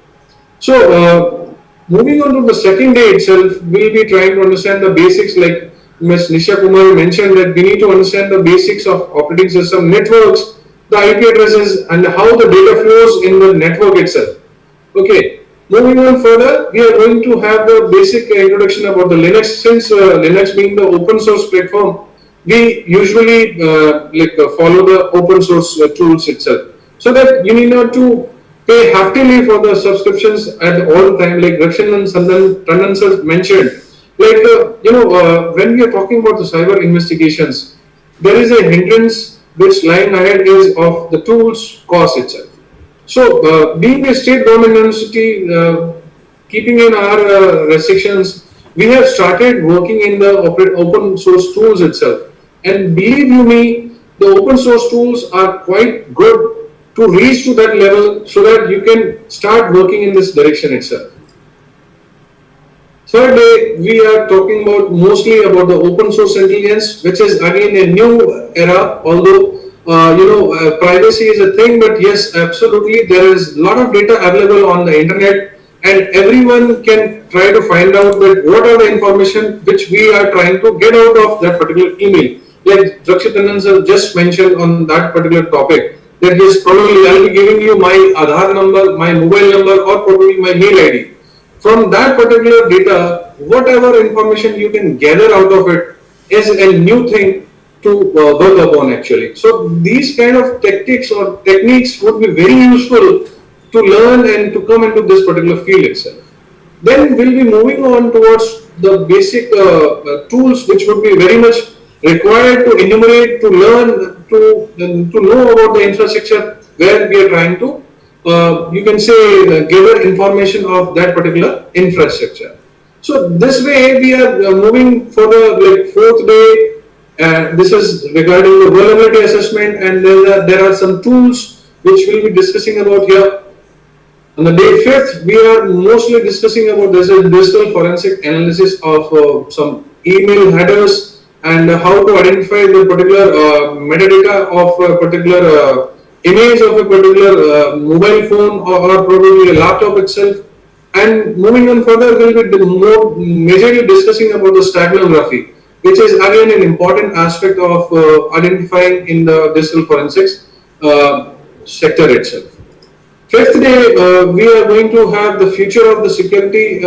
D: So, moving on to the second day itself, we'll be trying to understand the basics like Ms. Nisha Kumari mentioned that we need to understand the basics of operating system networks, the IP addresses, and how the data flows in the network itself. Okay, moving on further, we are going to have the basic introduction about the Linux. Since Linux being the open source platform, we usually follow the open source tools itself, so that you need not to pay heftily for the subscriptions at all time. Like Rakshit and Tandon sir mentioned, like when we are talking about the cyber investigations, there is a hindrance which lying ahead is of the tools cost itself. So, being a state government university, keeping in our restrictions, we have started working in the open source tools itself. And believe you me, the open source tools are quite good to reach to that level so that you can start working in this direction itself. Third day, we are talking about mostly about the open source intelligence, which is again a new era. Although privacy is a thing, but yes, absolutely, there is a lot of data available on the internet, and everyone can try to find out that what are the information which we are trying to get out of that particular email. Like Rakshit sir just mentioned on that particular topic, that yes, probably I'll be giving you my Aadhaar number, my mobile number, or probably my mail ID. From that particular data, whatever information you can gather out of it is a new thing to work upon actually. So these kind of tactics or techniques would be very useful to learn and to come into this particular field itself. Then we'll be moving on towards the basic tools which would be very much required to enumerate, to learn, to know about the infrastructure where we are trying to, you can say, gather information of that particular infrastructure. So this way we are moving for the like fourth day. This is regarding the vulnerability assessment, and there are some tools which we'll be discussing about here. On the day 5th, we are mostly discussing about this digital forensic analysis of some email headers and how to identify the particular metadata of a particular image of a particular mobile phone, or probably a laptop itself. And moving on further, we'll be more majorly discussing about the stagnography, which is again an important aspect of identifying in the digital forensics sector itself. Fifth day, we are going to have the future of the security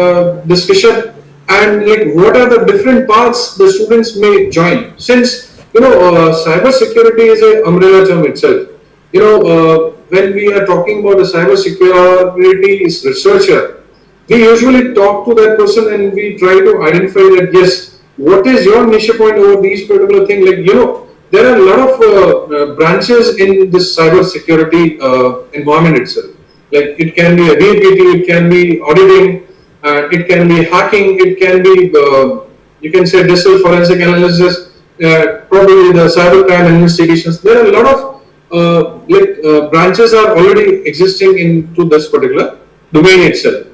D: discussion, and like what are the different paths the students may join. Since cyber security is an umbrella term itself. When we are talking about a cyber security researcher, we usually talk to that person and we try to identify that, yes, what is your niche point over these particular things. Like there are a lot of branches in this cyber security environment itself. Like it can be a DPT, it can be auditing, it can be hacking, it can be you can say digital forensic analysis, probably the cyber crime investigations. There are a lot of branches are already existing into this particular domain itself.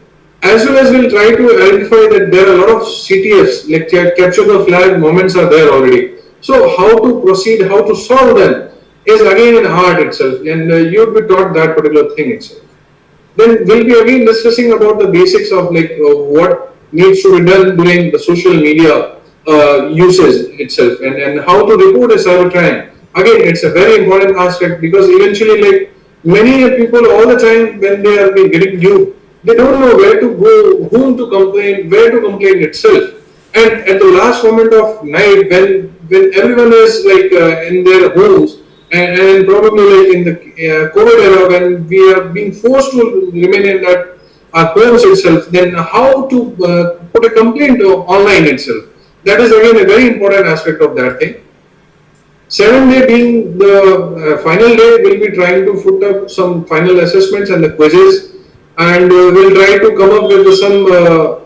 D: As well as we'll try to identify that there are a lot of CTFs, like capture the flag moments are there already. So how to proceed, how to solve them is again an art itself, and you'll be taught that particular thing itself. Then we'll be again discussing about the basics of what needs to be done during the social media usage itself, and how to report a cyber crime. Again, it's a very important aspect, because eventually many people all the time when they are getting new, they don't know where to go, whom to complain, where to complain itself. And at the last moment of night, when everyone is in their homes, and probably in the COVID era, when we are being forced to remain in that our homes itself, then how to put a complaint online itself. That is again a very important aspect of that thing. 7th day being the final day, we'll be trying to put up some final assessments and the quizzes, and we'll try to come up with some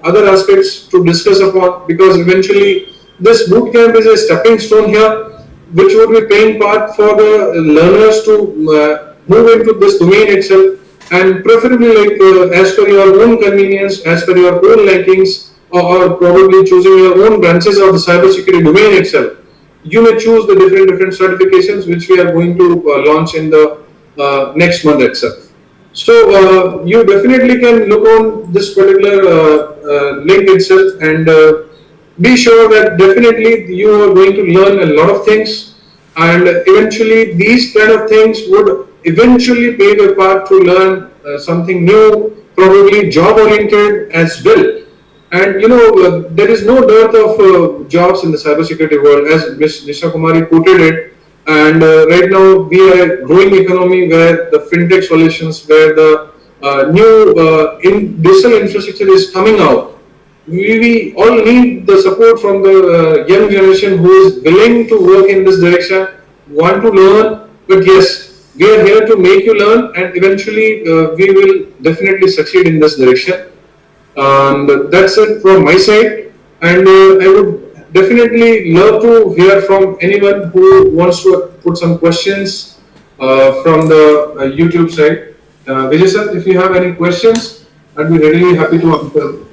D: other aspects to discuss upon, because eventually this boot camp is a stepping stone here, which would be playing part for the learners to move into this domain itself, and preferably as per your own convenience, as per your own likings, or probably choosing your own branches of the cybersecurity domain itself. You may choose the different certifications which we are going to launch in the next month itself. So you definitely can look on this particular link itself, and be sure that definitely you are going to learn a lot of things, and eventually these kind of things would eventually play a part to learn something new, probably job oriented as well. And there is no dearth of jobs in the cybersecurity world, as Ms. Nisha Kumari quoted it. And right now we are a growing economy where the fintech solutions, where the new digital infrastructure is coming out. We all need the support from the young generation who is willing to work in this direction, want to learn. But yes, we are here to make you learn, and eventually we will definitely succeed in this direction. And that's it from my side. And I would definitely love to hear from anyone who wants to put some questions from the YouTube side. Vijay sir, if you have any questions, I'd be really happy to answer.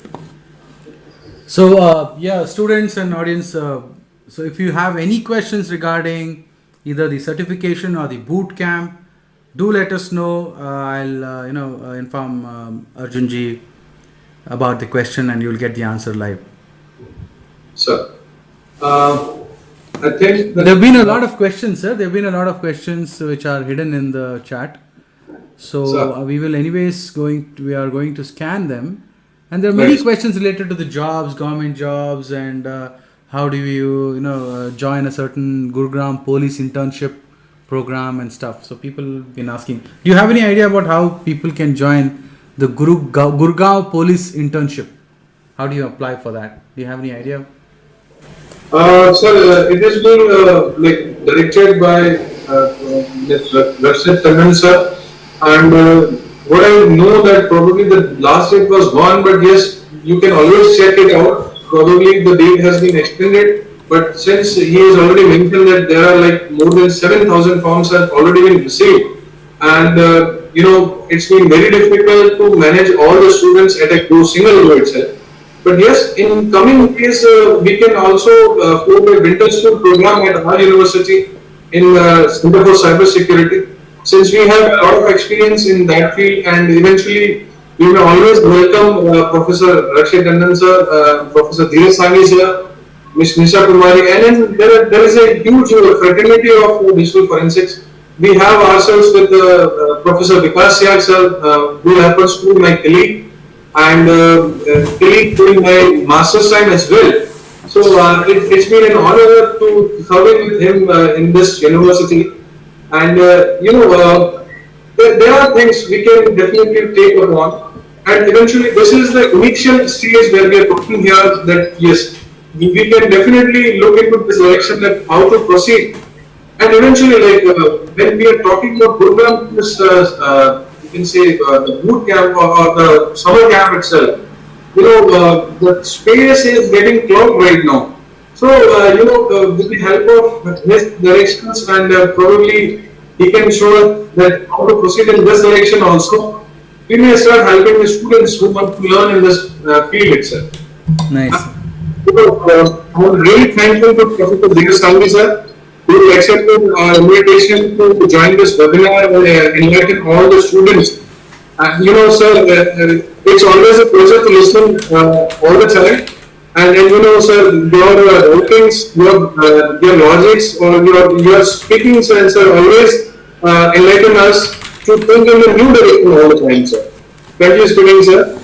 A: So, students and audience, so if you have any questions regarding either the certification or the boot camp, do let us know. I'll, inform Arjunji about the question, and you'll get the answer live.
D: Sir, I think
A: there have been a lot of questions, sir. There have been a lot of questions which are hidden in the chat. So we will anyways we are going to scan them, and there are many questions related to the jobs, government jobs, and how do you join a certain Gurugram police internship program and stuff. So people have been asking, do you have any idea about how people can join the Gurgaon police internship? How do you apply for that? Do you have any idea?
D: Sir, it has been like directed by Ms. Rakshit Tandon sir, and what I know that probably the last date was gone, but yes, you can always check it out. Probably the date has been extended, but since he has already mentioned that there are like more than 7,000 forms have already been received, and it's been very difficult to manage all the students at a single go itself. But yes, in coming days, we can also hold a winter school program at our university in Center for Cyber Security. Since we have a lot of experience in that field, and eventually we may always welcome Professor Rakshit Tandon sir, Professor Dheerj Sanghi sir, Ms. Nisha Kumari, and then there is a huge fraternity of digital forensics. We have ourselves with Professor Vikas Syag sir, who happens to be my colleague and colleague during my master's time as well. So it's been an honor to serving with him in this university. And there are things we can definitely take upon. And eventually, this is the initial stage where we are talking here that yes, we can definitely look into this direction that how to proceed. And eventually, like when we are talking about program, this you can say the boot camp or the summer camp itself, the space is getting clogged right now. So with the help of his directions and probably he can show us that how to proceed in this direction also. We may start helping the students who want to learn in this field itself.
A: Nice.
D: I'm really thankful to Professor Dheerj Sanghi sir who accepted our invitation to join this webinar and invited all the students. Sir, it's always a pleasure to listen all the time. And sir, your writings, your logics, or your speaking sense are always enlighten us to think in a new direction all the time, sir. Thank you, speaking, sir.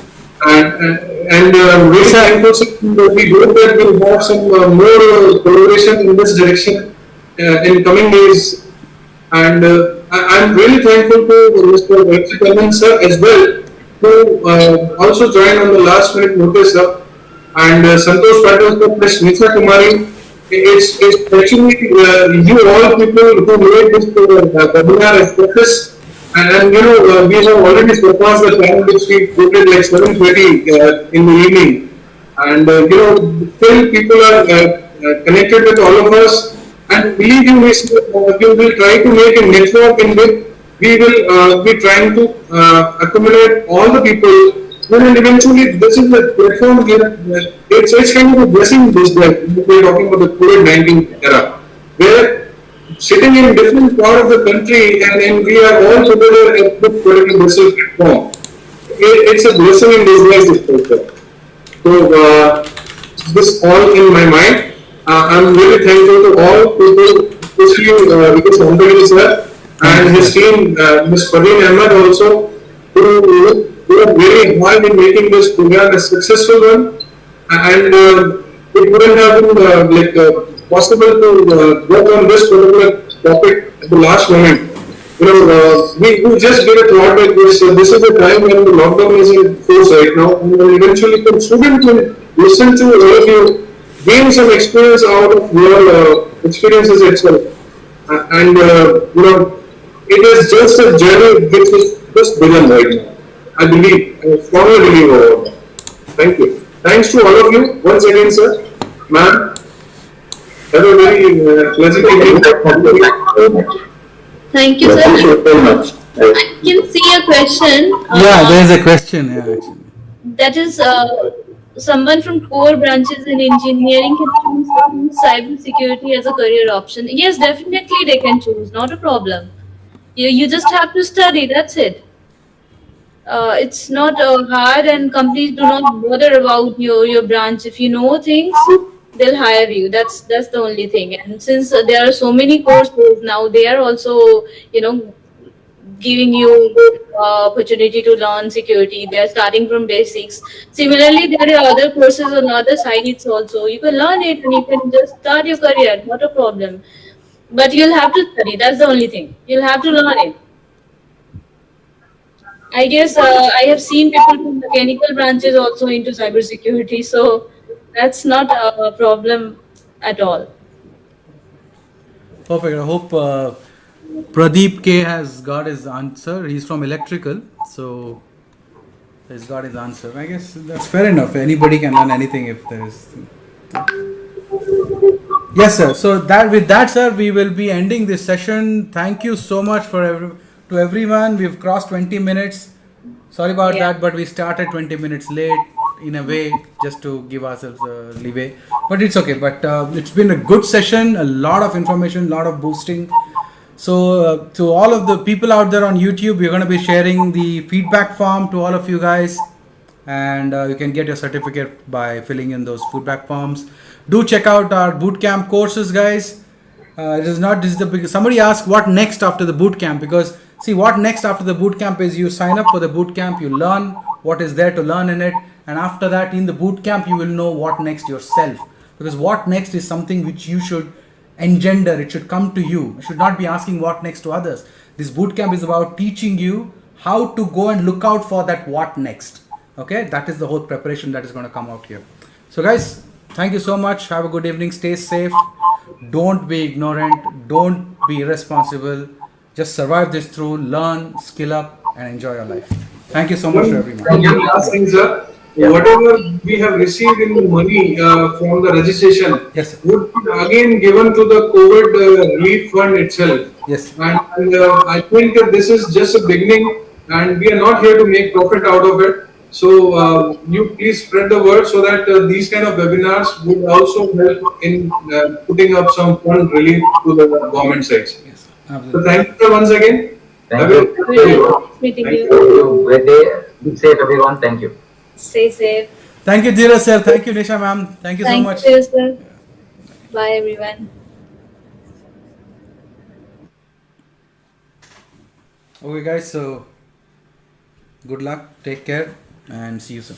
D: And really thankful, sir. We hope that we'll have some more collaboration in this direction in coming days. And I'm really thankful to Mr. Rakshit sir as well, who also joined on the last minute notice, sir. And Santosh Patel sir plus Nisha Kumari. It's actually you all people who made this webinar as focus. And we have already surpassed the time which we quoted like 7:30 in the evening. And still people are connected with all of us. And believe you me, we will try to make a network in which we will be trying to accumulate all the people. And eventually, this is the platform here. It's kind of a blessing this day. We're talking about the COVID-19 era, where sitting in different part of the country and then we are all together at this particular digital platform. It's a blessing in disguise, this culture. So this all in my mind. I'm really thankful to all people, especially because Untitled sir and his team, Ms. Parveen Ahmed also, who worked very hard in making this program a successful one. And it wouldn't have been possible to work on this particular topic at the last moment. We just give a thought that this is the time when the lockdown is in force right now, and eventually the student will listen to all of you, gain some experience out of your experiences itself, and it is just a journey which is just begun right now. I believe, I strongly believe over that. Thank you. Thanks to all of you once again, sir, ma'am. Have a very pleasant evening.
B: Thank you very much.
C: Thank you,
B: Thank
C: sir.
B: you very much.
C: I can see a question.
A: Yeah, there is a question. Yeah, actually.
C: That is, someone from core branches in engineering can choose cyber security as a career option. Yes, definitely they can choose. Not a problem. You just have to study. That's it. It's not hard, and companies do not bother about your branch. If you know things, they'll hire you. That's the only thing. And since there are so many courses now, they are also giving you opportunity to learn security. They are starting from basics. Similarly, there are other courses on other sites also. You can learn it and you can just start your career. Not a problem. But you'll have to study. That's the only thing. You'll have to learn it. I guess I have seen people from mechanical branches also into cybersecurity, so that's not a problem at all.
A: Perfect. I hope Pradeep K has got his answer. He's from electrical, so he's got his answer. I guess that's fair enough. Anybody can learn anything if there is. Yes, sir. So that with that, sir, we will be ending this session. Thank you so much to everyone. We've crossed 20 minutes. Sorry about
C: Yeah.
A: that, but we started 20 minutes late in a way just to give ourselves a leeway. But it's okay. But it's been a good session. A lot of information, a lot of boosting. So, to all of the people out there on YouTube, we're going to be sharing the feedback form to all of you guys, and you can get your certificate by filling in those feedback forms. Do check out our bootcamp courses, guys. It is not, this is the big, somebody asked what next after the bootcamp, because see, what next after the bootcamp is you sign up for the bootcamp, you learn what is there to learn in it, and after that, in the bootcamp, you will know what next yourself. Because what next is something which you should engender, it should come to you. You should not be asking what next to others. This bootcamp is about teaching you how to go and look out for that what next. Okay, that is the whole preparation that is going to come out here. So, guys, thank you so much. Have a good evening. Stay safe. Don't be ignorant. Don't be irresponsible. Just survive this through, learn, skill up, and enjoy your life. Thank you so much to everyone.
D: One last thing, sir.
A: Yeah.
D: Whatever we have received in money from the registration
A: Yes, sir.
D: would be again given to the COVID relief fund itself.
A: Yes.
D: And I think that this is just a beginning, and we are not here to make profit out of it. So you please spread the word so that these kind of webinars would also help in putting up some fund relief to the government sides.
A: Yes.
D: So
A: Absolutely.
D: thank you sir, once again.
F: Thank
D: Have a
F: you.
C: Very
D: good day.
C: nice meeting
D: Thank
C: you.
F: Thank
D: you.
F: you. Great day. Be safe, everyone. Thank you.
C: Stay safe.
A: Thank you, Dheeraj sir. Thank you, Nisha ma'am. Thank you so
C: Thank
A: much.
C: you, sir. Bye, everyone.
A: Okay, guys. So, good luck. Take care, and see you soon.